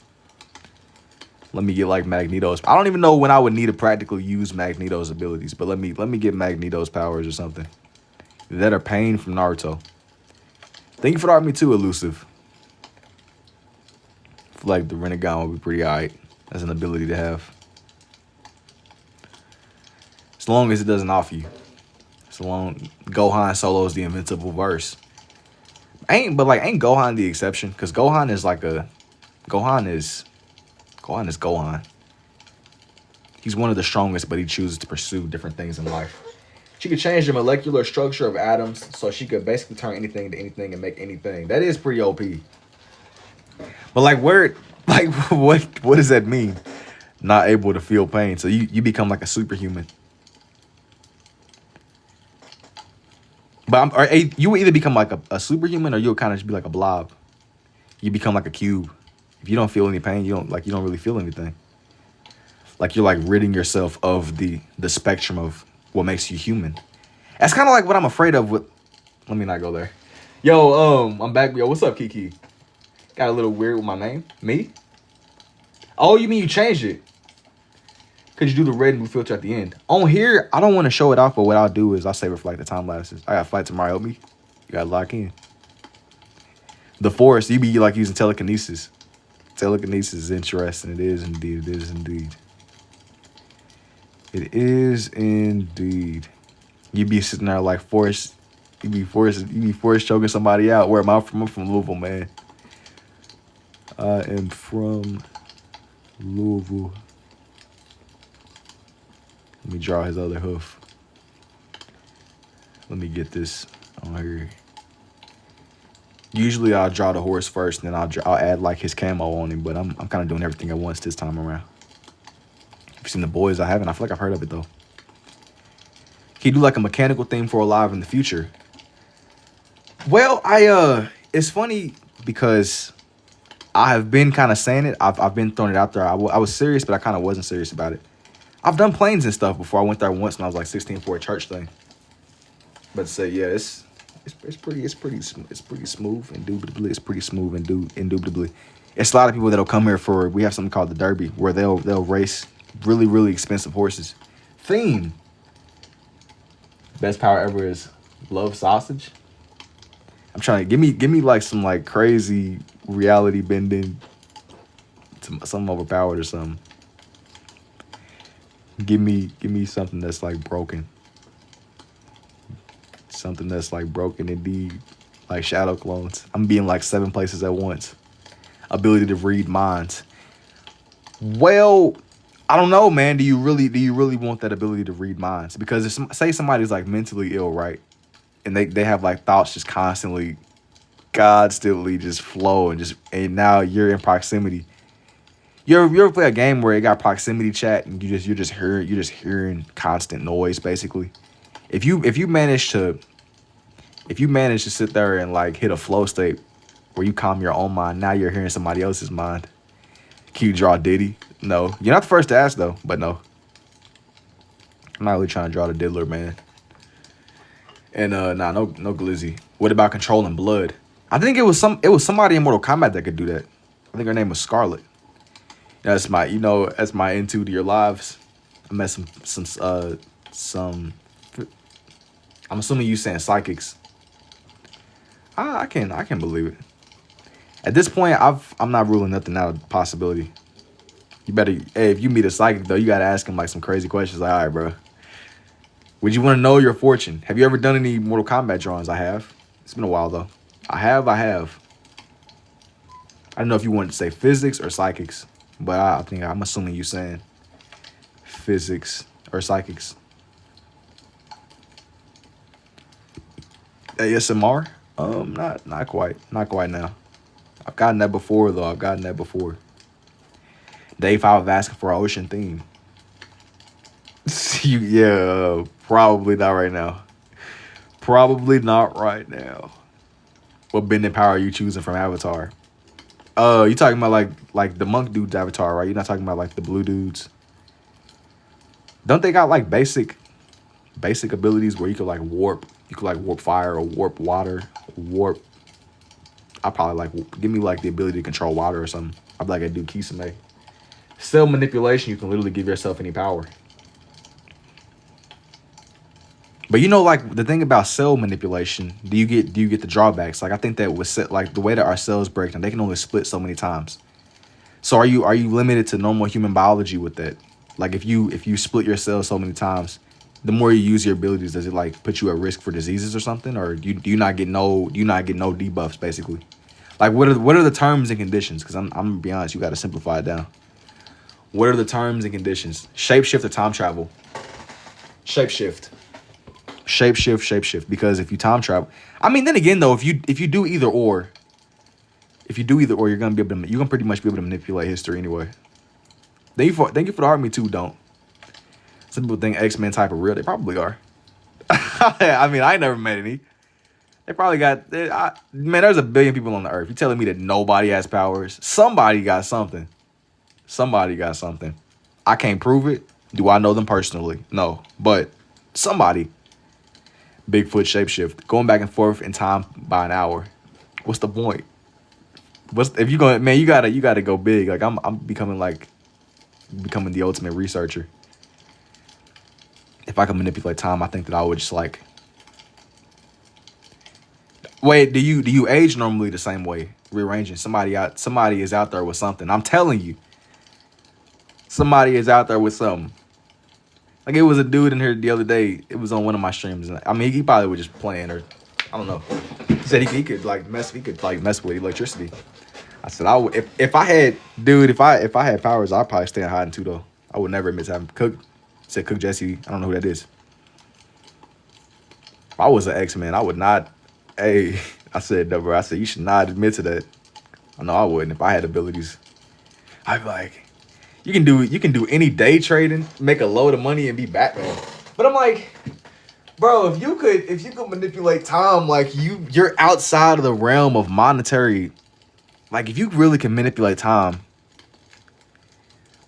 Let me get like Magneto's. I don't even know when I would need to practically use Magneto's abilities, but let me get Magneto's powers or something. That are Pain from Naruto. Thank you for the army too, Elusive. I feel like the Renegon would be pretty alright as an ability to have. As long as it doesn't off you. So long Gohan solos the invincible verse. Ain't Gohan the exception? Because Gohan is Gohan. He's one of the strongest, but he chooses to pursue different things in life. She could change the molecular structure of atoms, so she could basically turn anything into anything and make anything. That is pretty OP. But what does that mean? Not able to feel pain. So you become like a superhuman. But you will either become like a superhuman, or you'll kind of just be like a blob. You become like a cube. If you don't feel any pain, you don't really feel anything. Like you're like ridding yourself of the spectrum of what makes you human. That's kind of like what I'm afraid of with. Let me not go there. Yo, I'm back. Yo, what's up, Kiki? Got a little weird with my name. Me? Oh, you mean you changed it? Could you do the red and blue filter at the end? On here, I don't want to show it off, but what I'll do is I'll save it for like the time lapses. I got a flight tomorrow. Help me. You gotta lock in. The forest, you be like using telekinesis. Telekinesis is interesting. It is indeed. It is indeed. It is indeed. You be sitting there like forest. You be forest choking somebody out. Where am I from? I'm from Louisville, man. I am from Louisville. Let me draw his other hoof. Let me get this on here. Usually I'll draw the horse first, and then I'll add like his camo on him. But I'm kind of doing everything at once this time around. Have you seen The Boys? I haven't. I feel like I've heard of it though. Can you do like a mechanical thing for Alive in the future? Well, it's funny because I have been kind of saying it. I've been throwing it out there. I was serious, but I kind of wasn't serious about it. I've done planes and stuff before. I went there once when I was like 16 for a church thing. But say yeah, it's pretty smooth. Indubitably, it's pretty smooth. Indubitably, it's a lot of people that'll come here for. We have something called the Derby, where they'll race really expensive horses. Theme. Best power ever is love sausage. I'm trying to give me like some like crazy reality bending, something overpowered or something. Give me something that's like broken. Something that's like broken indeed. Like shadow clones. I'm being like 7 places at once. Ability to read minds. Well, I don't know, man. Do you really want that ability to read minds? Because if say somebody's like mentally ill, right? And they have like thoughts just constantly, constantly just flow and now you're in proximity. You ever play a game where it got proximity chat and you're just hearing constant noise basically? If you manage to sit there and like hit a flow state where you calm your own mind, now you're hearing somebody else's mind. Can you draw Diddy? No. You're not the first to ask though, but no. I'm not really trying to draw the diddler, man. And no glizzy. What about controlling blood? I think it was somebody in Mortal Kombat that could do that. I think her name was Scarlet. That's my into to your lives. I met some. I'm assuming you saying psychics. I can believe it. At this point, I'm not ruling nothing out of possibility. You better, hey, if you meet a psychic though, you gotta ask him like some crazy questions. Like, all right, bro. Would you want to know your fortune? Have you ever done any Mortal Kombat drawings? I have. It's been a while though. I have. I don't know if you wanted to say physics or psychics, but I'm assuming you saying physics or psychics. ASMR? Not quite now. I've gotten that before though. Dave, I was asking for an ocean theme. Yeah, probably not right now. What bending power are you choosing from Avatar? You talking about like the monk dude's Avatar, right? You're not talking about like the blue dudes. Don't they got like basic abilities where you could like warp? You could like warp fire or warp water, warp. I probably like give me like the ability to control water or something. I'd be like a dude Kisame. Cell manipulation, you can literally give yourself any power. But you know, like the thing about cell manipulation, do you get the drawbacks? Like I think that with like the way that our cells break down, they can only split so many times. So are you limited to normal human biology with that? Like if you split your cells so many times, the more you use your abilities, does it like put you at risk for diseases or something? Or do you not get no debuffs basically? Like what are the terms and conditions? Because I'm gonna be honest, you got to simplify it down. What are the terms and conditions? Shapeshift or time travel? Shapeshift. Shapeshift. Because if you time travel, I mean, then again though, if you do either or, you're gonna pretty much be able to manipulate history anyway. Thank you for the heart. Me too. Don't. Some people think X-Men type of real. They probably are. I mean, I ain't never met any. They probably got man. There's a billion people on the earth. You telling me that nobody has powers? Somebody got something. I can't prove it. Do I know them personally? No, but somebody. Bigfoot shapeshift, going back and forth in time by an hour. What's the point? If you going, man? You gotta go big. Like I'm becoming the ultimate researcher. If I can manipulate time, I think that I would just like. Wait, do you age normally the same way? Rearranging somebody is out there with something. I'm telling you, somebody is out there with something. Like it was a dude in here the other day. It was on one of my streams. I mean, he probably was just playing, or I don't know. He said he could mess with electricity. I said if I had powers, I'd probably stay in hiding too though. I would never admit to having Cook. Said Cook Jesse. I don't know who that is. If I was an X-Men, I would not. Hey, I said no, bro. I said you should not admit to that. I know I wouldn't if I had abilities. I'd be like. You can do any day trading, make a load of money, and be Batman. But I'm like, bro, if you could manipulate time, like you're outside of the realm of monetary. Like if you really can manipulate time,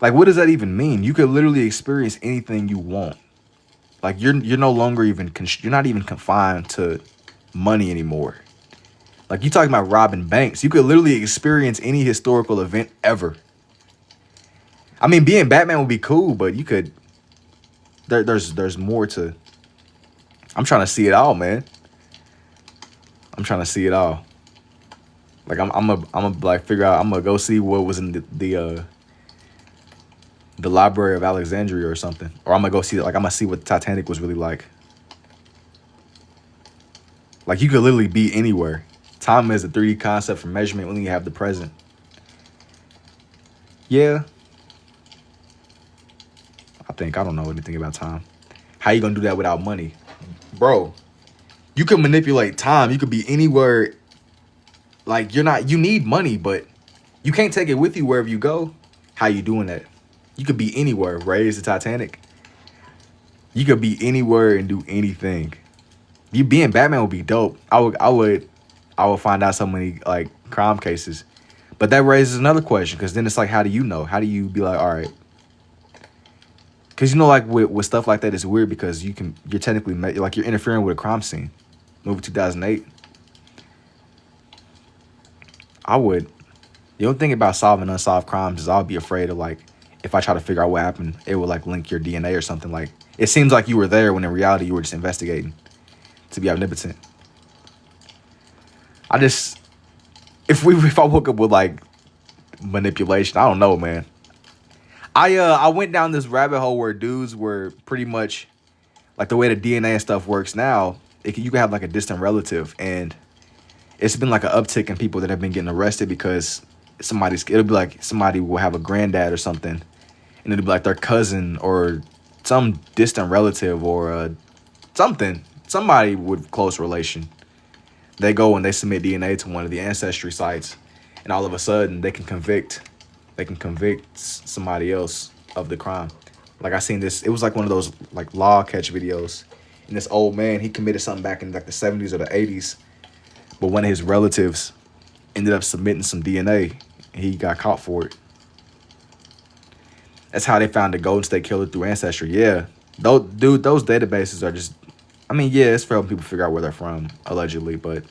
like what does that even mean? You could literally experience anything you want. Like you're no longer you're not even confined to money anymore. Like you talking about robbing banks, you could literally experience any historical event ever. I mean, being Batman would be cool, but you could. There's more to. I'm trying to see it all, man. I'm trying to see it all. Like I'm gonna like figure out. I'm gonna go see what was in the Library of Alexandria or something, or I'm gonna go see I'm gonna see what Titanic was really like. Like you could literally be anywhere. Time is a 3D concept for measurement when you have the present. Yeah. I don't know anything about time. How you gonna do that without money? Bro, you can manipulate time. You could be anywhere. Like you need money, but you can't take it with you wherever you go. How you doing that? You could be anywhere. Raise the Titanic. You could be anywhere and do anything. You being Batman would be dope. I would find out so many like crime cases. But that raises another question, because then it's like, how do you know? How do you be like, all right? Because, you know, like with stuff like that, it's weird because you're technically, like you're interfering with a crime scene. Movie 2008. The only thing about solving unsolved crimes is I'll be afraid of, like, if I try to figure out what happened, it will, like, link your DNA or something. Like, it seems like you were there when in reality you were just investigating to be omnipotent. If I woke up with, like, manipulation, I don't know, man. I went down this rabbit hole where dudes were pretty much like the way the DNA and stuff works now. You can have like a distant relative, and it's been like an uptick in people that have been getting arrested because it'll be like somebody will have a granddad or something, and it'll be like their cousin or some distant relative or somebody with close relation. They go and they submit DNA to one of the ancestry sites, and all of a sudden they can convict somebody else of the crime. Like I seen this, it was like one of those like law catch videos, and this old man, he committed something back in like the 70s or the 80s, but one of his relatives ended up submitting some DNA, and he got caught for it. That's how they found the Golden State Killer through Ancestry. Yeah, those databases are just, I mean, yeah, it's for helping people figure out where they're from, allegedly, but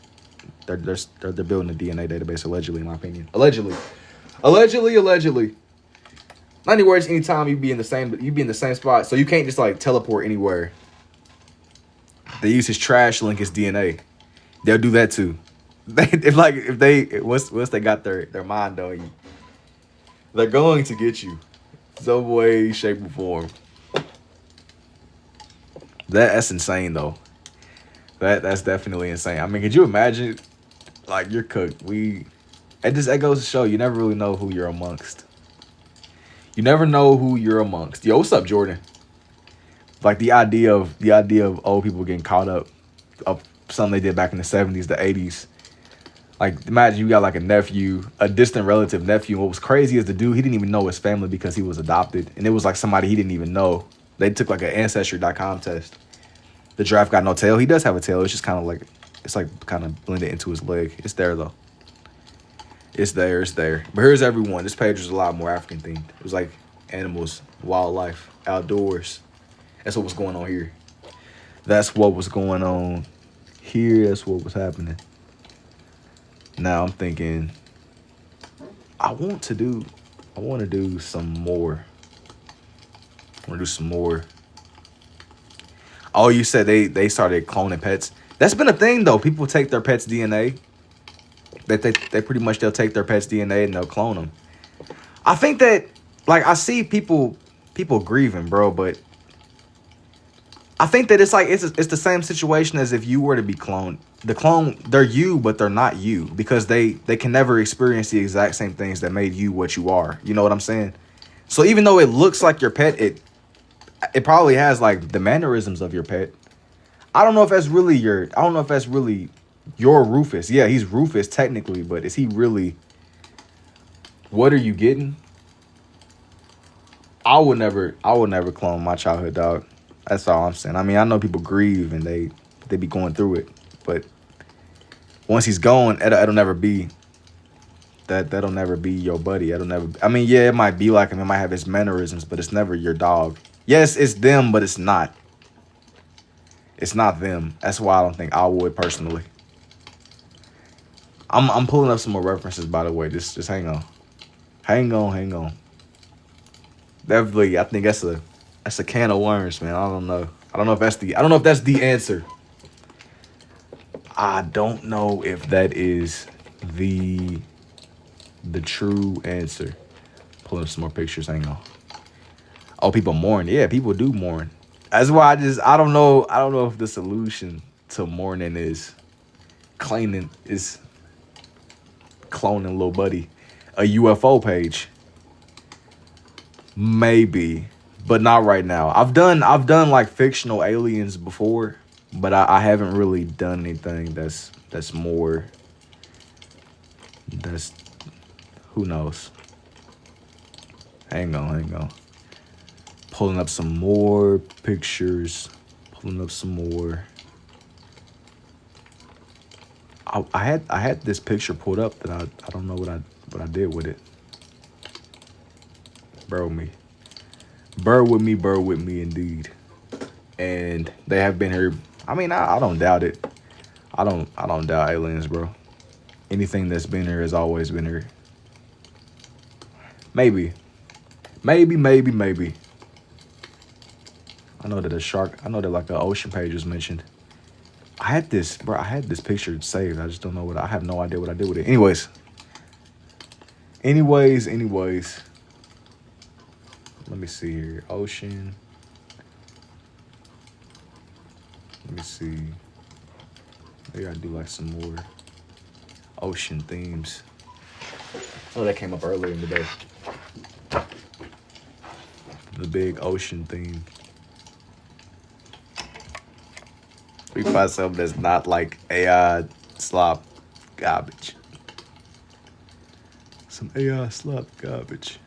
they're building a DNA database allegedly, in my opinion. Allegedly. Not any words. Anytime you be in the same spot, so you can't just like teleport anywhere. They use his trash link as DNA. They'll do that too. Once they got their mind on you, they're going to get you, some way, shape, or form. That's insane though. That's definitely insane. I mean, could you imagine? Like, you're cooked. That goes to show you never really know who you're amongst. You never know who you're amongst. Yo, what's up, Jordan? Like the idea of old people getting caught up of something they did back in the 70s, the 80s. Like, imagine you got like a distant relative nephew. And what was crazy is the dude, he didn't even know his family because he was adopted. And it was like somebody he didn't even know. They took like an Ancestry.com test. The giraffe got no tail. He does have a tail. It's just kind of like, it's like kind of blended into his leg. It's there though. It's there. But here's everyone. This page was a lot more African themed. It was like animals, wildlife, outdoors. That's what was going on here. That's what was going on here. That's what was happening. Now I'm thinking, I want to do some more. I want to do some more. Oh, you said they started cloning pets. That's been a thing though. People take their pets' DNA. They pretty much, they'll take their pets' DNA and they'll clone them. I think that, like, I see people grieving, bro, but I think that it's like it's the same situation as if you were to be cloned. The clone, they're you, but they're not you, because they can never experience the exact same things that made you what you are. You know what I'm saying? So even though it looks like your pet, it probably has like the mannerisms of your pet. I don't know if that's really your Rufus. Yeah, he's Rufus technically, but is he really? What are you getting? I would never clone my childhood dog. That's all I'm saying. I mean, I know people grieve and they be going through it, but once he's gone, it'll never be that'll never be your buddy. It'll never. I mean, yeah, it might be like him. It might have his mannerisms, but it's never your dog. Yes, it's them, but it's not. It's not them. That's why I don't think I would personally. I'm pulling up some more references, by the way. Just hang on. Hang on. Definitely, I think that's a can of worms, man. I don't know if that's the answer. I don't know if that is the true answer. Pulling up some more pictures. Hang on. Oh, people mourn. Yeah, people do mourn. That's why I don't know if the solution to mourning is cloning little buddy, a UFO page. Maybe, but not right now. I've done like fictional aliens before, but I haven't really done anything that's more. That's, who knows. Hang on. Pulling up some more pictures. Pulling up some more. I had this picture pulled up that I don't know what I did with it. Bear with me indeed. And they have been here. I mean, I don't doubt it. I don't doubt aliens, bro. Anything that's been here has always been here. Maybe. I know that like an ocean page was mentioned. I had this picture saved. I just don't know I have no idea what I did with it. Anyways. Let me see here. Ocean. Let me see. Maybe I do like some more ocean themes. Oh, that came up earlier in the day. The big ocean theme. We find something that's not like AI slop garbage. Some AI slop garbage.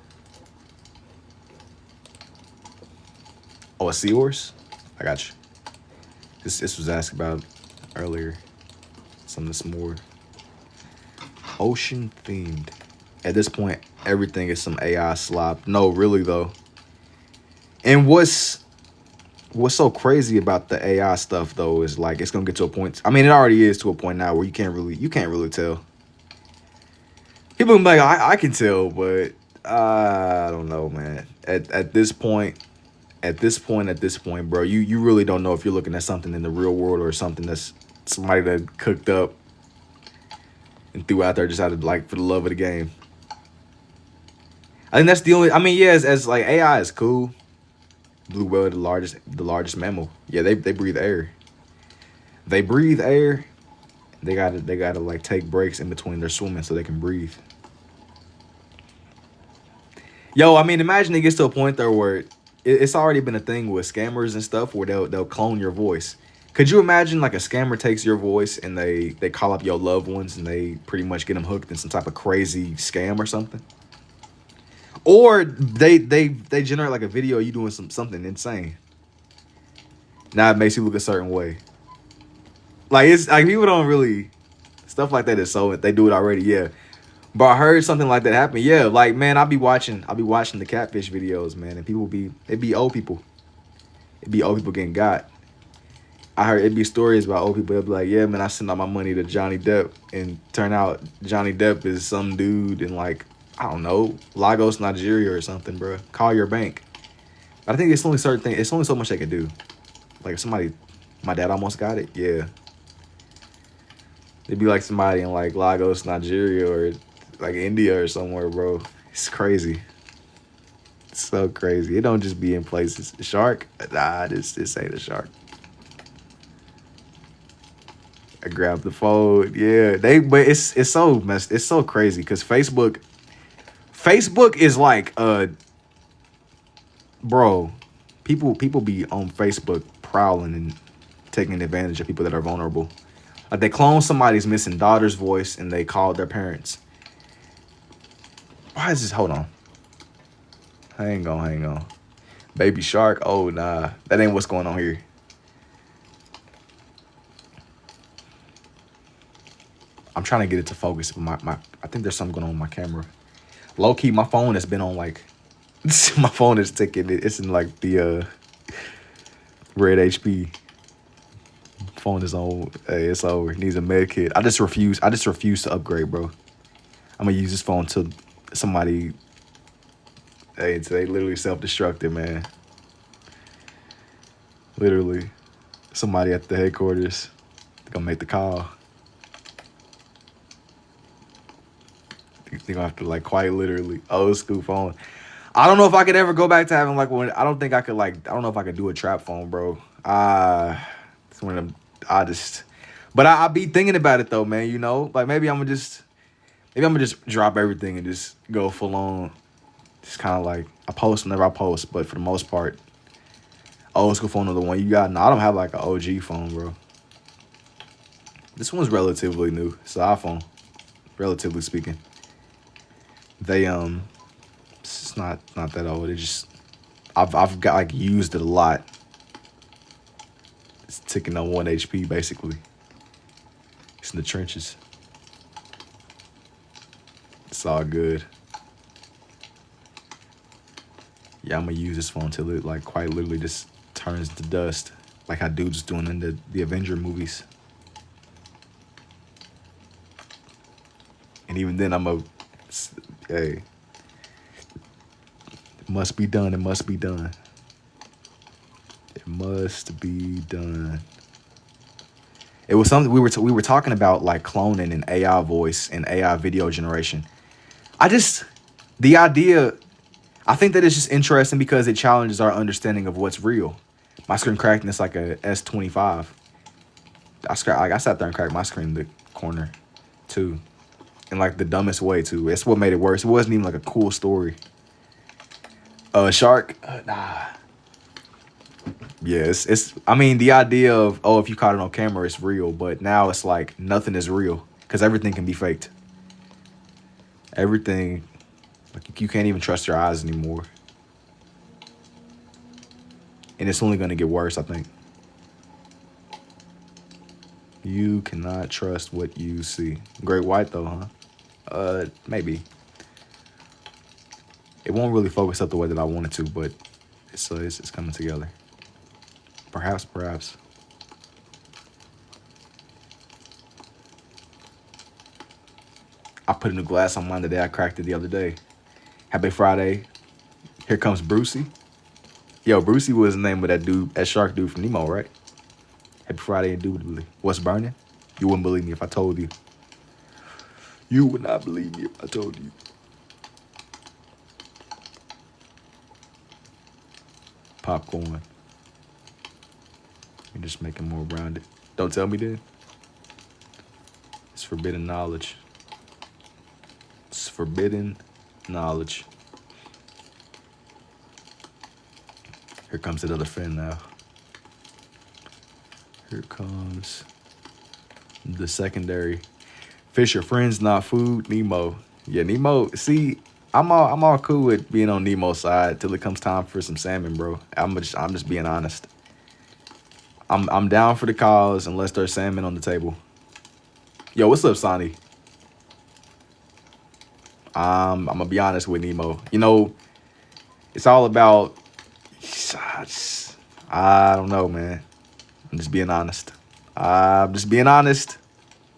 Oh, a seahorse? I got you. This was asked about earlier. Some more ocean themed. At this point, everything is some AI slop. No, really though. And what's what's so crazy about the AI stuff though is like it's gonna get to a point. I mean, it already is to a point now where you can't really tell. People can be like, I can tell, but I don't know, man. At this point, bro, you really don't know if you're looking at something in the real world or something that's somebody that cooked up and threw out there just out of like for the love of the game. I think that's the only. I mean, yeah, as like AI is cool. Blue whale, the largest mammal. Yeah, they breathe air. They breathe air. They gotta like take breaks in between their swimming so they can breathe. Yo, I mean, imagine it gets to a point there where it's already been a thing with scammers and stuff where they'll clone your voice. Could you imagine like a scammer takes your voice and they call up your loved ones and they pretty much get them hooked in some type of crazy scam or something? Or they generate like a video of you doing something insane. Now it makes you look a certain way. Like it's like people don't really stuff like that is so they do it already, yeah. But I heard something like that happen. Yeah, like man, I'll be watching the catfish videos, man, and it'd be old people. It'd be old people getting got. I heard it'd be stories about old people. They'd be like, yeah, man, I sent all my money to Johnny Depp and turn out Johnny Depp is some dude in like, I don't know, Lagos, Nigeria or something, bro. Call your bank. I think it's only certain things, it's only so much they can do. Like if somebody my dad almost got it, yeah. It'd be like somebody in like Lagos, Nigeria or like India or somewhere, bro. It's crazy. It's so crazy. It don't just be in places. Shark? Nah, this ain't a shark. I grabbed the phone. Yeah, but it's so messed. It's so crazy because Facebook is like bro, people be on Facebook prowling and taking advantage of people that are vulnerable. Like they clone somebody's missing daughter's voice and they called their parents. Why is this? Hold on. Hang on. Baby shark. Oh nah, that ain't what's going on here. I'm trying to get it to focus. But I think there's something going on with my camera. Low key, my phone has been on like my phone is ticking. It's in like the red HP. Phone is on. Hey, it's over. It needs a med kit. I just refuse to upgrade, bro. I'm gonna use this phone till somebody. Hey, they literally self-destructed, man. Literally, somebody at the headquarters gonna make the call. They're gonna have to like quite literally old school phone. I don't know if I could ever go back to having like one. I don't think I could like. I don't know if I could do a trap phone, bro. It's one of them. But I be thinking about it though, man. You know, like maybe I'm gonna just drop everything and just go full on. Just kind of like I post whenever I post, but for the most part, old school phone or the one you got. No, I don't have like an OG phone, bro. This one's relatively new. It's an iPhone, relatively speaking. They it's not that old. It just I've got like used it a lot. It's ticking on 1 HP basically. It's in the trenches. It's all good. Yeah, I'm gonna use this phone till it like quite literally just turns to dust, like how dudes doing in the Avenger movies. And even then, hey, it must be done. It must be done. It must be done. It was something we were talking about, like cloning and AI voice and AI video generation. The idea, I think that it's just interesting because it challenges our understanding of what's real. My screen cracked and it's like a S25. I sat there and cracked my screen in the corner too. In like the dumbest way too. It's what made it worse. It wasn't even like a cool story. Shark? Nah. Yeah, it's I mean the idea of if you caught it on camera it's real, but now it's like nothing is real because everything can be faked. Everything, like you can't even trust your eyes anymore. And it's only gonna get worse, I think. You cannot trust what you see. Great white though, huh? Maybe. It won't really focus up the way that I want it to, but it's coming together. Perhaps. I put a new glass on mine today. I cracked it the other day. Happy Friday. Here comes Brucey. Yo, Brucey was the name of that dude, that shark dude from Nemo, right? Happy Friday, indubitably. What's burning? You wouldn't believe me if I told you. You would not believe me if I told you. Popcorn. You're just making more rounded. Don't tell me then. It's forbidden knowledge. It's forbidden knowledge. Here comes that other fin now. Here comes the secondary. Fish are friends, not food. Nemo. Yeah, Nemo. See, I'm all cool with being on Nemo's side till it comes time for some salmon, bro. I'm just being honest. I'm down for the cause unless there's salmon on the table. Yo, what's up, Sonny? I'm gonna be honest with Nemo. You know, it's all about. I don't know, man. I'm just being honest.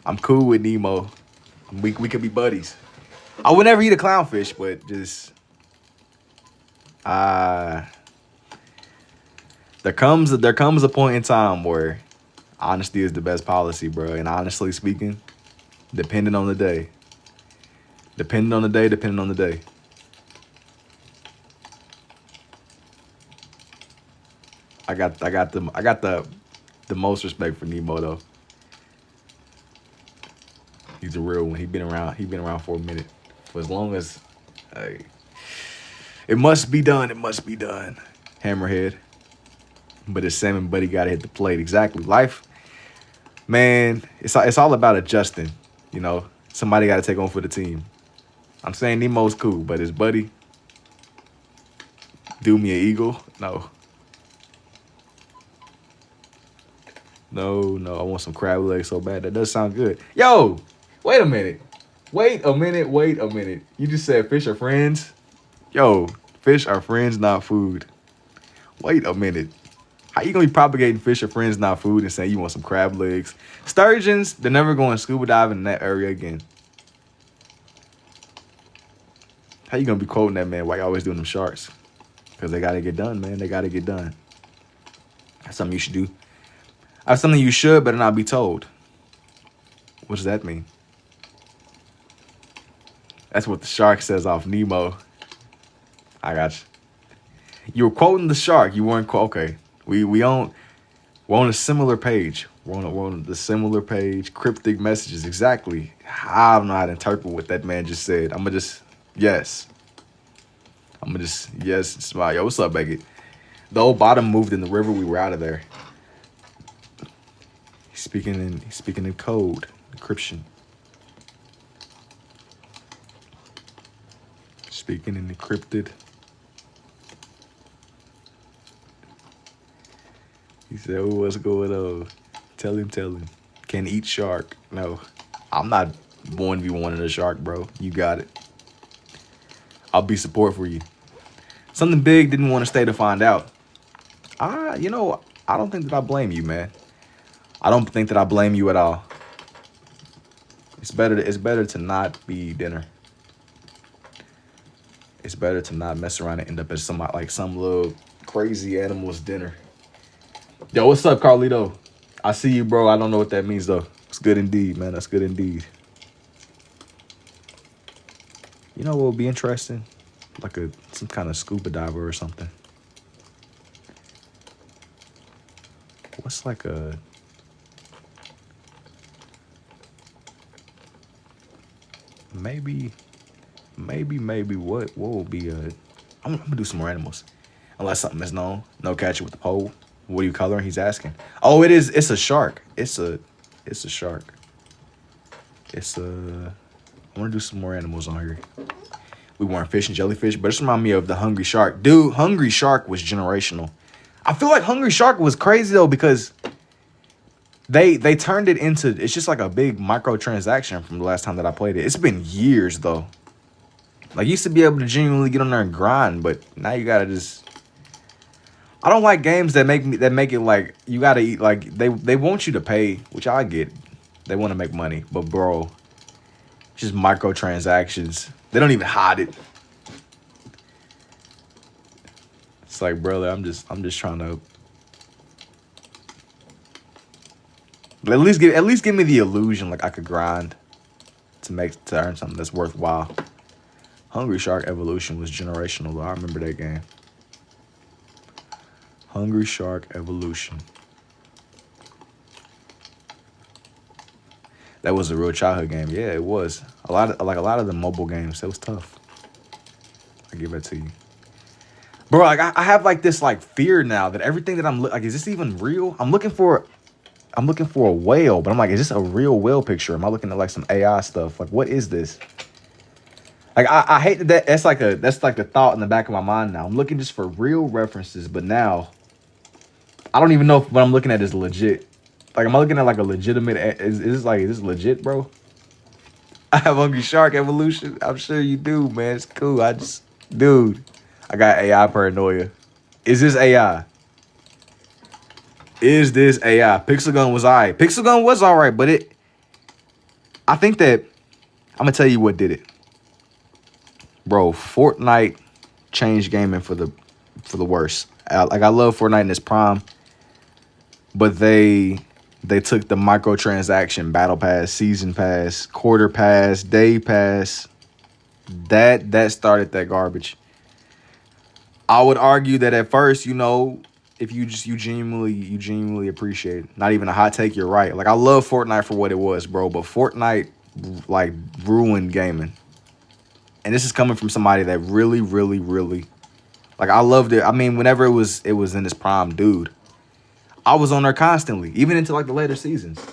I'm cool with Nemo. We could be buddies. I would never eat a clownfish, but just there comes a point in time where honesty is the best policy, bro. And honestly speaking, depending on the day. I got the most respect for Nemo though. He's a real one. He been around for a minute. For as long as it must be done. Hammerhead. But his salmon buddy gotta hit the plate. Exactly. Life, man, it's all about adjusting, you know. Somebody gotta take on for the team. I'm saying Nemo's cool, but his buddy, do me an eagle? No, I want some crab legs so bad. That does sound good. Yo, wait a minute. You just said fish are friends? Yo, fish are friends, not food. Wait a minute. How you gonna be propagating fish are friends, not food, and saying you want some crab legs? Sturgeons, they're never going scuba diving in that area again. How you gonna be quoting that man while you always doing them sharks? Because they gotta get done, man. They gotta get done. That's something you should do. That's something you should, but not be told. What does that mean? That's what the shark says off Nemo. I got you. You were quoting the shark. You weren't okay. We're on a similar page. We're on the similar page. Cryptic messages. Exactly. I don't know how to interpret what that man just said. Yes, smile. Yo, what's up, Beckett? The old bottom moved in the river. We were out of there. He's speaking in code, encryption. Speaking in encrypted. He said, oh, what's going on? Tell him. Can eat shark. No, I'm not 1v1 in a shark, bro. You got it. I'll be support for you. Something big didn't want to stay to find out. You know, I don't think that I blame you, man. I don't think that I blame you at all. It's better to not be dinner. It's better to not mess around and end up as some little crazy animal's dinner. Yo, what's up, Carlito? I see you, bro. I don't know what that means, though. It's good indeed, man. That's good indeed. You know what would be interesting? Like some kind of scuba diver or something. What's like a... Maybe what will be a... I'm gonna do some more animals. Unless something is known. No catcher with the pole. What are you coloring? He's asking. Oh, it's a shark. It's a shark. I want to do some more animals on here. We weren't fish and jellyfish, but this reminds me of the Hungry Shark. Dude, Hungry Shark was generational. I feel like Hungry Shark was crazy, though, because they turned it into... It's just like a big microtransaction from the last time that I played it. It's been years, though. Like, you used to be able to genuinely get on there and grind, but now you got to just I don't like games that make it like you gotta eat. Like they want you to pay, which I get. They want to make money, but bro, just microtransactions. They don't even hide it. It's like, brother, I'm just trying to at least give me the illusion like I could grind to earn something that's worthwhile. Hungry Shark Evolution was generational though. I remember that game. Hungry Shark Evolution. That was a real childhood game. Yeah, it was. A lot of the mobile games. That was tough. I give it to you. Bro, like I have like this like fear now that everything that I'm like, is this even real? I'm looking for a whale, but I'm like, is this a real whale picture? Am I looking at like some AI stuff? Like, what is this? Like I hate that's like the thought in the back of my mind now. I'm looking just for real references, but now I don't even know if what I'm looking at is legit. Like, am I looking at like a legitimate? Is this legit, bro? I have Hungry Shark Evolution. I'm sure you do, man. It's cool. Dude, I got AI paranoia. Is this AI? Is this AI? Pixel Gun was alright. Pixel Gun was alright, but I think that I'm gonna tell you what did it, bro. Fortnite changed gaming for the worse. I love Fortnite in its prime, but they took the microtransaction, battle pass, season pass, quarter pass, day pass. That started that garbage. I would argue that at first, you know, if you genuinely appreciate it. Not even a hot take, you're right. Like I love Fortnite for what it was, bro, but Fortnite like ruined gaming. And this is coming from somebody that really, really, really like I loved it. I mean, whenever it was in its prime, dude. I was on there constantly, even into like the later seasons.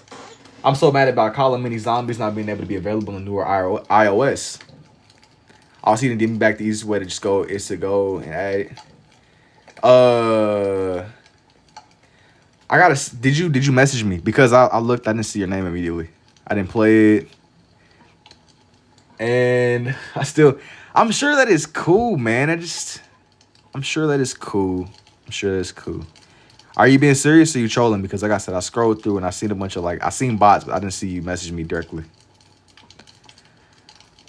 I'm so mad about Call of Mini Zombies not being able to be available in newer iOS. All he didn't give me back the easiest way to just go is to go and add it. Did you message me? Because I looked, I didn't see your name immediately. I didn't play it. And I'm sure that is cool, man. I'm sure that is cool. Are you being serious or are you trolling? Because like I said, I scrolled through and I seen a bunch of I seen bots, but I didn't see you message me directly.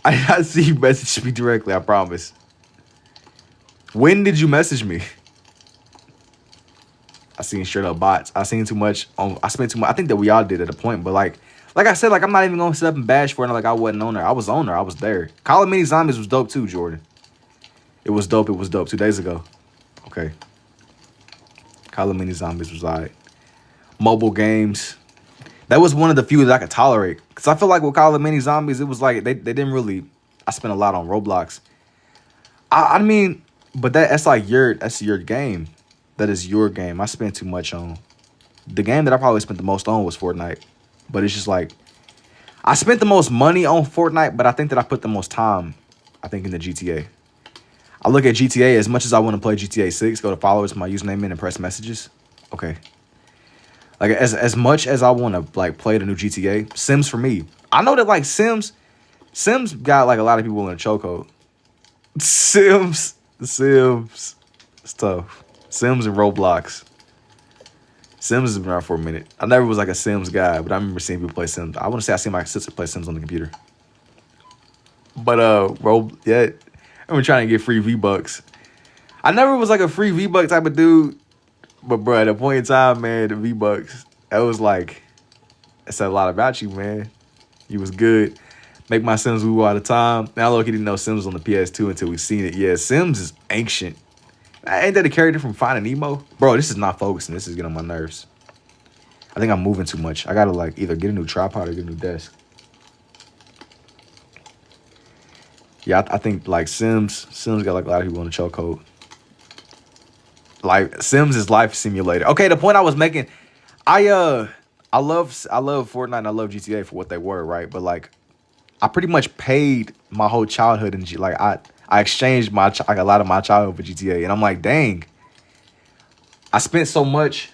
I did not see you message me directly, I promise. When did you message me? I seen straight up bots. I seen too much. I spent too much. I think that we all did at a point, but like I said, like I'm not even gonna sit up and bash for it. Like I wasn't on there. I was on there. I was there. Call of Mini Zombies was dope too, Jordan. It was dope. 2 days ago. Okay. Call of Mini Zombies was alright. Mobile games. That was one of the few that I could tolerate. Because I feel like with Call of Mini Zombies, it was like they didn't really. I spent a lot on Roblox. I mean, but that's your game. That is your game. I spent too much on. The game that I probably spent the most on was Fortnite. But it's just like I spent the most money on Fortnite, but I think that I put the most time, I think, in the GTA. I look at GTA as much as I want to play GTA 6, go to followers, my username in and press messages. Okay. Like as much as I want to like play the new GTA, Sims for me. I know that like Sims got like a lot of people in a chokehold. Sims. It's tough. Sims and Roblox. Sims has been around for a minute. I never was like a Sims guy, but I remember seeing people play Sims. I want to say I seen my sister play Sims on the computer. But yeah, I been trying to get free V-Bucks. I never was like a free V-Buck type of dude, but bro, at a point in time, man, the V-Bucks, that was like, it said a lot about you, man. You was good. Make my Sims woo all the time. Now look, he didn't know Sims was on the PS2 until we seen it. Yeah, Sims is ancient. Ain't that a character from Finding Nemo? Bro, this is not focusing. This is getting on my nerves. I think I'm moving too much. I gotta like either get a new tripod or get a new desk. Yeah, I think like Sims got like a lot of people on the chokehold. Like Sims is life simulator. Okay, the point I was making, I love Fortnite and I love GTA for what they were, right? But like, I pretty much paid my whole childhood in like I exchanged like a lot of my childhood for GTA, and I'm like, dang, I spent so much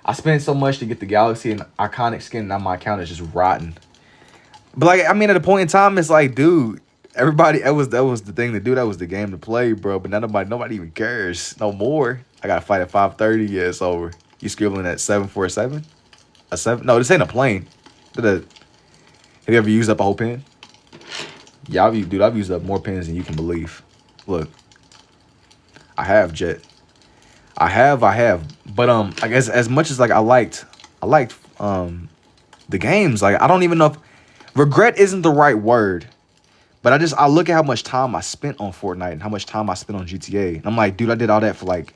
to get the Galaxy and iconic skin. Now my account is just rotten. But like, I mean, at a point in time, it's like, dude, Everybody, that was the thing to do. That was the game to play, bro. But now nobody even cares no more. I gotta fight at 5:30. Yeah, it's over. You scribbling at 747? A seven? No, this ain't a plane. Have you ever used up a whole pen? Yeah, I've used up more pens than you can believe. Look, I have Jet. I have. But I guess as much as like I liked the games. Like I don't even know if regret isn't the right word. But I look at how much time I spent on Fortnite and how much time I spent on GTA. And I'm like, dude, I did all that for like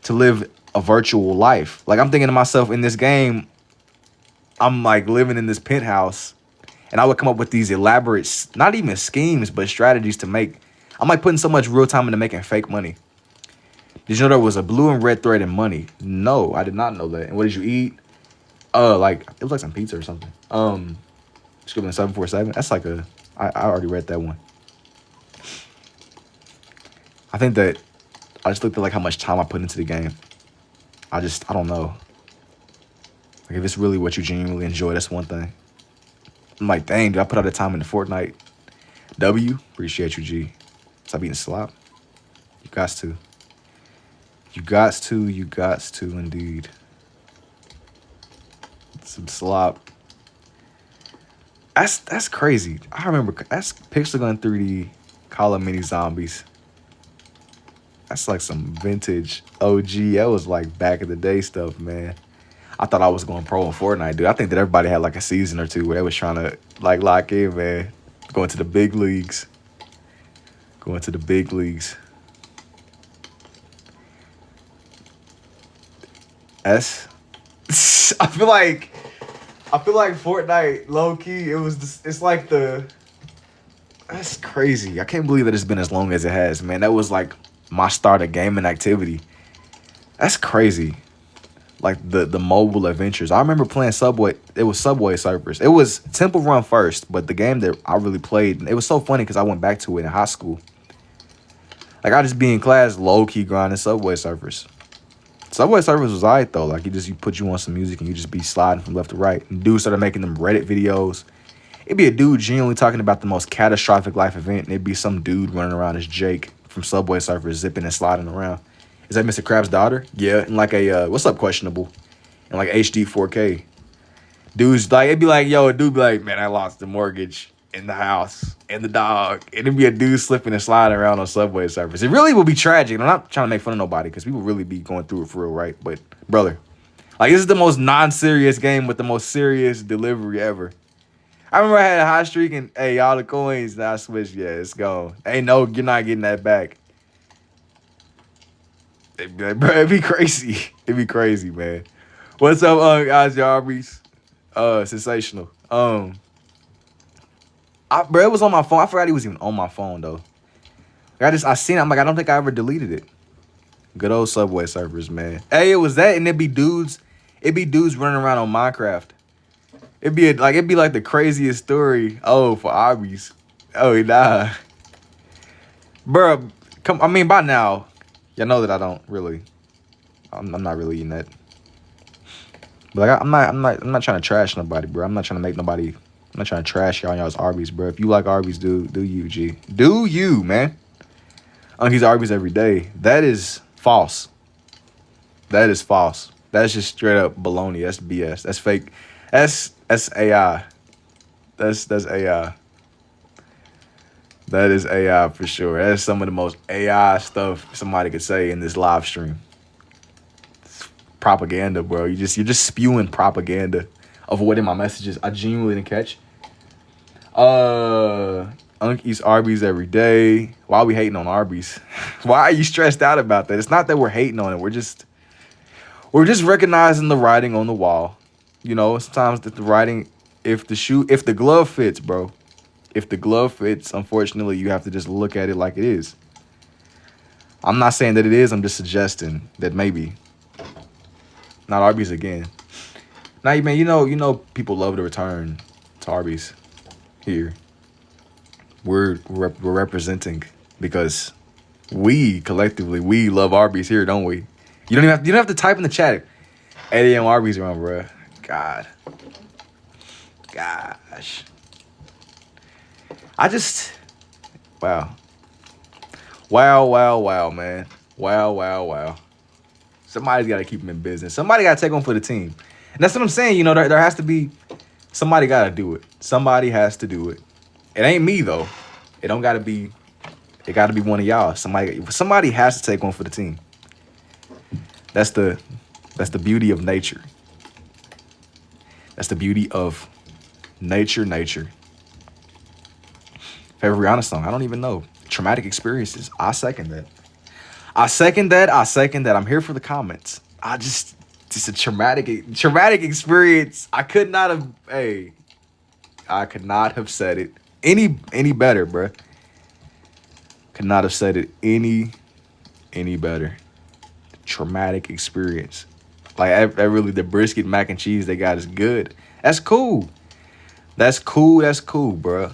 to live a virtual life. Like I'm thinking to myself in this game, I'm like living in this penthouse and I would come up with these elaborate, not even schemes, but strategies to make. I'm like putting so much real time into making fake money. Did you know there was a blue and red thread in money? No, I did not know that. And what did you eat? Like it was like some pizza or something. Scribbling 747. That's like I already read that one. I think that I just looked at like how much time I put into the game. I don't know. Like if it's really what you genuinely enjoy, that's one thing. I'm like, dang, dude, I put all the time into Fortnite. W, appreciate you, G. Stop eating slop. You gots to. You gots to indeed. Some slop. That's crazy. I remember that's Pixel Gun 3D Call of Mini Zombies. That's like some vintage OG. That was like back in the day stuff, man. I thought I was going pro in Fortnite, dude. I think that everybody had like a season or two where they was trying to like lock in, man. Going to the big leagues. Going to the big leagues. I feel like Fortnite, low key, it's like that's crazy. I can't believe that it's been as long as it has, man. That was like my start of gaming activity. That's crazy. Like the mobile adventures. I remember playing Subway. It was Subway Surfers. It was Temple Run first, but the game that I really played, it was so funny because I went back to it in high school. Like I just be in class, low key grinding Subway Surfers. Subway Surfers was alright though. Like you put you on some music and you just be sliding from left to right. And dudes started making them Reddit videos. It'd be a dude genuinely talking about the most catastrophic life event, and it'd be some dude running around as Jake from Subway Surfers, zipping and sliding around. Is that Mr. Krabs' daughter? Yeah, and like a what's up, questionable, and like HD 4K. Dudes like it'd be like, yo, a dude be like, man, I lost the mortgage in the house and the dog, and it'd be a dude slipping and sliding around on Subway Surfers. It really would be tragic. I'm not trying to make fun of nobody because people really be going through it for real, right? But brother, like this is the most non-serious game with the most serious delivery ever. I remember I had a hot streak and hey, all the coins, and I switched. Yeah, it's gone. Ain't no, you're not getting that back. It'd be crazy. It'd be crazy, man. What's up, guys, Jarvis? Sensational. Bro, it was on my phone. I forgot he was even on my phone though. I seen it. I'm like, I don't think I ever deleted it. Good old Subway Surfers, man. Hey, it was that, and it'd be dudes running around on Minecraft. It'd be like the craziest story. Oh, for Arby's. Oh, nah. Bro, I mean, by now, y'all know that I don't really. I'm not really eating that. But like, I'm not trying to trash nobody, bro. I'm not trying to trash y'all's Arby's, bro. If you like Arby's, do you, G? Do you, man? He's Arby's every day. That is false. That is false. That's just straight up baloney. That's BS. That's fake. That's AI. That's AI. That is AI for sure. That's some of the most AI stuff somebody could say in this live stream. It's propaganda, bro. You're just spewing propaganda of what in my messages I genuinely didn't catch. Unc eats Arby's every day. Why are we hating on Arby's? Why are you stressed out about that? It's not that we're hating on it. We're just recognizing the writing on the wall. You know, sometimes the writing, if the glove fits, bro. If the glove fits, unfortunately, you have to just look at it like it is. I'm not saying that it is. I'm just suggesting that maybe. Not Arby's again. Now, man, you know, people love to return to Arby's here. We're representing because we collectively love Arby's here, don't we? You don't have to type in the chat. 8 a.m. Arby's around, bro. Gosh. I Wow. Wow, wow, wow, man. Wow, wow, wow. Somebody's got to keep him in business. Somebody got to take one for the team. And that's what I'm saying. You know, there has to be, somebody got to do it. Somebody has to do it. It ain't me, though. It don't got to be, it got to be one of y'all. Somebody has to take one for the team. That's the beauty of nature. That's the beauty of nature. Favorite Rihanna song? I don't even know. Traumatic experiences. I second that. I'm here for the comments. Just a traumatic experience. I could not have said it any better, bruh. Could not have said it any better. Traumatic experience. Like, I really, the brisket mac and cheese they got is good. That's cool. That's cool, bro.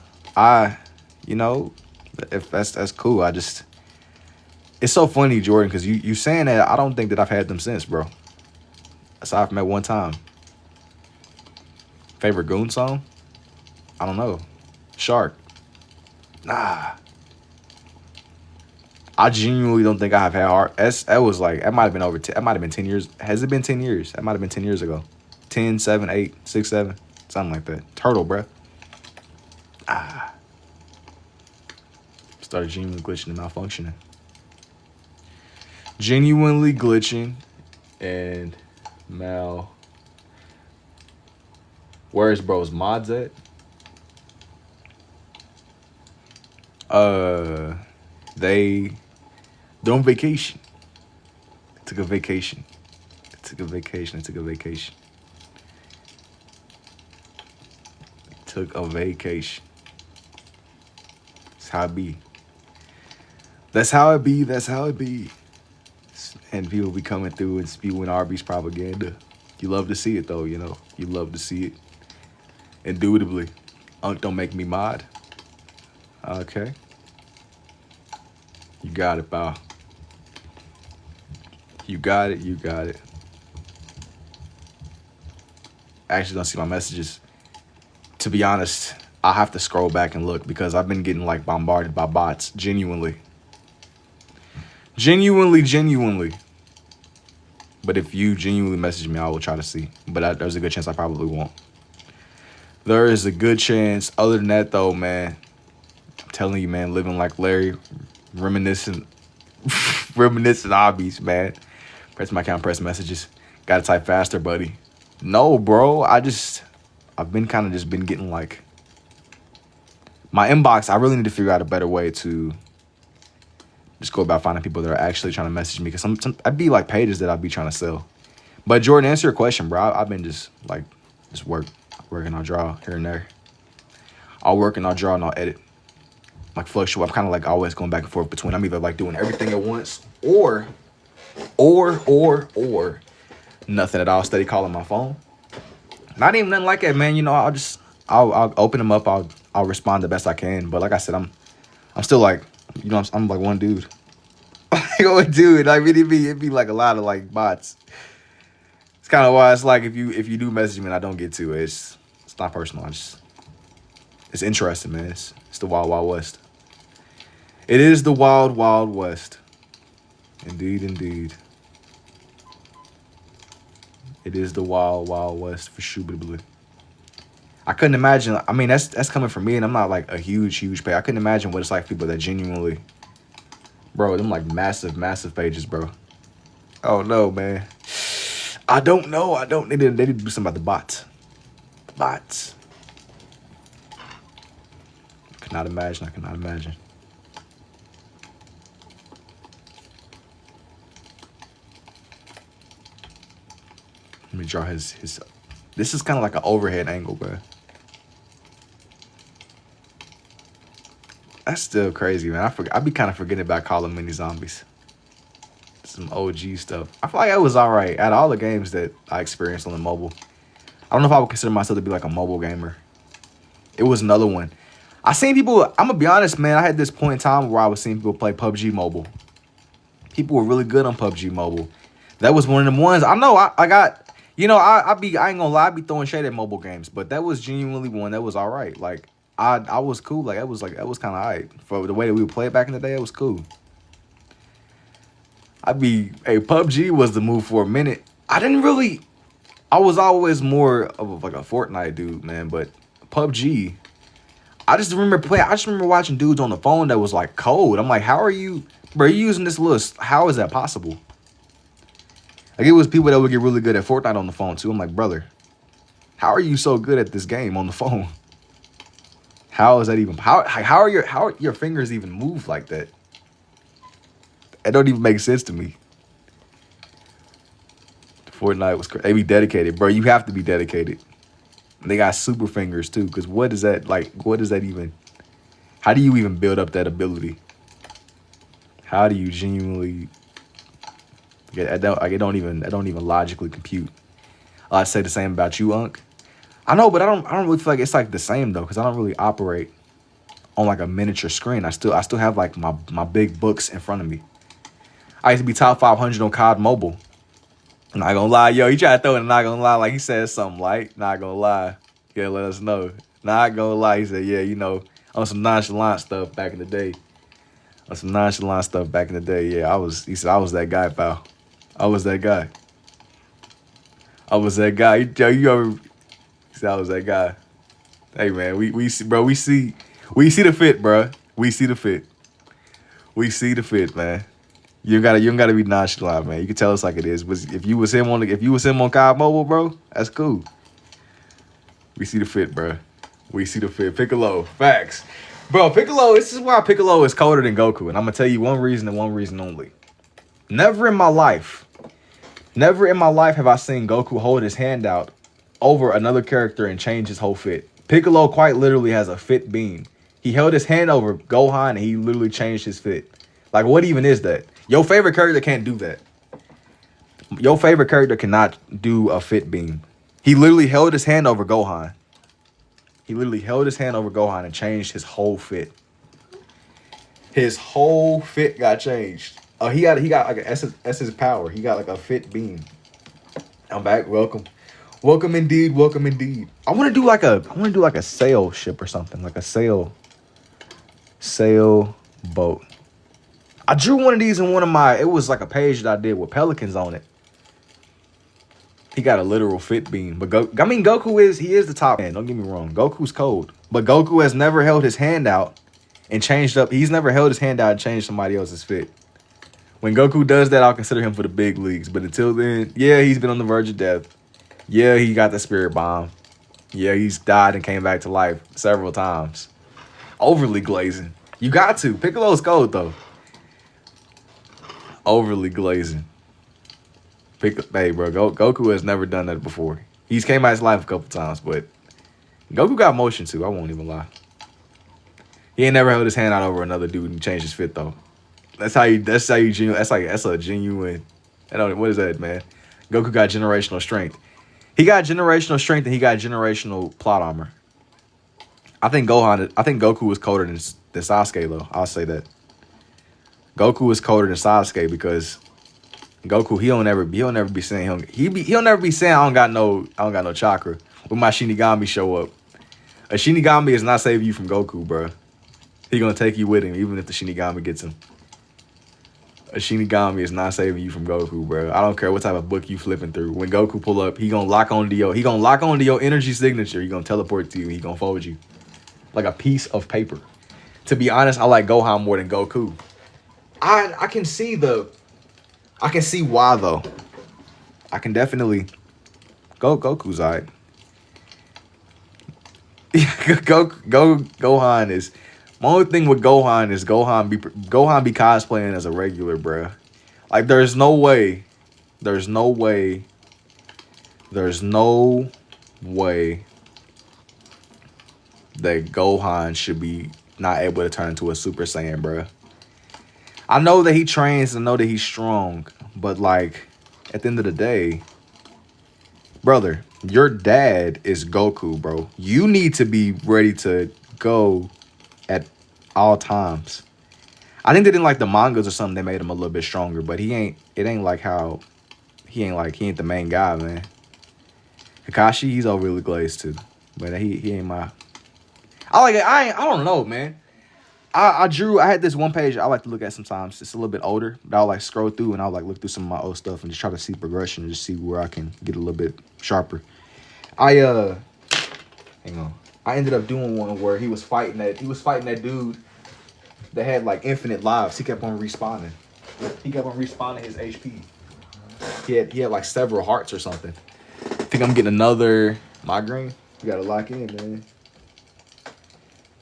You know, if that's cool. It's so funny, Jordan, because you saying that, I don't think that I've had them since, bro. Aside from that one time. Favorite Goon song? I don't know. Shark. Nah. I genuinely don't think I have had heart. That was like, that might have been that might have been 10 years. Has it been 10 years? That might have been 10 years ago. 10, 7, 8, 6, 7. Something like that. Turtle, bruh. Started genuinely glitching and malfunctioning. Genuinely glitching and Where's bro's mods at? They're on vacation. Took a vacation. Took a vacation. That's how it be. That's how it be. And people be coming through and spewing Arby's propaganda. You love to see it, though, you know. You love to see it. Indubitably. Unk don't make me mod. Okay. You got it, pal. You got it. I actually don't see my messages. To be honest, I have to scroll back and look because I've been getting like bombarded by bots. Genuinely. But if you genuinely message me, I will try to see. But there's a good chance I probably won't. There is a good chance. Other than that, though, man, I'm telling you, man, living like Larry, reminiscent hobbies, man. Press my account, press messages. Gotta type faster, buddy. No, bro. I've been kind of just been getting like my inbox. I really need to figure out a better way to just go about finding people that are actually trying to message me. Because I'd be like pages that I'd be trying to sell. But Jordan, answer your question, bro. I've been just working on draw here and there. I'll work and I'll draw and I'll edit. Like fluctuate. I'm kind of like always going back and forth between. I'm either like doing everything at once or nothing at all. Steady calling my phone. Not even nothing like that, man. You know, I'll open them up. I'll respond the best I can. But like I said, I'm still like, you know, I'm like one dude. Like dude. Like it'd be like a lot of like bots. It's kind of why it's like if you do message me and I don't get to it, it's not personal. It's interesting, man. It's the wild, wild west. It is the wild, wild west. Indeed. It is the wild, wild west for sure. I couldn't imagine. I mean, that's coming from me, and I'm not like a huge page. I couldn't imagine what it's like for people that genuinely, bro, them like massive pages, bro. Oh no, man. I don't know. They need to do something about the bots. Bots. I cannot imagine. Let me draw his. This is kind of like an overhead angle, bro. That's still crazy, man. I be kind of forgetting about calling mini zombies. Some OG stuff. I feel like it was all right. Out of all the games that I experienced on the mobile, I don't know if I would consider myself to be like a mobile gamer. It was another one. I seen people. I'm gonna be honest, man. I had this point in time where I was seeing people play PUBG Mobile. People were really good on PUBG Mobile. That was one of them ones. I know. I got. You know, I ain't gonna lie. I be throwing shade at mobile games, but that was genuinely one that was all right. Like, I was cool. Like that was kind of alright for the way that we would play it back in the day. It was cool. PUBG was the move for a minute. I was always more of like a Fortnite dude, man. But PUBG, I just remember playing. I just remember watching dudes on the phone that was like cold. I'm like, how are you, bro? You using this list? How is that possible? Like it was people that would get really good at Fortnite on the phone too. I'm like, brother, how are you so good at this game on the phone? How is that even? How are your fingers even move like that? It don't even make sense to me. Fortnite was crazy. They be dedicated, bro. You have to be dedicated. They got super fingers too. Cause what is that like? What is that even? How do you even build up that ability? How do you genuinely? I don't even logically compute. I'd say the same about you, Unc. I know, but I don't really feel like it's like the same though, because I don't really operate on like a miniature screen. I still have like my big books in front of me. I used to be top 500 on COD Mobile. I'm not gonna lie, yo, he tried to throw it, not gonna lie, like he said something light. Not gonna lie. He gotta let us know. Not gonna lie, he said, yeah, you know, on some nonchalant stuff back in the day. On some nonchalant stuff back in the day, yeah, he said, I was that guy, pal. I was that guy. I was that guy. You ever, he said, I was that guy. Hey, man, we see, bro, we see the fit, bro. We see the fit. We see the fit, man. You don't gotta be nonchalant, man. You can tell us like it is. If you was him on COD Mobile, bro, that's cool. We see the fit, bro. We see the fit. Piccolo, facts, bro. Piccolo. This is why Piccolo is colder than Goku, and I'm gonna tell you one reason and one reason only. Never in my life have I seen Goku hold his hand out over another character and change his whole fit. Piccolo quite literally has a fit beam. He held his hand over Gohan and he literally changed his fit. Like, what even is that? Your favorite character can't do that. Your favorite character cannot do a fit beam. He literally held his hand over Gohan. He literally held his hand over Gohan and changed his whole fit. His whole fit got changed. He got like an essence power. He got like a fit beam. I'm back. Welcome. Welcome indeed. Welcome indeed. I want to do like a sail ship or something. Like a sail boat. I drew one of these in it was like a page that I did with pelicans on it. He got a literal fit beam. But Goku is the top man. Don't get me wrong. Goku's cold. But Goku has never held his hand out and changed up. He's never held his hand out and changed somebody else's fit. When Goku does that, I'll consider him for the big leagues. But until then, yeah, he's been on the verge of death. Yeah, he got the spirit bomb. Yeah, he's died and came back to life several times. Overly glazing. You got to. Piccolo's cold, though. Overly glazing. Hey, bro, Goku has never done that before. He's came out his life a couple times, but Goku got motion, too. I won't even lie. He ain't never held his hand out over another dude and changed his fit, though. That's how you genuine. That's a genuine. What is that, man? Goku got generational strength. He got generational strength and he got generational plot armor. I think Goku was colder than Sasuke though. I'll say that. Goku was colder than Sasuke because Goku he'll never be saying he'll never be saying I don't got no chakra when my Shinigami show up. A Shinigami is not saving you from Goku, bro. He gonna take you with him even if the Shinigami gets him. A Shinigami is not saving you from Goku, bro. I don't care what type of book you flipping through. When Goku pull up, he gonna lock onto your energy signature. He gonna teleport to you. He gonna fold you like a piece of paper. To be honest, I like Gohan more than Goku. I can see why though. I can definitely Goku's alright. Gohan is. My only thing with Gohan is Gohan be cosplaying as a regular, bruh. Like, there's no way that Gohan should be not able to turn into a Super Saiyan, bruh. I know that he trains and know that he's strong, but, like, at the end of the day, brother, your dad is Goku, bro. You need to be ready to go at all times. I think that in like the mangas or something, they made him a little bit stronger, but he ain't the main guy, man. Kakashi, he's overly glazed too, but he ain't my. I like it. I don't know, man. I had this one page I like to look at sometimes. It's a little bit older, but I'll like scroll through and I'll like look through some of my old stuff and just try to see progression and just see where I can get a little bit sharper. Hang on. I ended up doing one where he was fighting that dude that had like infinite lives. He kept on respawning. He kept on respawning his HP. He had like several hearts or something. I think I'm getting another migraine. You gotta lock in, man.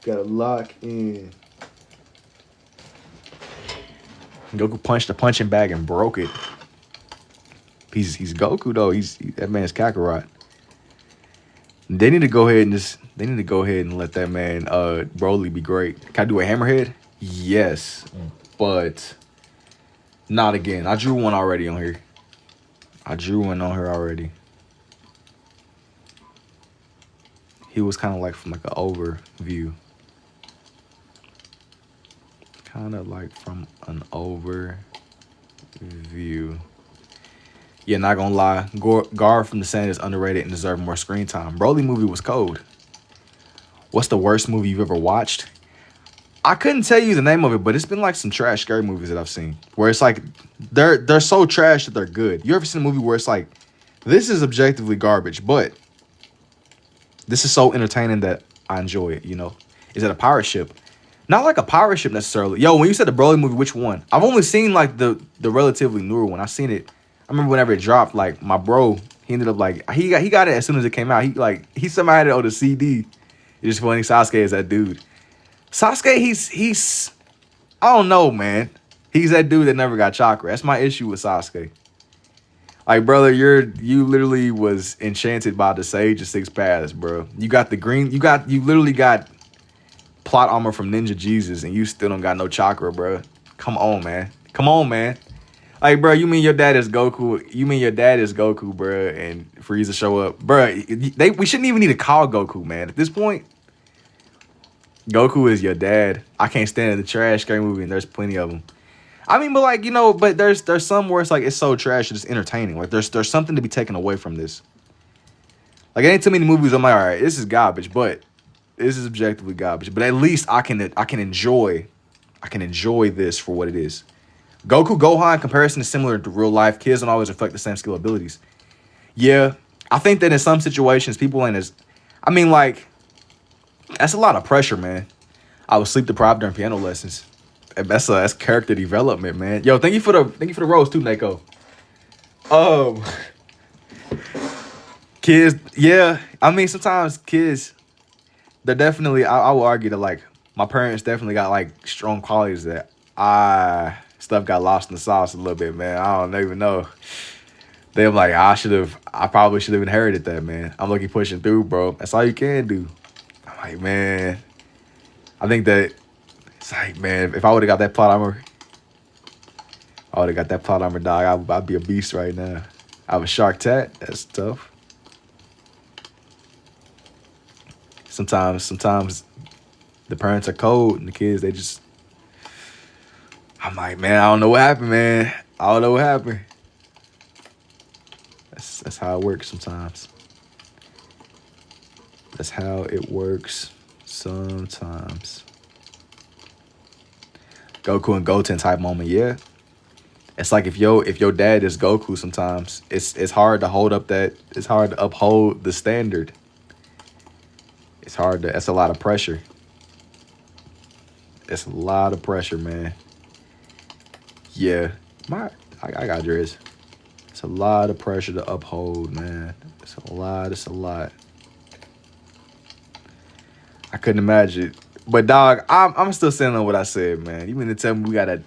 Gotta lock in. Goku punched the punching bag and broke it. He's Goku though. That man's Kakarot. They need to go ahead and let that man Broly be great. Can I do a hammerhead? Yes. But not again. I drew one already on here. He was kind of like from like an overview. Yeah, not gonna lie. Guard from the Sand is underrated and deserved more screen time. Broly movie was cold. What's the worst movie you've ever watched? I couldn't tell you the name of it, but it's been like some trash scary movies that I've seen. Where it's like, they're so trash that they're good. You ever seen a movie where it's like, this is objectively garbage, but this is so entertaining that I enjoy it, you know? Is it a pirate ship? Not like a pirate ship necessarily. Yo, when you said the Broly movie, which one? I've only seen like the relatively newer one. I seen it. I remember whenever it dropped, like my bro, he ended up like he got it as soon as it came out. He somehow had it on the CD. It's just funny. Sasuke is that dude. Sasuke, he's I don't know, man. He's that dude that never got chakra. That's my issue with Sasuke. Like, brother, you literally was enchanted by the Sage of Six Paths, bro. You got the green. You literally got plot armor from Ninja Jesus, and you still don't got no chakra, bro. Come on, man. Like, bro, you mean your dad is Goku, bro, and Frieza show up, bro? We shouldn't even need to call Goku, man. At this point, Goku is your dad. I can't stand the trash scary movie, and there's plenty of them. I mean, but like, you know, but there's some where it's like it's so trash it's entertaining. Like there's something to be taken away from this. Like, it ain't too many movies I'm like, all right, this is garbage, but this is objectively garbage. But at least I can enjoy this for what it is. Goku Gohan comparison is similar to real life. Kids don't always reflect the same skill abilities. Yeah, I think that in some situations people ain't as. I mean, like, that's a lot of pressure, man. I was sleep deprived during piano lessons. That's character development, man. Yo, thank you for the rose too, Neko. Kids, yeah. I mean, sometimes kids, they're definitely. I will argue that like my parents definitely got like strong qualities that stuff got lost in the sauce a little bit, man. I don't even know. They're like, I probably should have inherited that, man. I'm lucky pushing through, bro. That's all you can do. I'm like, man, I think that it's like, man, if I would have got that plot armor, dog, I'd be a beast right now. I have a shark tat. That's tough. Sometimes the parents are cold and the kids, they just. I'm like, man, I don't know what happened, man. I don't know what happened. That's how it works sometimes. That's how it works sometimes. Goku and Goten type moment, yeah. It's like if your dad is Goku sometimes, it's hard to uphold the standard. That's a lot of pressure. It's a lot of pressure, man. Yeah, I got yours. It's a lot of pressure to uphold, man. It's a lot. I couldn't imagine. But dog, I'm still saying on what I said, man. You mean to tell me we gotta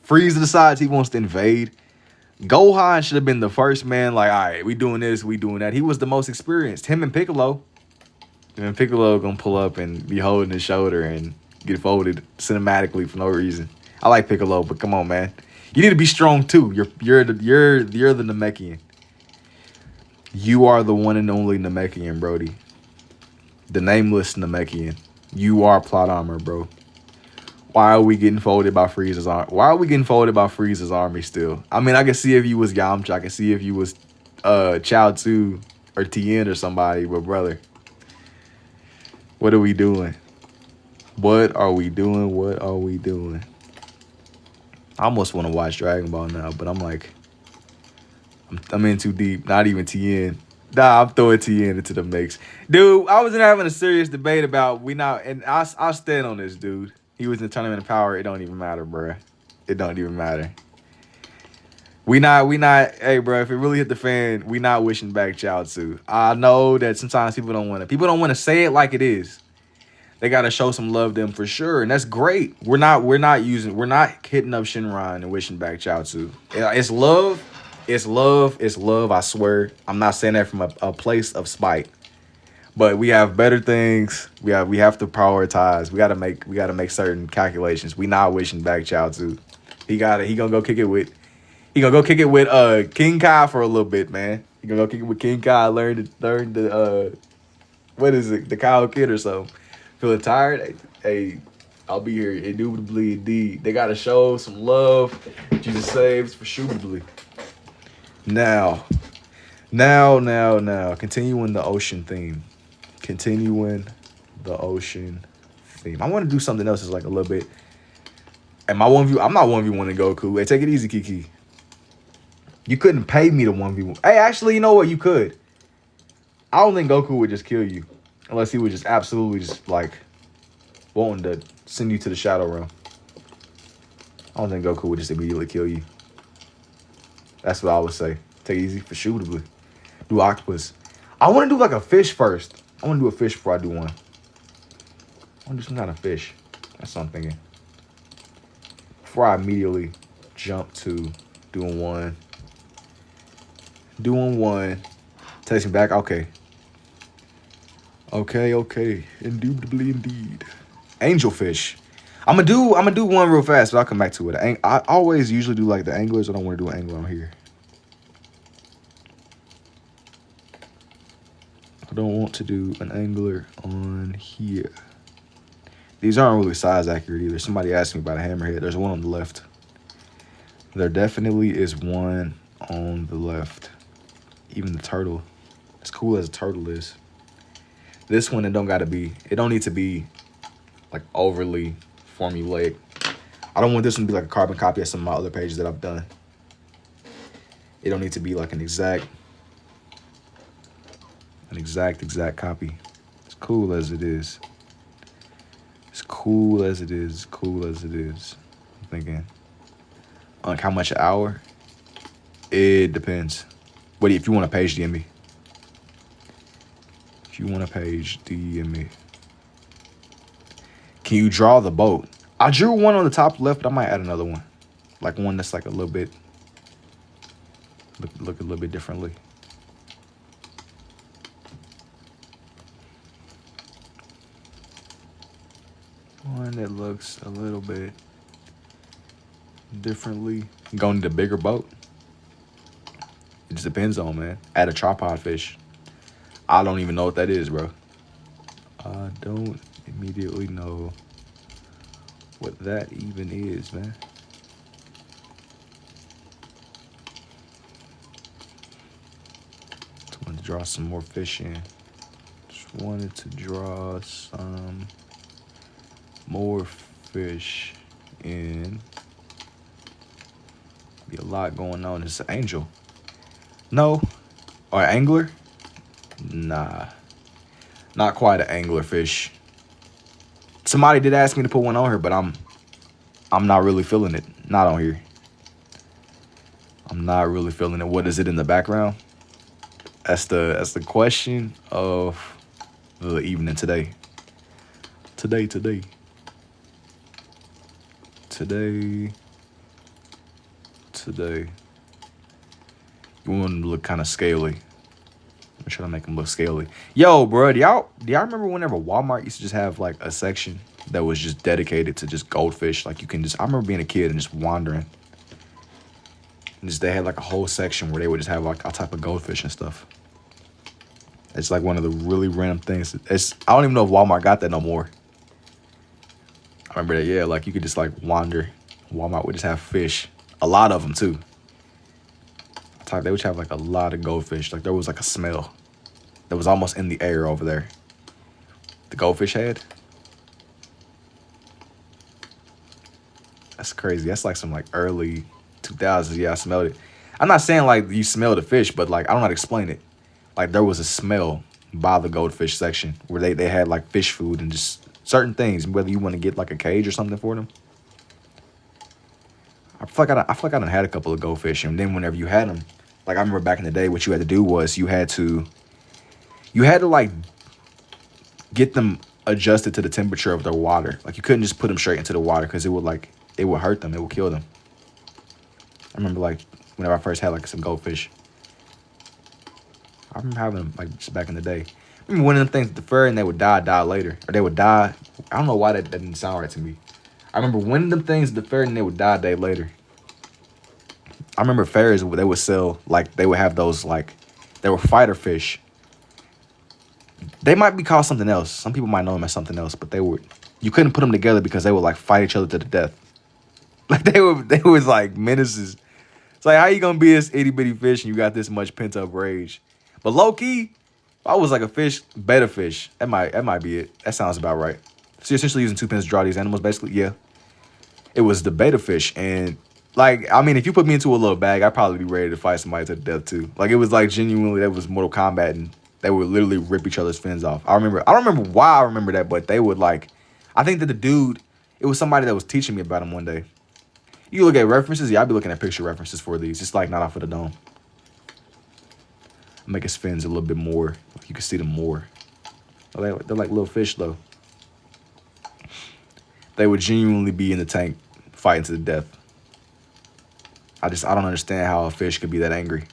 Frieza decides he wants to invade? Gohan should have been the first man, like, all right, we doing this, we doing that. He was the most experienced. Him and Piccolo. And Piccolo gonna pull up and be holding his shoulder and get folded cinematically for no reason. I like Piccolo, but come on, man. You need to be strong too. You're the Namekian. You are the one and only Namekian, Brody. The nameless Namekian. You are plot armor, bro. Why are we getting folded by Frieza's army? Why are we getting folded by Frieza's army still? I mean, I can see if you was Yamcha. I can see if you was Chao Tzu or Tien or somebody, but brother. What are we doing? What are we doing? What are we doing? I almost want to watch Dragon Ball now, but I'm like, I'm in too deep. Not even TN. Nah, I'm throwing TN into the mix. Dude, I was having a serious debate about we not, and I'll stand on this, dude. He was in the Tournament of Power. It don't even matter, bruh. It don't even matter. We not, hey, bro, if it really hit the fan, we not wishing back Chaozu. I know that sometimes people don't want to say it like it is. They got to show some love to them for sure. And that's great. We're not hitting up Shinron and wishing back Chaozu. It's love. It's love. It's love. I swear. I'm not saying that from a place of spite, but we have better things. We have to prioritize. We got to make certain calculations. We not wishing back Chaozu. He gonna go kick it with King Kai for a little bit, man. He gonna go kick it with King Kai, learn the what is it, the Kyle Kid or something. Feeling tired? Hey, I'll be here indubitably indeed. They gotta show some love. Jesus saves for suitably. Now. Continuing the ocean theme. I want to do something else that's like a little bit. And my 1v, I'm not 1v1 in Goku. Hey, take it easy, Kiki. You couldn't pay me to 1v1. Hey, actually, you know what? You could. I don't think Goku would just kill you. Unless he would just absolutely just, like, wanting to send you to the Shadow Realm. I don't think Goku would just immediately kill you. That's what I would say. Take it easy for shootably. Do octopus. I want to do, like, a fish first. I want to do a fish before I do one. I want to do some kind of fish. That's what I'm thinking. Before I immediately jump to doing one. Takes me back. Okay. Indubitably indeed. Angelfish. I'm gonna do one real fast, but I'll come back to it. I always usually do like the anglers. I don't want to do an angler on here. I don't want to do an angler on here. These aren't really size accurate either. Somebody asked me about a hammerhead. There's one on the left. There definitely is one on the left. Even the turtle. As cool as a turtle is. This one, it don't need to be like overly formulaic. I don't want this one to be like a carbon copy of some of my other pages that I've done. It don't need to be like an exact copy. As cool as it is. I'm thinking, like how much an hour? It depends. But if you want a page, DM me. Can you draw the boat? I drew one on the top left, but I might add another one. Like one that's like a little bit, look a little bit differently. One that looks a little bit differently. Going to the bigger boat. It just depends on, man. Add a tripod fish. I don't even know what that is, bro. I don't immediately know what that even is, man. Just wanted to draw some more fish in. Just wanted to draw some more fish in. Be a lot going on. It's an angel. No. Or angler? Nah. Not quite an angler fish. Somebody did ask me to put one on here, but I'm not really feeling it. Not on here. I'm not really feeling it. What is it in the background? That's the question of the evening today. Today. You want him to look kind of scaly. I'm trying to make him look scaly. Yo, bro, do y'all remember whenever Walmart used to just have like a section that was just dedicated to just goldfish? Like you can just, I remember being a kid and just wandering. And just they had like a whole section where they would just have like all type of goldfish and stuff. It's like one of the really random things. I don't even know if Walmart got that no more. I remember that, yeah, like you could just like wander. Walmart would just have fish. A lot of them too. They would have like a lot of goldfish. Like there was like a smell that was almost in the air over there. The goldfish head? That's crazy. That's like some like early 2000s. Yeah, I smelled it. I'm not saying like you smell the fish, but like I don't know how to explain it. Like there was a smell by the goldfish section where they had like fish food and just certain things, whether you want to get like a cage or something for them. I feel like I done had a couple of goldfish, and then whenever you had them, like I remember back in the day, what you had to do was you had to like get them adjusted to the temperature of their water. Like you couldn't just put them straight into the water because it would hurt them. It would kill them. I remember like whenever I first had like some goldfish. I remember having them like just back in the day. I remember one of them things, the fur, and they would die later. Or they would die. I don't know why that didn't sound right to me. I remember one of them things, the fur, and they would die a day later. I remember fairs, they would sell, like, they would have those, like, they were fighter fish. They might be called something else. Some people might know them as something else, but you couldn't put them together because they would, like, fight each other to the death. Like, they was, like, menaces. It's like, how you gonna be this itty-bitty fish and you got this much pent-up rage? But low-key, if I was, like, a fish, betta fish, that might be it. That sounds about right. So you're essentially using 2 pins to draw these animals, basically? Yeah. It was the betta fish, and... like, I mean, if you put me into a little bag, I'd probably be ready to fight somebody to the death, too. Like, it was, like, genuinely, that was Mortal Kombat, and they would literally rip each other's fins off. I don't remember why I remember that, but they would, like... I think that the dude, it was somebody that was teaching me about him one day. You look at references? Yeah, I'd be looking at picture references for these. It's, like, not off of the dome. Make his fins a little bit more. Like, you can see them more. They're like little fish, though. They would genuinely be in the tank fighting to the death. I don't understand how a fish could be that angry.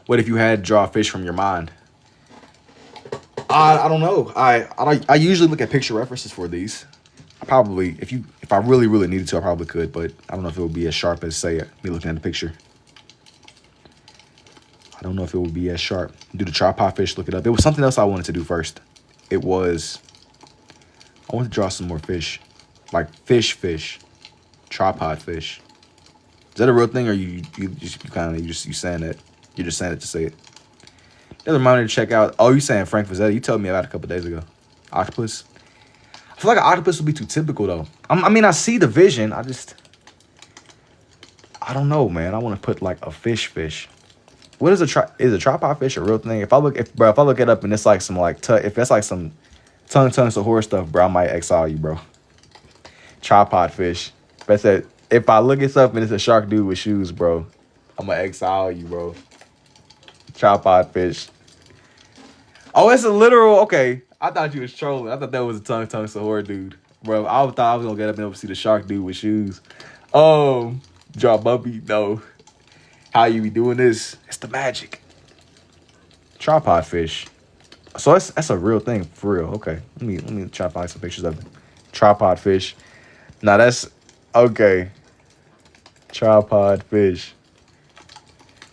What if you had to draw a fish from your mind? I don't know. I usually look at picture references for these. Probably, if I really, really needed to, I probably could, but I don't know if it would be as sharp as, say, me looking at the picture. I don't know if it would be as sharp. Do the tripod fish, look it up. It was something else I wanted to do first. I wanted to draw some more fish. Like fish. Tripod fish. Is that a real thing, or you saying that? You're just saying it to say it. Another reminder to check out. Oh, you saying Frank Frazetta? You told me about it a couple days ago. Octopus. I feel like an octopus would be too typical though. I mean, I see the vision. I don't know, man. I want to put like a fish. What is is a tripod fish a real thing? If I look it up and it's like some like if that's like some tongue of horror stuff, bro, I might exile you, bro. Tripod fish. If I look it up and it's a shark dude with shoes, bro, I'm gonna exile you, bro. Tripod fish. Oh, it's a literal. Okay, I thought you was trolling. I thought that was a tongue horror dude, bro. I thought I was gonna get up and over see the shark dude with shoes. Draw Bumpy. No, how you be doing this? It's the magic. Tripod fish. So that's a real thing for real. Okay, let me try to find some pictures of it. Tripod fish. Now that's okay. Tripod fish.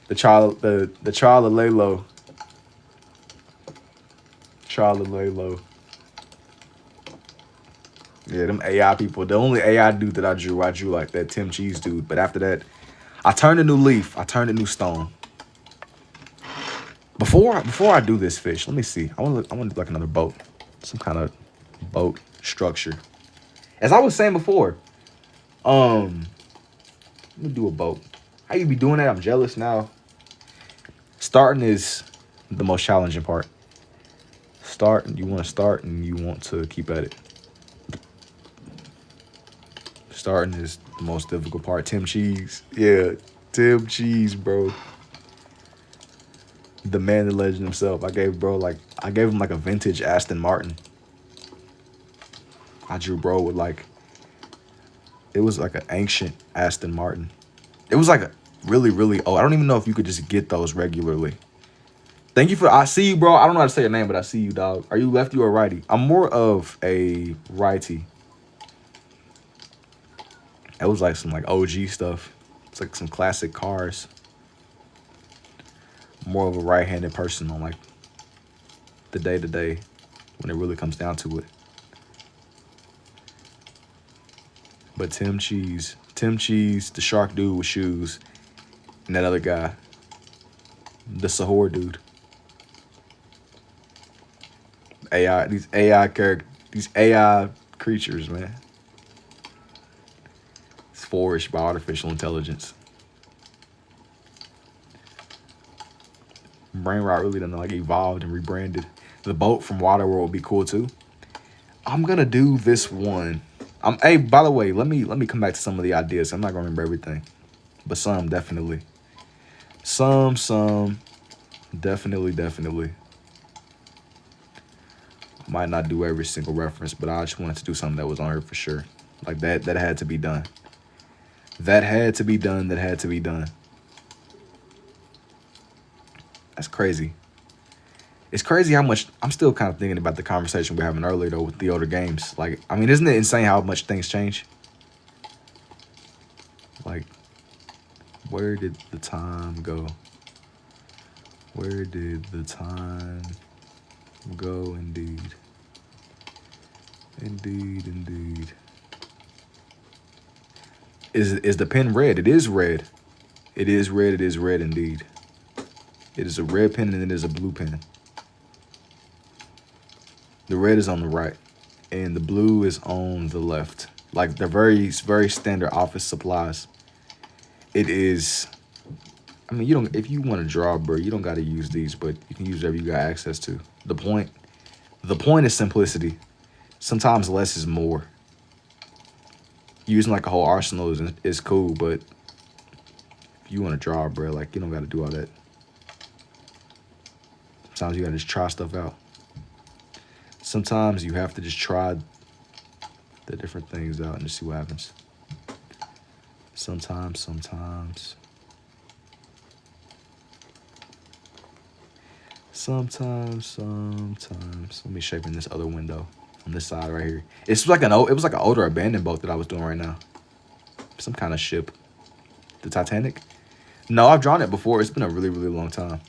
The Charlalelo. Yeah, them AI people. The only AI dude that I drew like that Tim Cheese dude. But after that, I turned a new leaf. I turned a new stone. Before I do this fish, let me see. I want to do like another boat. Some kind of boat structure. As I was saying before, let me do a boat. How you be doing that? I'm jealous now. Starting is the most challenging part. You want to start and you want to keep at it. Starting is the most difficult part. Tim Cheese. Yeah, Tim Cheese, bro. The man, the legend himself. I gave him like a vintage Aston Martin. I drew bro with like, it was like an ancient Aston Martin. It was like a really, really old. I don't even know if you could just get those regularly. Thank you I see you, bro. I don't know how to say your name, but I see you, dog. Are you lefty or righty? I'm more of a righty. That was like some like OG stuff. It's like some classic cars. More of a right-handed person on like the day-to-day when it really comes down to it. But Tim Cheese, the shark dude with shoes, and that other guy, the Sahur dude. These AI characters. These AI creatures, man. It's forged by artificial intelligence. Brain rot really done like evolved and rebranded. The boat from Waterworld would be cool too. I'm gonna do this one. Hey, by the way, let me come back to some of the ideas. I'm not gonna remember everything, but some definitely. Some definitely. I might not do every single reference, but I just wanted to do something that was on here for sure. Like that had to be done. That had to be done. That's crazy. It's crazy how much I'm still kind of thinking about the conversation we were having earlier though with the older games. Like, I mean, isn't it insane how much things change? Like, where did the time go? Where did the time go? Indeed. Is the pen red? It is red. It is red indeed. It is a red pen and it is a blue pen. The red is on the right and the blue is on the left. Like the very standard office supplies. It is, I mean, if you want to draw, bro, you don't got to use these, but you can use whatever you got access to. The point is simplicity. Sometimes less is more. Using like a whole arsenal is cool, but if you want to draw, bro, like you don't got to do all that. Sometimes you got to just try stuff out. Sometimes you have to just try the different things out and just see what happens. Sometimes. Let me shape in this other window on this side right here. It was like an older abandoned boat that I was doing right now. Some kind of ship. The Titanic? No, I've drawn it before. It's been a really, really long time.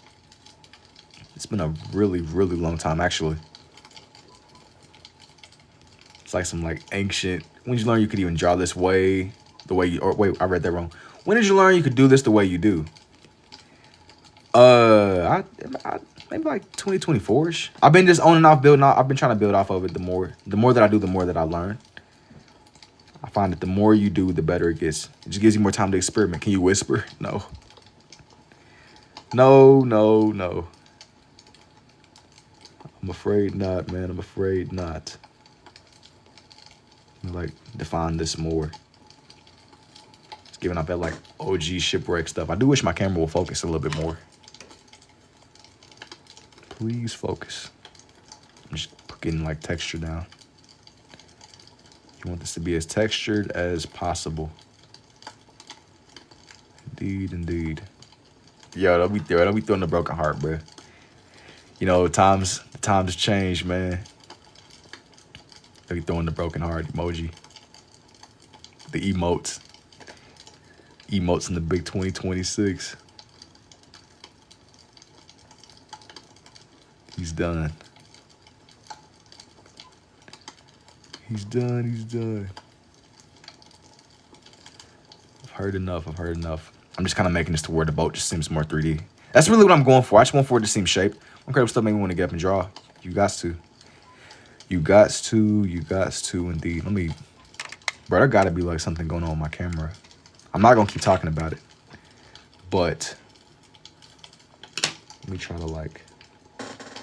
It's been a really, really long time, actually. It's like some like ancient. When did you learn you could even draw this way? The way you, or wait, I read that wrong. When did you learn you could do this the way you do? Maybe like 2024-ish. I've been just on and off building. I've been trying to build off of it. The more that I do, the more that I learn. I find that the more you do, the better it gets. It just gives you more time to experiment. Can you whisper? No. I'm afraid not, man. I'm afraid not. Like, define this more. It's giving off that, like, OG shipwreck stuff. I do wish my camera would focus a little bit more. Please focus. I'm just getting, like, texture down. You want this to be as textured as possible. Indeed. Yo, don't be throwing the broken heart, bro. You know, times change, man. Don't be throwing the broken heart emoji. The emotes. Emotes in the big 2026. He's done. He's done. I've heard enough. I'm just kind of making this to where the boat just seems more 3D. That's really what I'm going for. I just want for it to seem shaped. Okay, stuff make me want to get up and draw. You got to indeed. Bro, there gotta be like something going on with my camera. I'm not gonna keep talking about it, but let me try to like,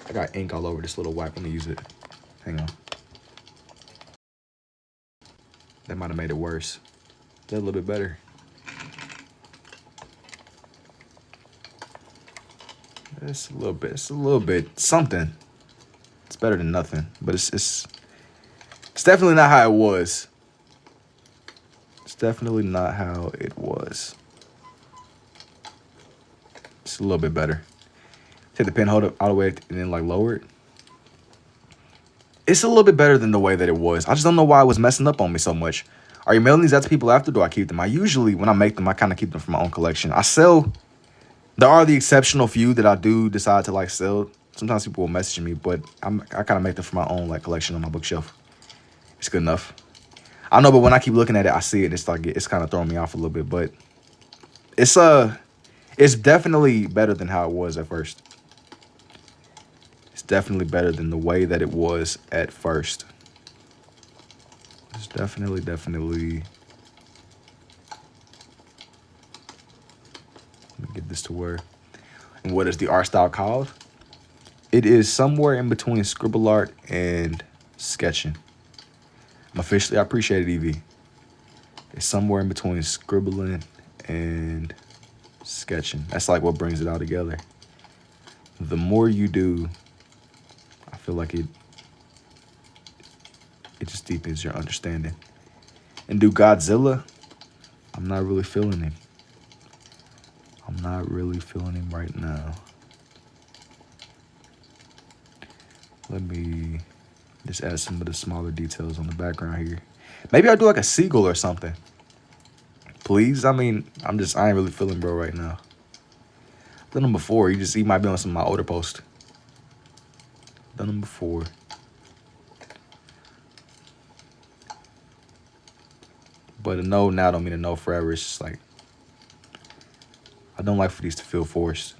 I got ink all over this little wipe. Let me use it. Hang on. That might have made it worse. Is that a little bit better? It's a little bit something. It's better than nothing, but it's definitely not how it was. It's definitely not how it was. It's a little bit better. Take the pen, hold it all the way, and then like lower it. It's a little bit better than the way that it was. I just don't know why it was messing up on me so much. Are you mailing these out to people after? Do I keep them? I usually, when I make them, I kind of keep them for my own collection. I sell. There are the exceptional few that I do decide to like sell. Sometimes people will message me, but I kind of make them for my own like collection on my bookshelf. It's good enough. I know, but when I keep looking at it, I see it. It's like it's kind of throwing me off a little bit, but it's definitely better than how it was at first. It's definitely better than the way that it was at first. Definitely. Let me get this to where. And what is the art style called? It is somewhere in between scribble art and sketching. I appreciate it, Evie. It's somewhere in between scribbling and sketching. That's like what brings it all together. The more you do, I feel like it just deepens your understanding. And do Godzilla, I'm not really feeling him. I'm not really feeling him right now. Let me just add some of the smaller details on the background here. Maybe I'll do like a seagull or something. Please? I mean, I ain't really feeling bro right now. I've done him before. He might be on some of my older posts. Done him before. But a no now don't mean a no forever. It's just like, I don't like for these to feel forced.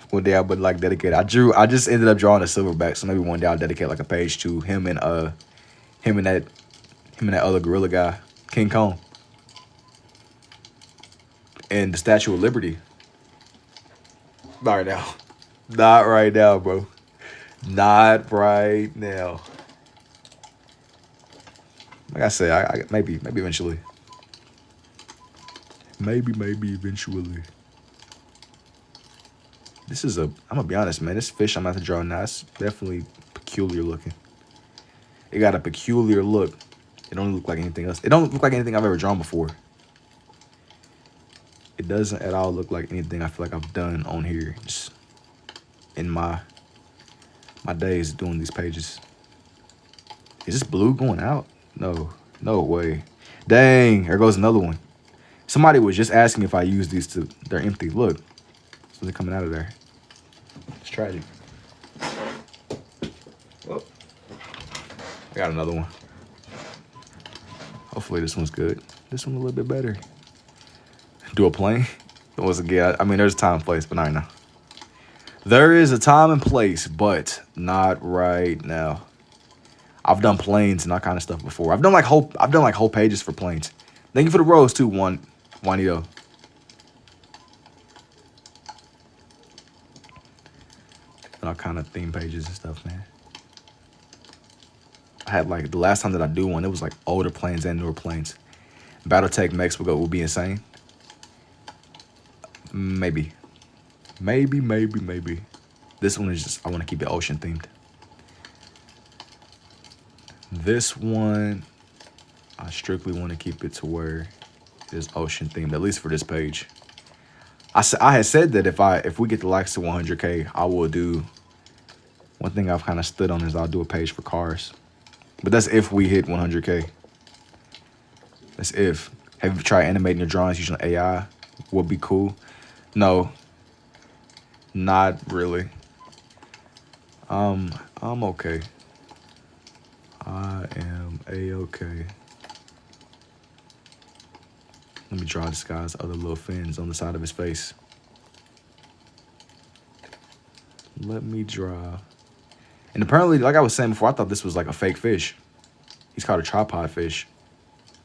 One day I would like dedicate. I just ended up drawing a silverback, so maybe one day I'll dedicate like a page to him and that other gorilla guy, King Kong. And the Statue of Liberty. Not right now. Not right now, bro. Not right now. Like I said, I maybe eventually. Maybe eventually. I'm gonna be honest, man. This fish I'm about to draw now, it's definitely peculiar looking. It got a peculiar look. It don't look like anything else. It don't look like anything I've ever drawn before. It doesn't at all look like anything I feel like I've done on here. Just in my days doing these pages. Is this blue going out? No way. Dang, there goes another one. Somebody was just asking if I use these they're empty. Look. So they're coming out of there. It's tragic. Oh. I got another one. Hopefully this one's good. This one a little bit better. Do a plane? Once again, I mean, there's a time and place, but not right now. There is a time and place, but not right now. I've done planes and that kind of stuff before. I've done like whole pages for planes. Thank you for the rose too, Juanito. And all kind of theme pages and stuff, man. I had like the last time that I do one, it was like older planes and newer planes. Battletech mechs will be insane. Maybe. This one is just, I want to keep it ocean themed. This one, I strictly want to keep it to where it is ocean themed, at least for this page. I had said that if we get the likes to 100K, I will do, one thing I've kind of stood on is I'll do a page for cars. But that's if we hit 100K. That's if. Have you tried animating your drawings using AI? Would be cool. No, not really. I'm okay. I am A-okay. Let me draw this guy's other little fins on the side of his face. Let me draw. And apparently, like I was saying before, I thought this was like a fake fish. He's called a tripod fish.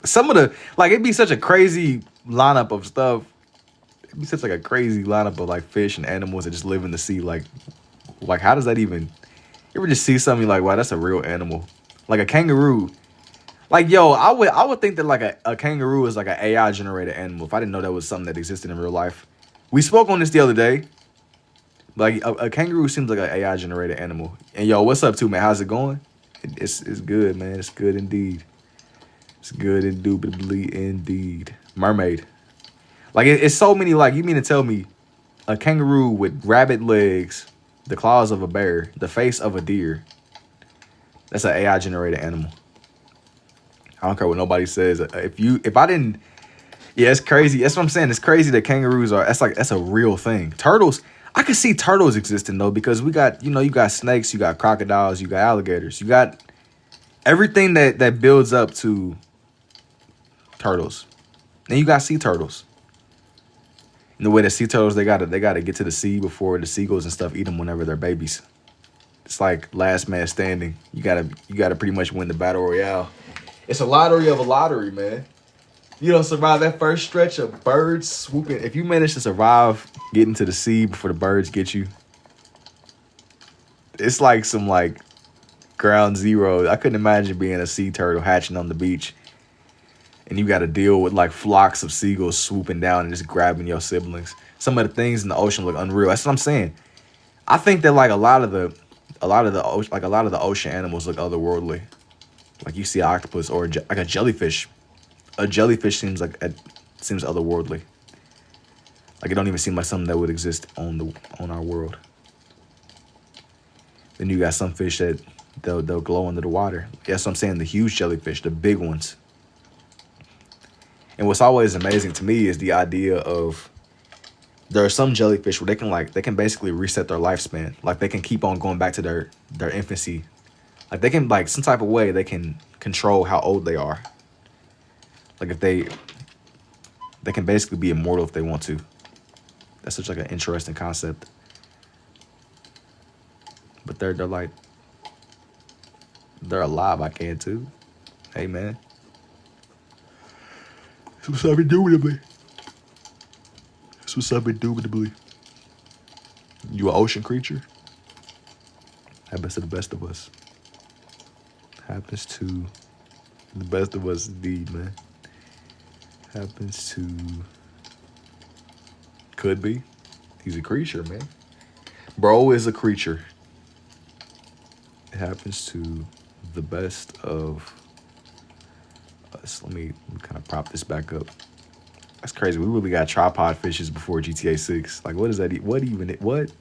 Some of the, like, it'd be such a crazy lineup of stuff. It'd be such like a crazy lineup of like fish and animals that just live in the sea. Like how does that even, you ever just see something like, wow, that's a real animal? Like a kangaroo. Like, yo, I would think that like a kangaroo is like an AI generated animal if I didn't know that was something that existed in real life. We spoke on this the other day. Like a kangaroo seems like an AI generated animal. And yo, what's up too, man? How's it going? It's good, man. It's good indeed. It's good indubitably indeed. Mermaid. Like it's so many, like, you mean to tell me a kangaroo with rabbit legs, the claws of a bear, the face of a deer. That's an AI generated animal. I don't care what nobody says. If I didn't, yeah, it's crazy. That's what I'm saying. It's crazy that kangaroos are, that's a real thing. Turtles, I could see turtles existing though, because we got, you got snakes, you got crocodiles, you got alligators, you got everything that builds up to turtles. Then you got sea turtles. In the way that sea turtles, they gotta get to the sea before the seagulls and stuff eat them whenever they're babies. It's like last man standing. You gotta pretty much win the battle royale. It's a lottery of a lottery, man. You don't survive that first stretch of birds swooping. If you manage to survive getting to the sea before the birds get you, it's like some like ground zero. I couldn't imagine being a sea turtle hatching on the beach, and you got to deal with like flocks of seagulls swooping down and just grabbing your siblings. Some of the things in the ocean look unreal. That's what I'm saying. I think that like a lot of the ocean animals look otherworldly. Like you see an octopus or like a jellyfish. A jellyfish seems otherworldly. Like it don't even seem like something that would exist on our world. Then you got some fish that they'll glow under the water. That's what I'm saying. The huge jellyfish, the big ones. And what's always amazing to me is the idea of there are some jellyfish where they can basically reset their lifespan. Like they can keep on going back to their infancy. Like they can like some type of way they can control how old they are. Like if they can basically be immortal if they want to. That's such like an interesting concept. But they're alive. I can too. Hey man. That's what's up indubitably. That's what's up indubitably. You an ocean creature? Happens to the best of us. Happens to the best of us indeed, man. Happens to... Could be. He's a creature, man. Bro is a creature. It happens to the best of us. Let me kind of prop this back up. That's crazy. We really got tripod fishes before GTA 6. Like, what is that? What?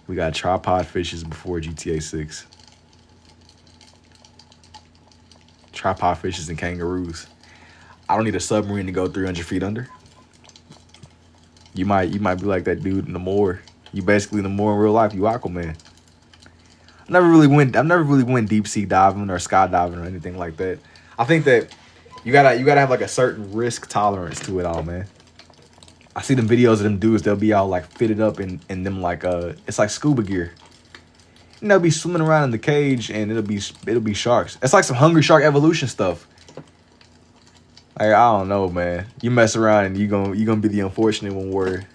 We got tripod fishes before GTA 6. Tripod fishes and kangaroos. I don't need a submarine to go 300 feet under. You might be like that dude in the Moor. You basically in the Moor in real life. You Aquaman. I've never really went deep sea diving or skydiving or anything like that. I think that you gotta have like a certain risk tolerance to it all, man. I see them videos of them dudes. They'll be all like fitted up in them like it's like scuba gear. And they'll be swimming around in the cage and it'll be sharks. It's like some Hungry Shark Evolution stuff. Like, I don't know, man. You mess around and you gonna be the unfortunate one where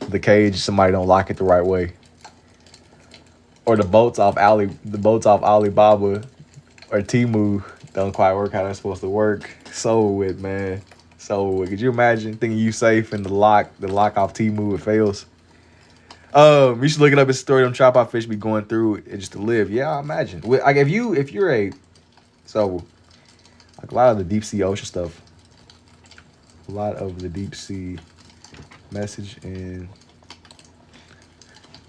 the cage somebody don't lock it the right way, or the boats off Alibaba or Temu don't quite work how they're supposed to work. So it, man. So could you imagine thinking you safe and the lock off Temu it fails? You should look it up. It's a story them tripod fish be going through it just to live. Yeah, I imagine. Like if you're a a lot of the deep sea ocean stuff. A lot of the deep sea message in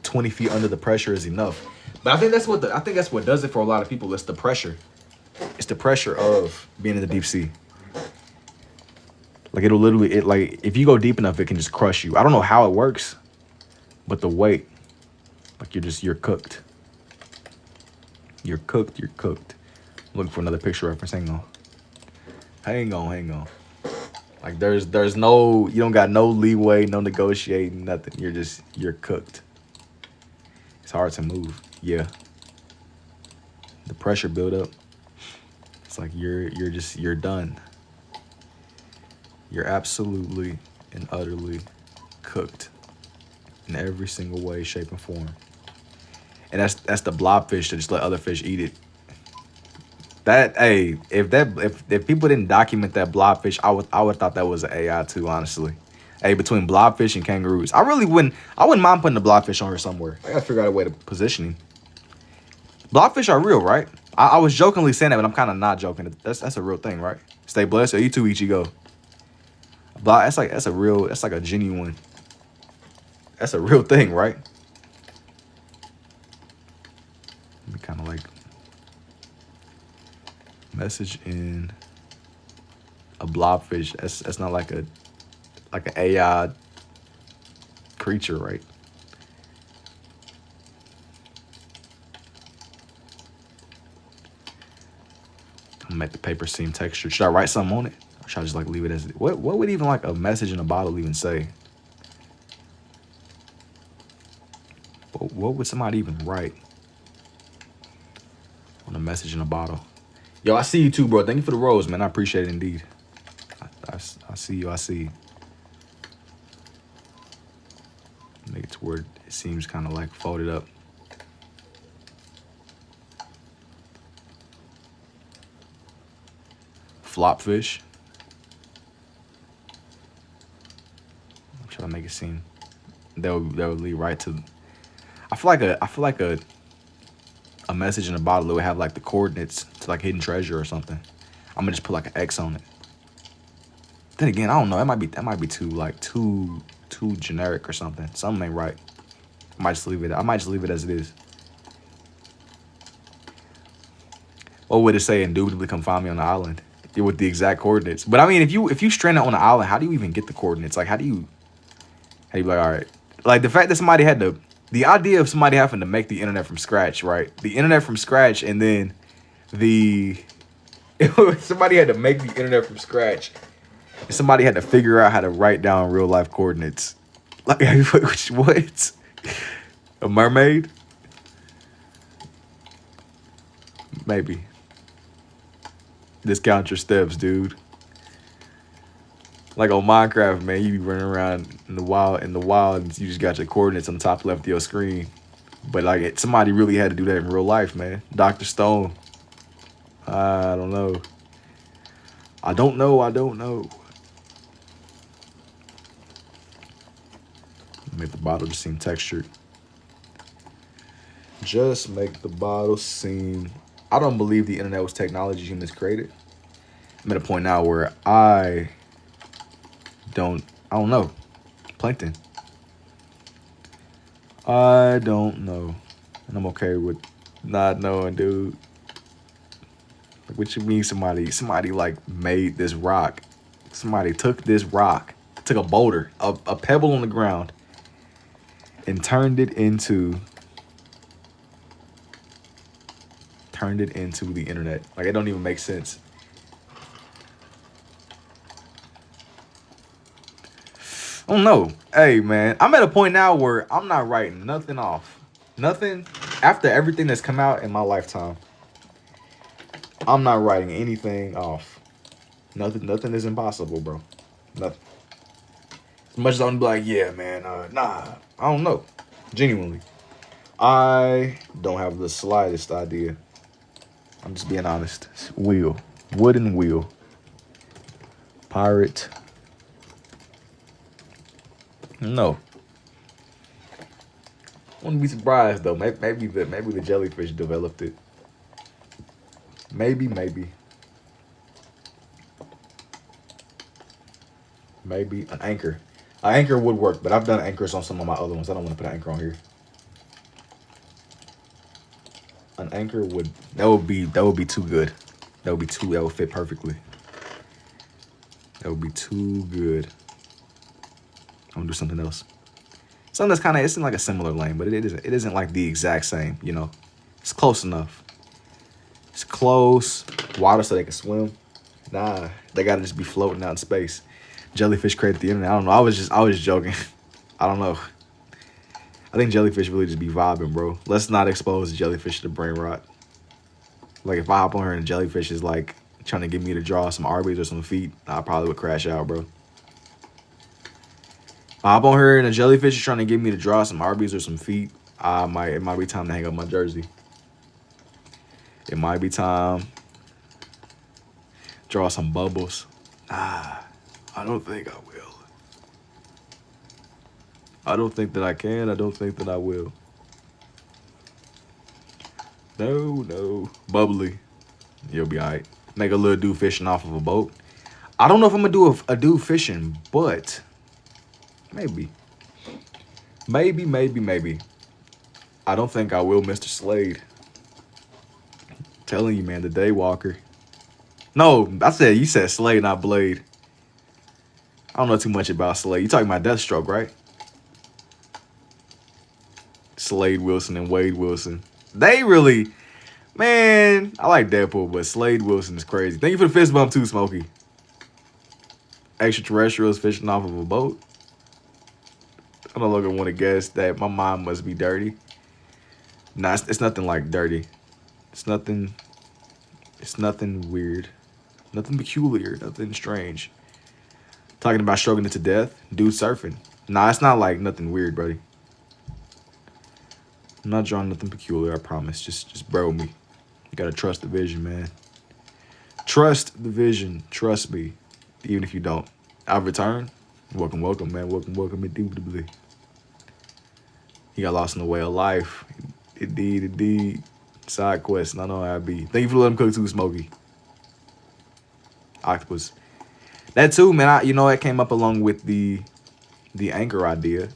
20 feet under the pressure is enough. But I think that's what does it for a lot of people. It's the pressure. It's the pressure of being in the deep sea. Like like if you go deep enough, it can just crush you. I don't know how it works, but the weight, like you're cooked. You're cooked. I'm looking for another picture reference. Hang on. Like there's no, you don't got no leeway, no negotiating, nothing. You're cooked. It's hard to move. Yeah. The pressure build up. It's like you're done. You're absolutely and utterly cooked in every single way, shape, and form. And that's the blobfish that just let other fish eat it. If people didn't document that blobfish, I would thought that was an AI too, honestly. Hey, between blobfish and kangaroos, I wouldn't mind putting the blobfish on here somewhere. I gotta figure out a way to position him. Blobfish are real, right? I was jokingly saying that, but I'm kind of not joking. That's a real thing, right? Stay blessed. Or you too, Ichigo. That's like a genuine. That's a real thing, right? Let me kind of like message in a blobfish. That's not like an AI creature, right? I'm gonna make the paper seem textured. Should I write something on it? Or should I just like leave it as it? What would even like a message in a bottle even say? What would somebody even write on a message in a bottle? Yo, I see you too, bro. Thank you for the rose, man. I appreciate it indeed. I see you. I see you. Make it to where it seems kind of like folded up. Flopfish. I'm trying to make it seem that would lead right to. I feel like a message in a bottle that would have like the coordinates to like hidden treasure or something. I'm gonna just put like an X on it. Then again, I don't know. That might be too generic or something. Something ain't right. I might just leave it as it is. What would it say? Indubitably come find me on the island. Yeah, with the exact coordinates. But I mean, if you stranded on the island, how do you even get the coordinates? Like, how do you be like, all right? Like the fact that somebody had the idea of somebody having to make the internet from scratch, right? The internet from scratch, and then somebody had to make the internet from scratch. And somebody had to figure out how to write down real life coordinates. Like, what? A mermaid? Maybe. Discount your steps, dude. Like on Minecraft, man, you be running around in the wild, and you just got your coordinates on the top left of your screen. But like, somebody really had to do that in real life, man. Dr. Stone. I don't know. I don't know. Make the bottle just seem textured. Just make the bottle seem. I don't believe the internet was technology humans created. I'm at a point now where I don't know. Plankton. I don't know. And I'm okay with not knowing, dude. Like, what you mean somebody like made this rock? Somebody took this rock, took a boulder, a pebble on the ground, and turned it into the internet. Like, it don't even make sense. I don't know. Hey, man, I'm at a point now where I'm not writing nothing off. Nothing. After everything that's come out in my lifetime, I'm not writing anything off. Nothing is impossible, bro. Nothing. As much as I'm be like, yeah, man, nah, I don't know. Genuinely. I don't have the slightest idea. I'm just being honest. Wheel. Wooden wheel. Pirate. No. Wouldn't be surprised though. Maybe the jellyfish developed it. Maybe an anchor. An anchor would work, but I've done anchors on some of my other ones. I don't want to put an anchor on here. An anchor would be too good. That would fit perfectly. That would be too good. I'm gonna do something else. Something that's kind of, it's in like a similar lane, but it isn't like the exact same, you know. It's close enough. It's close. Water so they can swim. Nah, they gotta just be floating out in space. Jellyfish created the internet. I don't know. I was just joking. I don't know. I think jellyfish really just be vibing, bro. Let's not expose the jellyfish to brain rot. Like, if I hop on her and a jellyfish is like trying to get me to draw some Arby's or some feet, I probably would crash out, bro. If I hop on her and a jellyfish is trying to get me to draw some Arby's or some feet, it might be time to hang up my jersey. It might be time. Draw some bubbles. I don't think I will. I don't think that I can. I don't think that I will. No. Bubbly. You'll be all right. Make a little dude fishing off of a boat. I don't know if I'm going to do a dude fishing, but maybe. Maybe. I don't think I will, Mr. Slade. I'm telling you, man, the Daywalker. No, you said Slade, not Blade. I don't know too much about Slade. You talking about Deathstroke, right? Slade Wilson and Wade Wilson. They really, man, I like Deadpool, but Slade Wilson is crazy. Thank you for the fist bump too, Smokey. Extraterrestrials fishing off of a boat. I don't look and want to guess that my mind must be dirty. Nah, it's nothing like dirty. It's nothing. It's nothing weird. Nothing peculiar. Nothing strange. Talking about stroking it to death. Dude surfing. Nah, it's not like nothing weird, buddy. I'm not drawing nothing peculiar, I promise. Just bear with me. You gotta trust the vision, man. Trust the vision. Trust me. Even if you don't. I've returned. Welcome, welcome, man. Welcome, welcome, indubitably. He got lost in the way of life. Indeed, indeed. Side quest. I know how I be. Thank you for letting him cook too, Smokey. Octopus. That too, man. You know, that came up along with the anchor idea.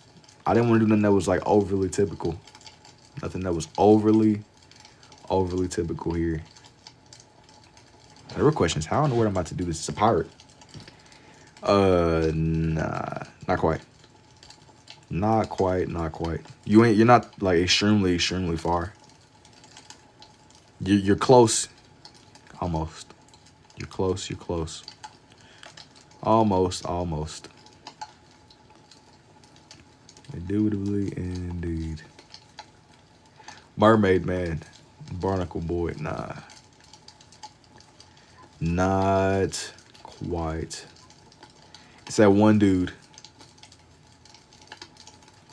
I didn't want to do nothing that was like overly typical. Nothing that was overly typical here. The real question is, how in the world am I about to do this? It's a pirate. Nah, not quite. Not quite. You're not like extremely far. You're close. Almost. You're close. Almost. Indubitably, indeed. Mermaid man. Barnacle boy. Nah. Not quite. It's that one dude.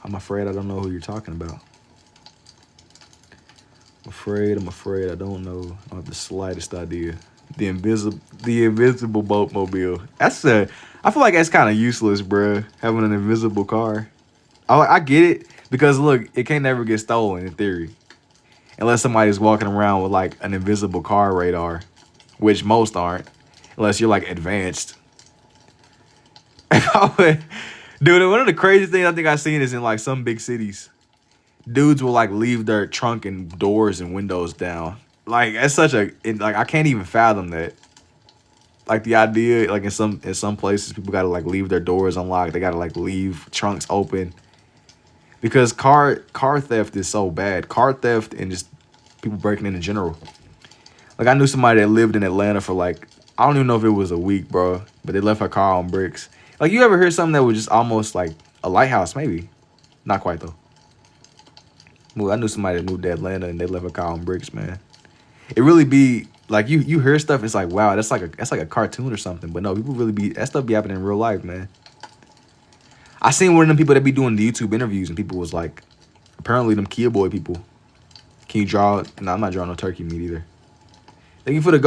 I'm afraid I don't know who you're talking about. I'm afraid I don't know. I don't have the slightest idea. The invisible boatmobile. I feel like that's kind of useless, bruh. Having an invisible car. I get it because look, it can't never get stolen in theory, unless somebody's walking around with like an invisible car radar, which most aren't, unless you're like advanced. Dude, one of the craziest things I think I've seen is in like some big cities, dudes will like leave their trunk and doors and windows down. Like that's like I can't even fathom that. Like the idea, like in some places, people gotta like leave their doors unlocked. They gotta like leave trunks open. Because car theft is so bad. Car theft and just people breaking in general. Like I knew somebody that lived in Atlanta for like, I don't even know if it was a week, bro. But they left her car on bricks. Like you ever hear something that was just almost like a lighthouse, maybe? Not quite though. Well, I knew somebody that moved to Atlanta and they left her car on bricks, man. It really be like you hear stuff, it's like, wow, that's like a cartoon or something. But no, people really that stuff be happening in real life, man. I seen one of them people that be doing the YouTube interviews and people was like, apparently them Kia Boy people, can you draw? No, I'm not drawing no turkey meat either. Thank you for the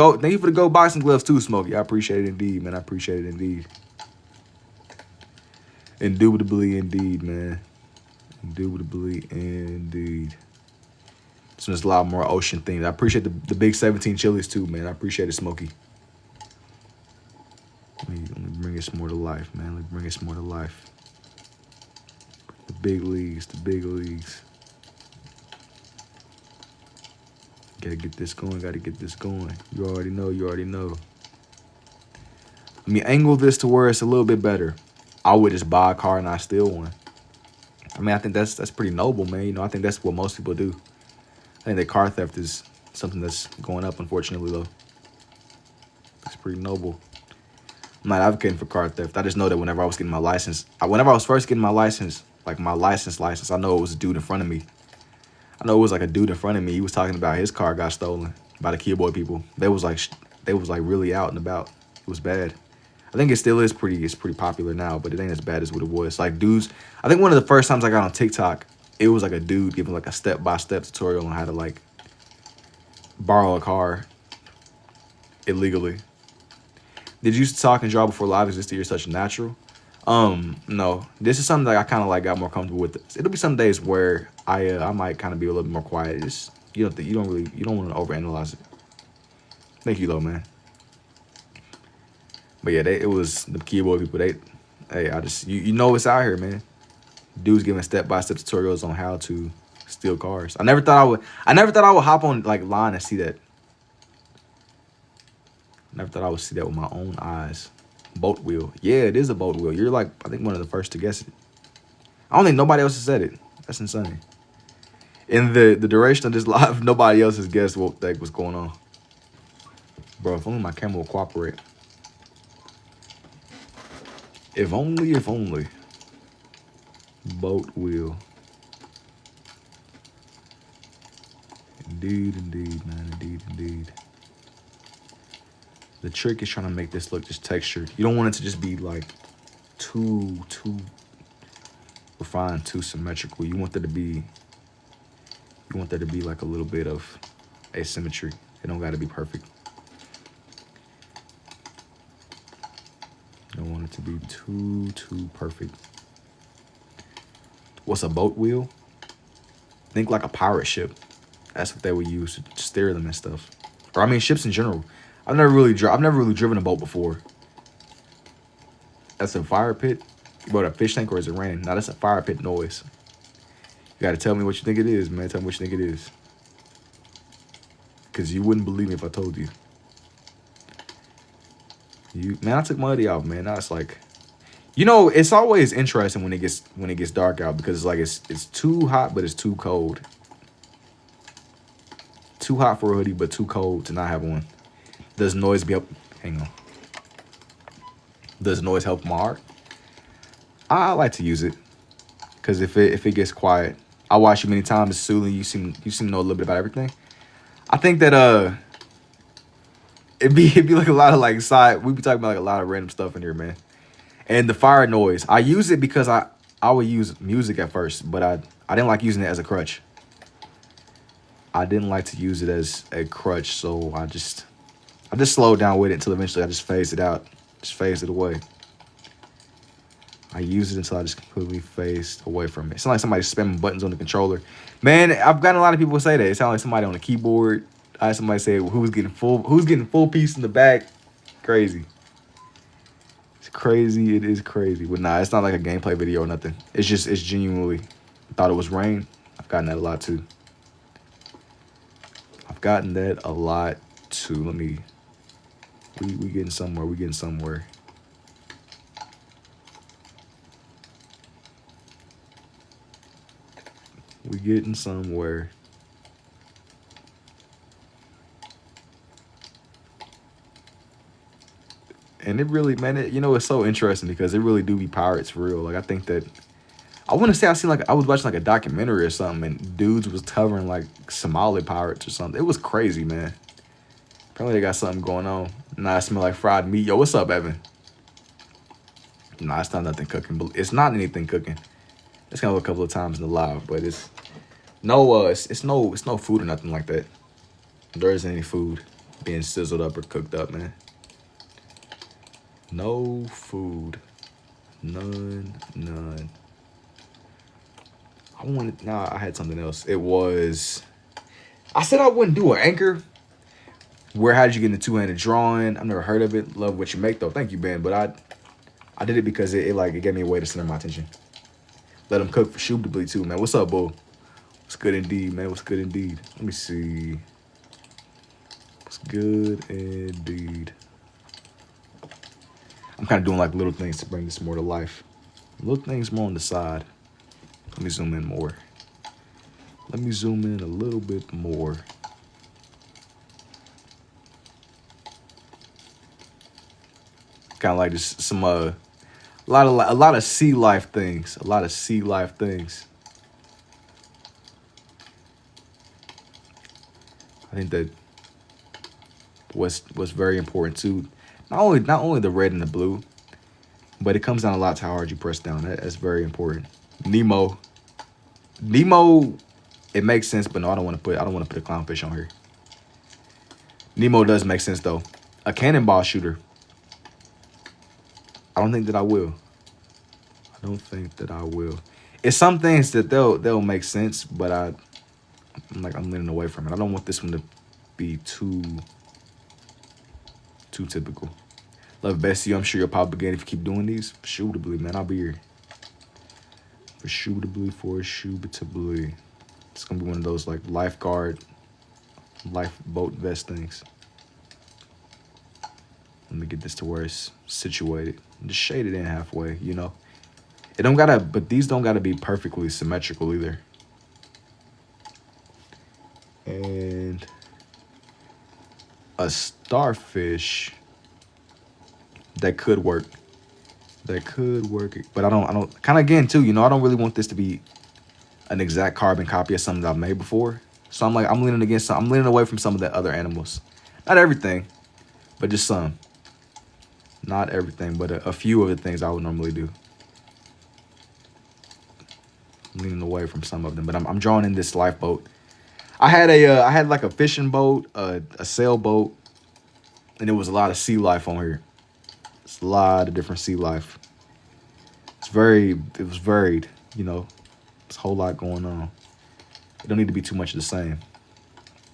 gold boxing gloves too, Smokey. I appreciate it indeed, man. I appreciate it indeed. Indubitably indeed, man. Indubitably indeed. So there's a lot more ocean themed. I appreciate the big 17 chilies too, man. I appreciate it, Smokey. Let me bring this more to life, man. Let me bring this more to life. The big leagues. Gotta get this going. You already know. Let me angle this to where it's a little bit better. I would just buy a car and I steal one. I mean, I think that's pretty noble, man. You know, I think that's what most people do. I think that car theft is something that's going up, unfortunately, though. It's pretty noble. I'm not advocating for car theft. I just know that whenever I was getting my license, whenever I was first getting my license, like my license, I know it was a dude in front of me. I know it was like a dude in front of me. He was talking about his car got stolen by the Kia Boy people. They was like really out and about. It was bad. I think it still is it's pretty popular now, but it ain't as bad as what it was. Like dudes, I think one of the first times I got on TikTok, it was like a dude giving like a step-by-step tutorial on how to like borrow a car illegally. Did you talk and draw before live? Is this to your such natural? No. This is something that I kind of like got more comfortable with. It'll be some days where I might kind of be a little bit more quiet. It's, you don't want to overanalyze it. Thank you though, man. But yeah, it was the Kia Boy people. You know it's out here, man. Dudes giving step-by-step tutorials on how to steal cars. I never thought I would hop on like line and see that. Never thought I would see that with my own eyes. Boat wheel. Yeah, it is a boat wheel. You're like, I think one of the first to guess it. I don't think nobody else has said it. That's insane. In the duration of this live, nobody else has guessed what the heck was going on. Bro, if only my camera will cooperate. If only. Boat wheel. Indeed, indeed, man. Indeed, indeed. The trick is trying to make this look just textured. You don't want it to just be like too refined, too symmetrical. You want there to be like a little bit of asymmetry. It don't got to be perfect. You don't want it to be too perfect. What's a boat wheel? Think like a pirate ship. That's what they would use to steer them and stuff. Or I mean, ships in general. I've never really driven a boat before. That's a fire pit. You bought a fish tank, or is it raining? Now that's a fire pit noise. You gotta tell me what you think it is, man. Tell me what you think it is. Cause you wouldn't believe me if I told you. Man, I took my hoodie off, man. Now it's like, you know, it's always interesting when it gets dark out, because it's like it's too hot, but it's too cold. Too hot for a hoodie, but too cold to not have one. Does noise be up? Hang on. Does noise help my art? I like to use it, because if it gets quiet, I watch you many times. It's soothing. You seem to know a little bit about everything. I think that it'd be like a lot of like we be talking about like a lot of random stuff in here, man. And the fire noise, I use it because I would use music at first, but I didn't like using it as a crutch. I didn't like to use it as a crutch, so I just slowed down with it until eventually I just phased it out, just phased it away. I used it until I just completely phased away from it. It's not like somebody spamming buttons on the controller. Man, I've gotten a lot of people say that. It sounds like somebody on the keyboard. I had somebody say, who's getting full piece in the back? Crazy. It's crazy. It is crazy. But nah, it's not like a gameplay video or nothing. It's genuinely, I thought it was rain. I've gotten that a lot too. Let me, we getting somewhere. We getting somewhere. We getting somewhere. And it really, man, it's so interesting because it really do be pirates for real. Like, I think that, I want to say I was watching like a documentary or something, and dudes was covering like Somali pirates or something. It was crazy, man. Apparently they got something going on. Nah, I smell like fried meat. Yo, what's up, Evan? Nah, it's not nothing cooking. But it's not anything cooking. It's gonna go a couple of times in the live, but it's no food or nothing like that. There isn't any food being sizzled up or cooked up, man. No food. None. I had something else. It was, I said I wouldn't do an anchor. How did you get into two-handed drawing? I've never heard of it. Love what you make though. Thank you, Ben. But I did it because it gave me a way to center my attention. Let them cook for Shoobly too, man. What's up, Bull? What's good indeed, man? What's good indeed? Let me see. What's good indeed? I'm kind of doing like little things to bring this more to life. Little things more on the side. Let me zoom in more. Let me zoom in a little bit more. Kind of like just some a lot of sea life things. A lot of sea life things. I think that what's very important too. Not only the red and the blue, but it comes down a lot to how hard you press down. That's very important. Nemo, it makes sense, but no, I don't want to put a clownfish on here. Nemo does make sense though. A cannonball shooter. I don't think that I will. It's some things that they'll make sense, but I'm leaning away from it. I don't want this one to be too typical. Love Bessie. I'm sure you'll pop again if you keep doing these. Shootably, man. I'll be here. For shootably. It's gonna be one of those like lifeboat vest things. Let me get this to where it's situated. Just shade it in halfway, you know. But these don't gotta be perfectly symmetrical either. And a starfish that could work. But I don't kind of again too, you know, I don't really want this to be an exact carbon copy of something that I've made before. So I'm like, I'm leaning against some, I'm leaning away from some of the other animals. Not everything, but just some. Not everything, but a few of the things I would normally do. I'm leaning away from some of them, but I'm drawing in this lifeboat. I had like a fishing boat, a sailboat, and there was a lot of sea life on here. It's a lot of different sea life. It was varied, you know. There's a whole lot going on. It don't need to be too much of the same.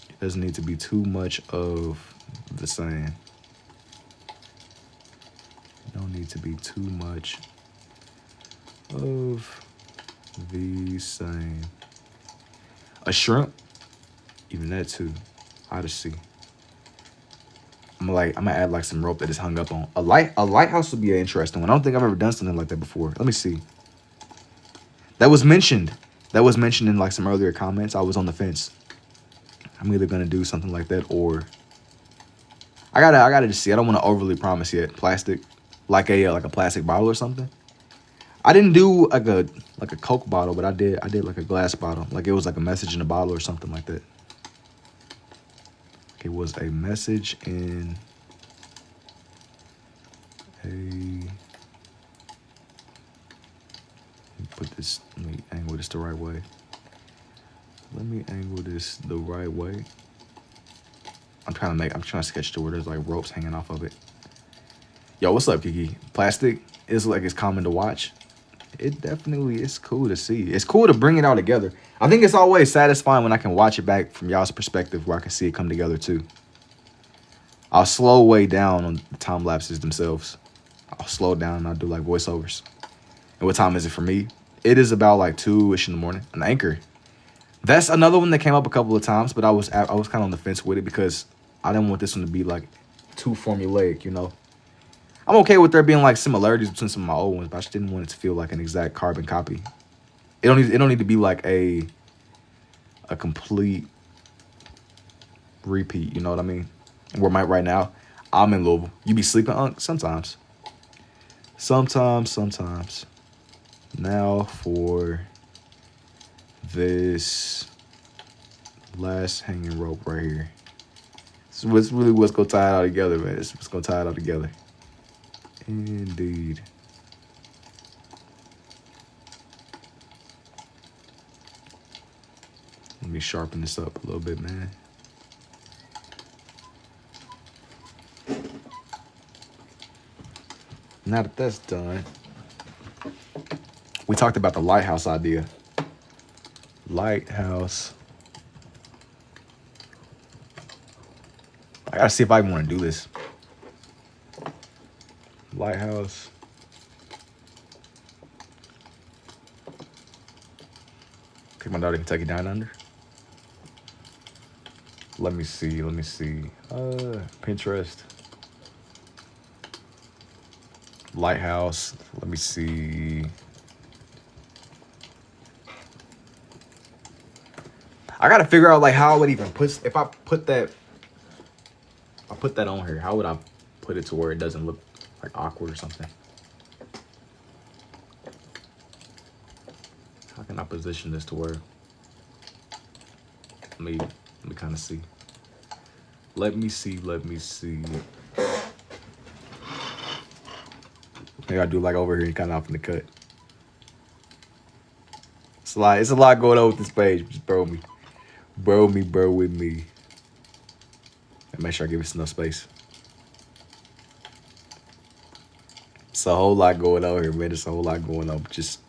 It doesn't need to be too much of the same. It don't need to be too much of the same. A shrimp, even that too. Out of sea. I'm gonna add like some rope that is hung up on. A lighthouse would be an interesting one. I don't think I've ever done something like that before. Let me see. That was mentioned. That was mentioned in like some earlier comments. I was on the fence. I'm either gonna do something like that or I gotta just see. I don't want to overly promise yet. Plastic, like a plastic bottle or something. I didn't do like a Coke bottle, but I did like a glass bottle. Like it was like a message in a bottle or something like that. It was a message in a. Let me put this. Let me angle this the right way. Let me angle this the right way. I'm trying to sketch to where there's like ropes hanging off of it. Yo, what's up, Kiki? Plastic is like it's common to watch. It definitely is cool to see. It's cool to bring it all together. I think it's always satisfying when I can watch it back from y'all's perspective where I can see it come together too. I'll slow way down on the time lapses themselves. I'll slow down and I'll do like voiceovers. And what time is it for me? It is about like 2-ish in the morning. An Anchor. That's another one that came up a couple of times, but I was kind of on the fence with it because I didn't want this one to be like too formulaic, you know. I'm okay with there being like similarities between some of my old ones, but I just didn't want it to feel like an exact carbon copy. It don't need to be like a complete repeat, you know what I mean? Where right now, I'm in Louisville. You be sleeping, Unc? Sometimes. Sometimes. Now for this last hanging rope right here. This is really what's gonna tie it all together, man. It's what's gonna tie it all together. Indeed. Let me sharpen this up a little bit, man. Now that that's done, we talked about the lighthouse idea. Lighthouse. I gotta see if I even want to do this. Lighthouse. Take my daughter to Kentucky Down Under. Let me see. Pinterest. Lighthouse. Let me see. I gotta figure out like how I would even put, if I put that on here, how would I put it to where it doesn't look like awkward or something? How can I position this to where, let me kind of see. Let me see. Maybe I do like over here and kind of off in the cut. It's a lot going on with this page. Just bear with me. Bear with me. And make sure I give it enough space. It's a whole lot going on here, man. It's a whole lot going on. Just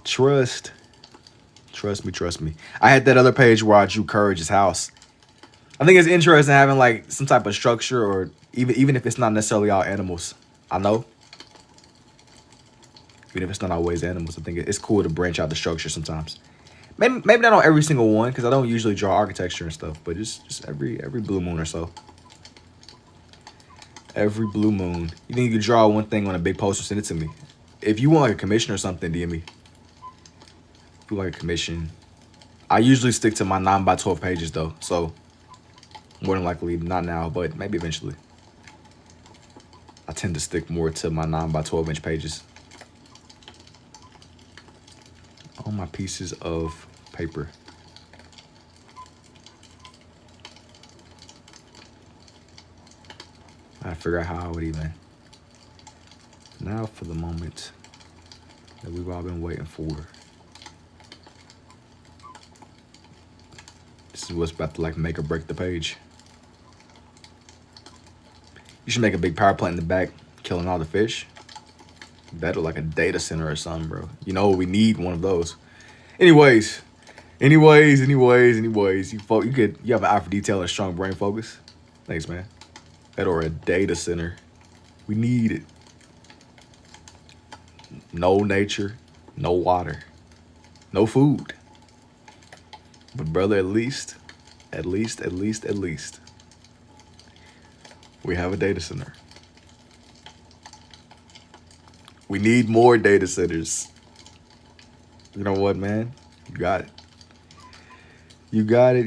trust me. I had that other page where I drew Courage's house. I think it's interesting having like some type of structure, or even if it's not necessarily all animals. I know. Even if it's not always animals, I think it's cool to branch out the structure sometimes. Maybe not on every single one, because I don't usually draw architecture and stuff, but just every blue moon or so. Every blue moon. You think you could draw one thing on a big poster, send it to me. If you want like a commission or something, DM me. If you like a commission. I usually stick to my 9x12 pages though, so more than likely not now, but maybe eventually. I tend to stick more to my 9x12 inch pages on my pieces of paper. I figure out how I would even. Now for the moment that we've all been waiting for. This is what's about to like make or break the page. You should make a big power plant in the back, killing all the fish. Better like a data center or something, bro. You know, we need one of those. Anyways. You have an eye for detail and a strong brain focus. Thanks, man. That or a data center. We need it. No nature, no water, no food. But brother, at least, we have a data center. We need more data centers. You know what, man? You got it. You got it.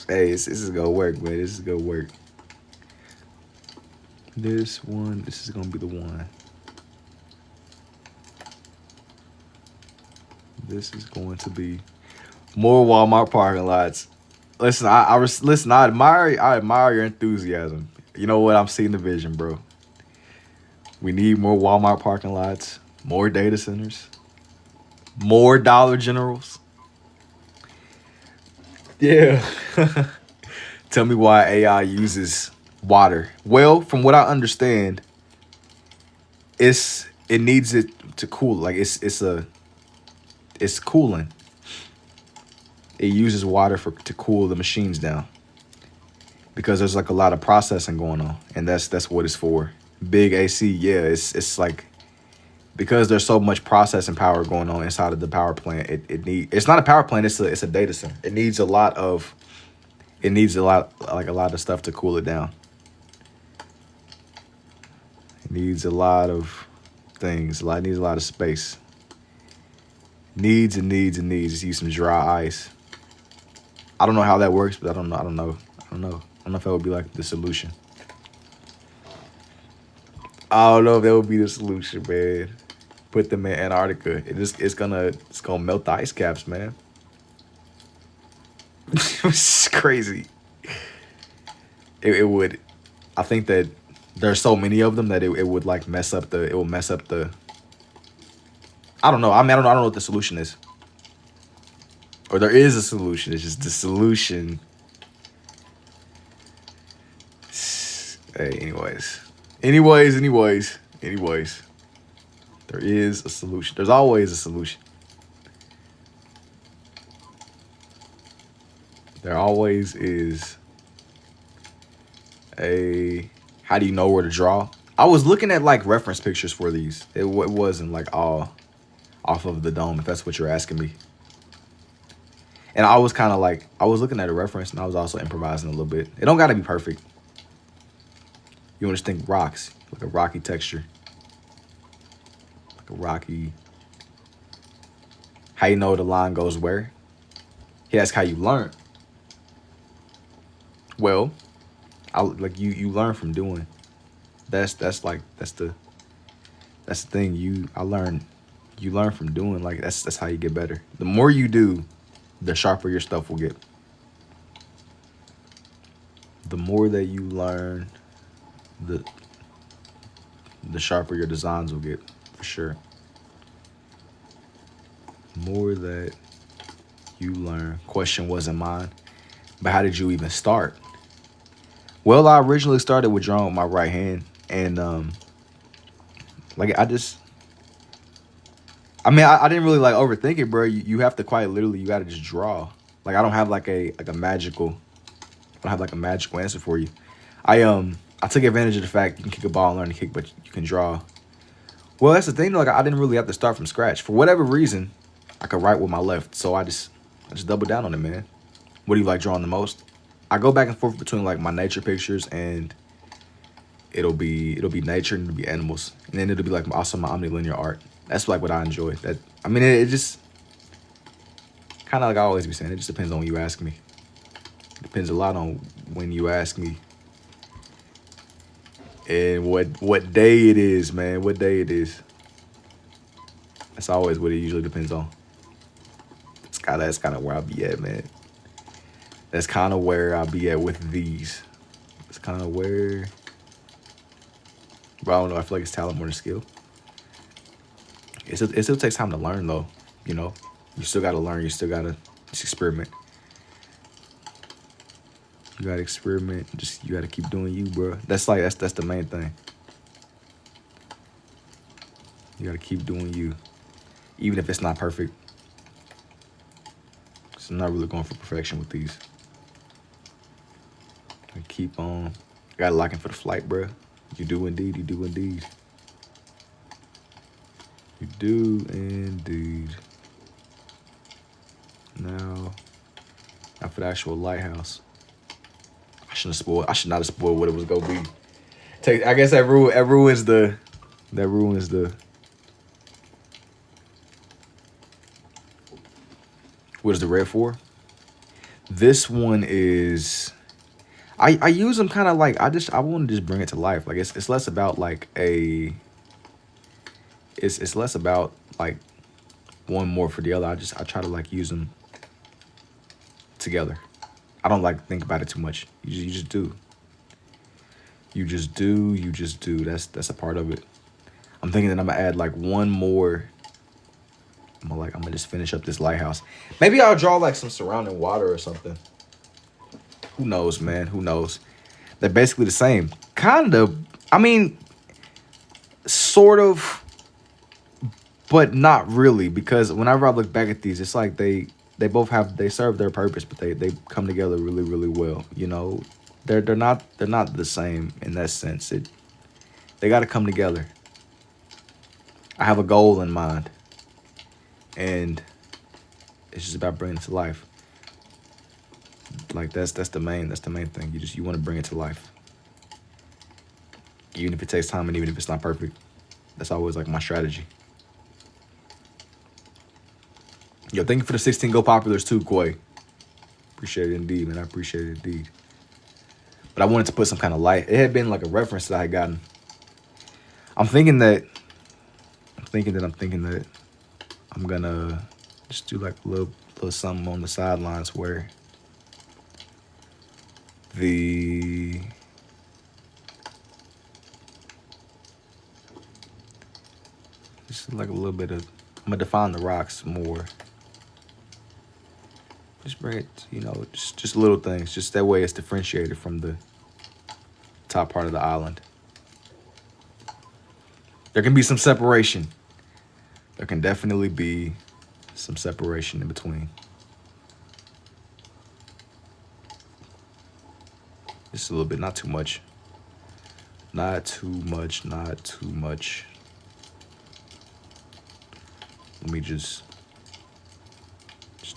Hey, this is gonna work, man. This is gonna work. This is gonna be the one. This is going to be more Walmart parking lots. Listen, I admire your enthusiasm. You know what? I'm seeing the vision, bro. We need more Walmart parking lots, more data centers, more Dollar Generals. Yeah. Tell me why AI uses water. Well, from what I understand, it needs it to cool. Like it's cooling. It uses water to cool the machines down because there's like a lot of processing going on, and that's what it's for. Big AC, yeah, it's like because there's so much processing power going on inside of the power plant. It's not a power plant. It's a data center. It needs a lot of stuff to cool it down. It needs a lot of things. It needs a lot of space. Needs. Just use some dry ice. I don't know how that works, but I don't know if that would be like the solution. I don't know if that would be the solution, man. Put them in Antarctica. It's gonna melt the ice caps, man. It's crazy. It would. I think that there's so many of them that it would like mess up the. I don't know. I mean, I don't know what the solution is. Or there is a solution. It's just the solution. Hey, anyways. There is a solution. There's always a solution. There always is how do you know where to draw? I was looking at like reference pictures for these. It wasn't like all off of the dome, if that's what you're asking me. And I was kind of like, I was looking at a reference and I was also improvising a little bit. It don't got to be perfect. You want to think rocks, like a rocky texture. Like a rocky. How you know the line goes where? He asked how you learn. Well, you learn from doing. That's the thing. You learn from doing. Like that's how you get better. The more you do, the sharper your stuff will get. The more that you learn, the sharper your designs will get, for sure. More that you learn. Question wasn't mine, but how did you even start? Well, I originally started with drawing with my right hand, and I didn't really like overthink it, bro. You have to quite literally, you gotta just draw. Like I don't have like a magical answer for you. I took advantage of the fact you can kick a ball and learn to kick, but you can draw. Well, that's the thing. Like I didn't really have to start from scratch. For whatever reason, I could write with my left, so I just doubled down on it, man. What do you like drawing the most? I go back and forth between like my nature pictures, and it'll be nature and it'll be animals, and then it'll be like also my omnilinear art. That's like what I enjoy. It just kind of like I always be saying. It just depends on when you ask me. It depends a lot on when you ask me, and what day it is, man. What day it is. That's always what it usually depends on. That's kind of where I'll be at, man. That's kind of where I'll be at with these. It's kind of where, but I don't know. I feel like it's talent more than skill. It still takes time to learn, though. You know, you still got to learn. You still got to just experiment. You got to experiment. You got to keep doing you, bro. That's the main thing. You got to keep doing you, even if it's not perfect. So I'm not really going for perfection with these. I keep on. I got to lock in for the flight, bro. You do indeed. You do indeed. You do indeed. Now for the actual lighthouse. I should not have spoiled what it was gonna be. I guess that ruins the. What is the red for? This one is. I use them kind of like I want to just bring it to life. Like it's less about like a. It's less about like one more for the other. I try to like use them together. I don't like think about it too much. You just do. You just do. That's a part of it. I'm thinking that I'm gonna add like one more. I'm gonna just finish up this lighthouse. Maybe I'll draw like some surrounding water or something. Who knows, man? Who knows? They're basically the same. Kind of. I mean, sort of. But not really, because whenever I look back at these, it's like they serve their purpose, but they come together really, really well. You know, they're not the same in that sense. They got to come together. I have a goal in mind, and it's just about bringing it to life. Like that's the main thing. You want to bring it to life, even if it takes time and even if it's not perfect. That's always like my strategy. Yo, thank you for the 16 Go Populars too, Koi. Appreciate it indeed, man. I appreciate it indeed. But I wanted to put some kind of light. It had been like a reference that I had gotten. I'm thinking that I'm gonna just do like a little something on the sidelines where just like a little bit of, I'm gonna define the rocks more. Just bring it, just little things. Just that way it's differentiated from the top part of the island. There can be some separation. There can definitely be some separation in between. Just a little bit, not too much. Not too much. Let me just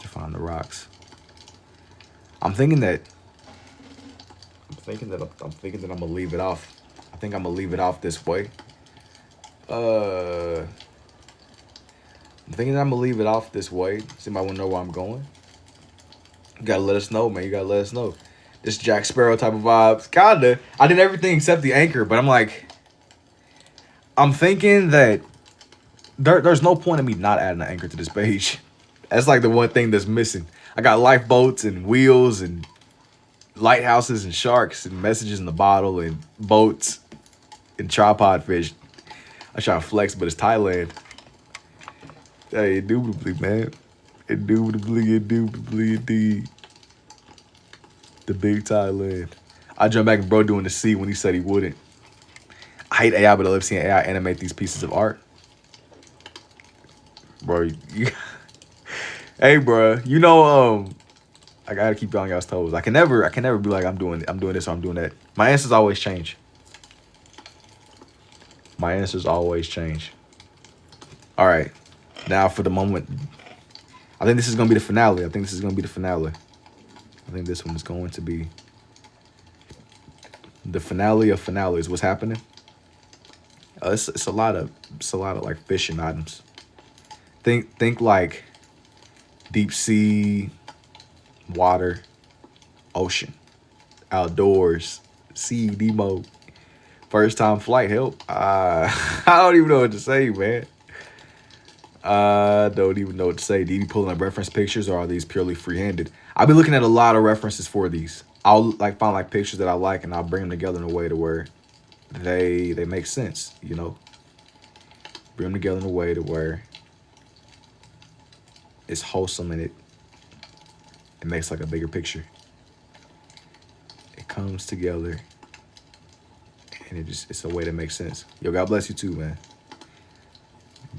define the rocks. I'm thinking that I'm gonna leave it off. I think I'm gonna leave it off this way. I'm thinking that I'm gonna leave it off this way. Somebody wanna know where I'm going? You gotta let us know, man. You gotta let us know. This Jack Sparrow type of vibes. Kinda. I did everything except the anchor, but I'm thinking that there's no point in me not adding an anchor to this page. That's like the one thing that's missing. I got lifeboats and wheels and lighthouses and sharks and messages in the bottle and boats and tripod fish. I try to flex, but it's Thailand. Hey, indubitably, man. Indubitably, indeed. The big Thailand. I jumped back and bro doing the C when he said he wouldn't. I hate AI, but I love seeing AI animate these pieces of art. Bro, hey, bro, I gotta keep you on y'all's toes. I can never be like I'm doing this or I'm doing that. My answers always change. All right, now for the moment, I think this is gonna be the finale. I think this one is going to be the finale of finales. What's happening? It's a lot of like fishing items. Think like deep sea, water, ocean, outdoors, CED mode, first time flight help. I don't even know what to say, man. I don't even know what to say. Do you be pulling up reference pictures or are these purely free-handed? I'll be looking at a lot of references for these. I'll like find like pictures that I like and I'll bring them together in a way to where they make sense, you know? Bring them together in a way to where it's wholesome and it makes like a bigger picture. It comes together and it's a way that makes sense. Yo, God bless you too, man.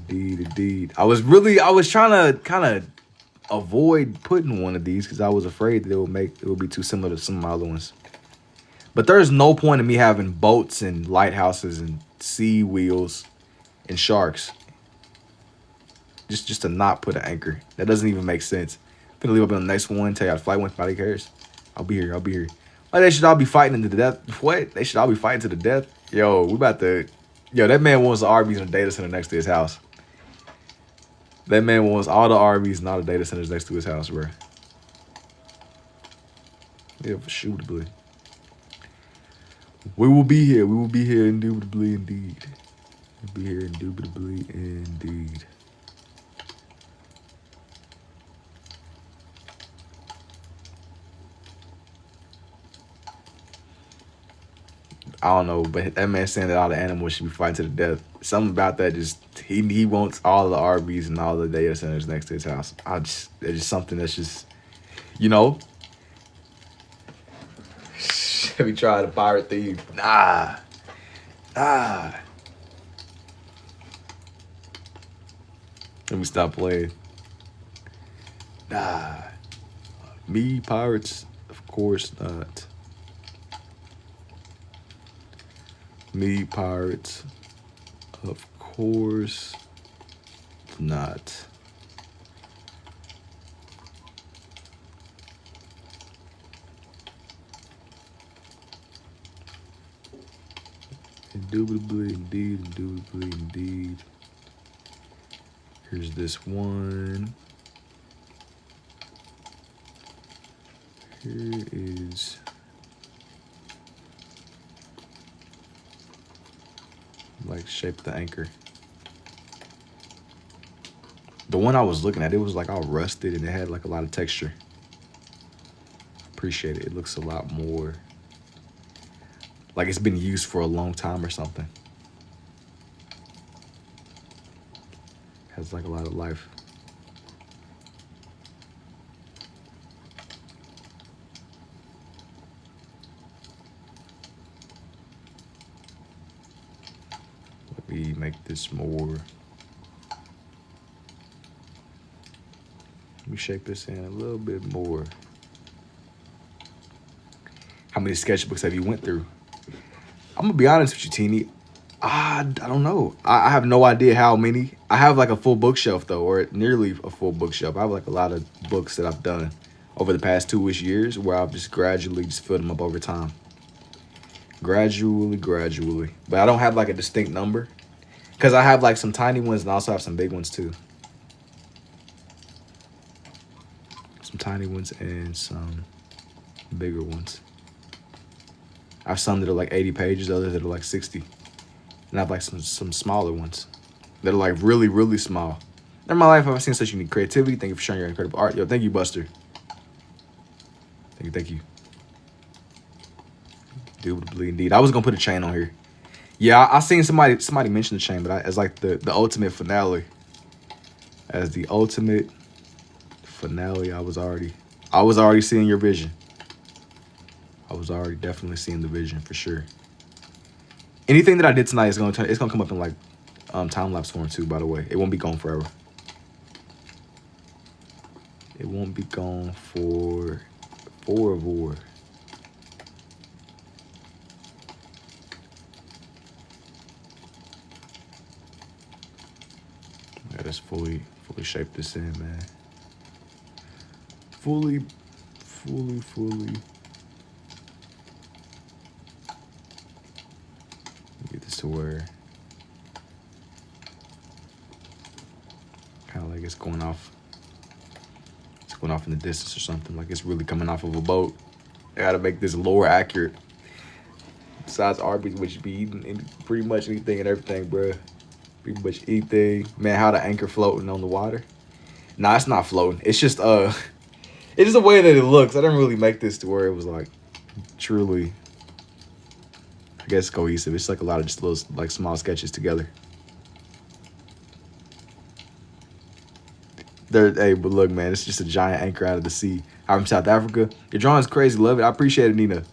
Indeed. I was trying to kind of avoid putting one of these because I was afraid that it would be too similar to some of my other ones. But there's no point in me having boats and lighthouses and sea wheels and sharks. Just to not put an anchor. That doesn't even make sense. I'm gonna leave up on the next one, tell you how to fly one, nobody cares. I'll be here. Like they should all be fighting to the death. What? They should all be fighting to the death? Yo, that man wants the RVs in a data center next to his house. That man wants all the RVs and all the data centers next to his house, bro. Yeah, for sure. We will be here. We will be here indubitably indeed. We'll be here indubitably indeed. I don't know, but that man saying that all the animals should be fighting to the death. Something about that he wants all the RVs and all the data centers next to his house. It's just something that's just, you know. Have you tried a pirate thief? Nah. Let me stop playing. Nah. Me, pirates? Of course not. Me, pirates? Of course not. Indubitably, indeed. Here's this one. Here is like shape the anchor. The one I was looking at, it was like all rusted and it had like a lot of texture. Appreciate it. It looks a lot more like it's been used for a long time or something. Has like a lot of life. Let me make this more. Let me shape this in a little bit more. How many sketchbooks have you went through? I'm gonna be honest with you, Teeny. I don't know. I have no idea how many. I have like a full bookshelf though, or nearly a full bookshelf. I have like a lot of books that I've done over the past 2-ish years where I've just gradually just filled them up over time. Gradually. But I don't have like a distinct number because I have like some tiny ones and I also have some big ones too. Some tiny ones and some bigger ones. I have some that are like 80 pages, others that are like 60. And I have like some smaller ones that are like really, really small. In my life, I've seen such unique creativity. Thank you for sharing your incredible art. Yo, thank you, Buster. Thank you. Indubitably, indeed. I was gonna put a chain on here. Yeah, I seen somebody mention the chain, but as like the ultimate finale. As the ultimate finale, I was already seeing your vision. I was already definitely seeing the vision for sure. Anything that I did tonight is gonna come up in like time lapse form too. By the way, it won't be gone forever. It won't be gone forever. Let's fully shape this in, man. Fully. Get this to where kind of like it's going off in the distance or something, like it's really coming off of a boat. I gotta make this lore accurate. Besides Arby's, which you be eating pretty much anything and everything, bruh. Pretty much anything. Man, how the anchor floating on the water. Nah, it's not floating. It's just it's just the way that it looks. I didn't really make this to where it was like truly, I guess, cohesive. It's like a lot of just little like small sketches together. Hey, but look, man, it's just a giant anchor out of the sea. I'm from South Africa. Your drawing's crazy. Love it. I appreciate it, Nina.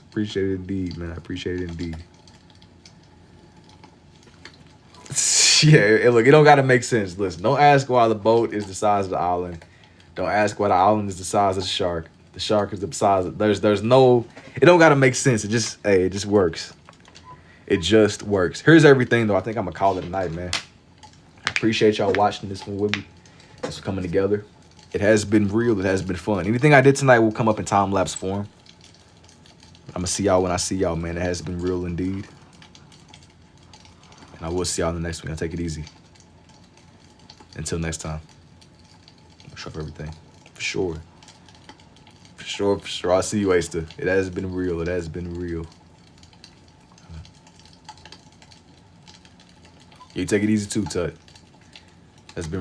Appreciate it indeed, man. I appreciate it indeed. Yeah, look, it don't got to make sense. Listen, don't ask why the boat is the size of the island. Don't ask why the island is the size of the shark. The shark is the size of, there's no, it don't got to make sense. It just, hey, it just works. It just works. Here's everything, though. I think I'm going to call it a night, man. I appreciate y'all watching this one with me. This is coming together. It has been real. It has been fun. Anything I did tonight will come up in time-lapse form. I'm going to see y'all when I see y'all, man. It has been real indeed. And I will see y'all in the next one. I'll take it easy. Until next time. I'll show up everything. For sure. For sure, for sure. I'll see you, Aster. It has been real. It has been real. You take it easy too, Tut.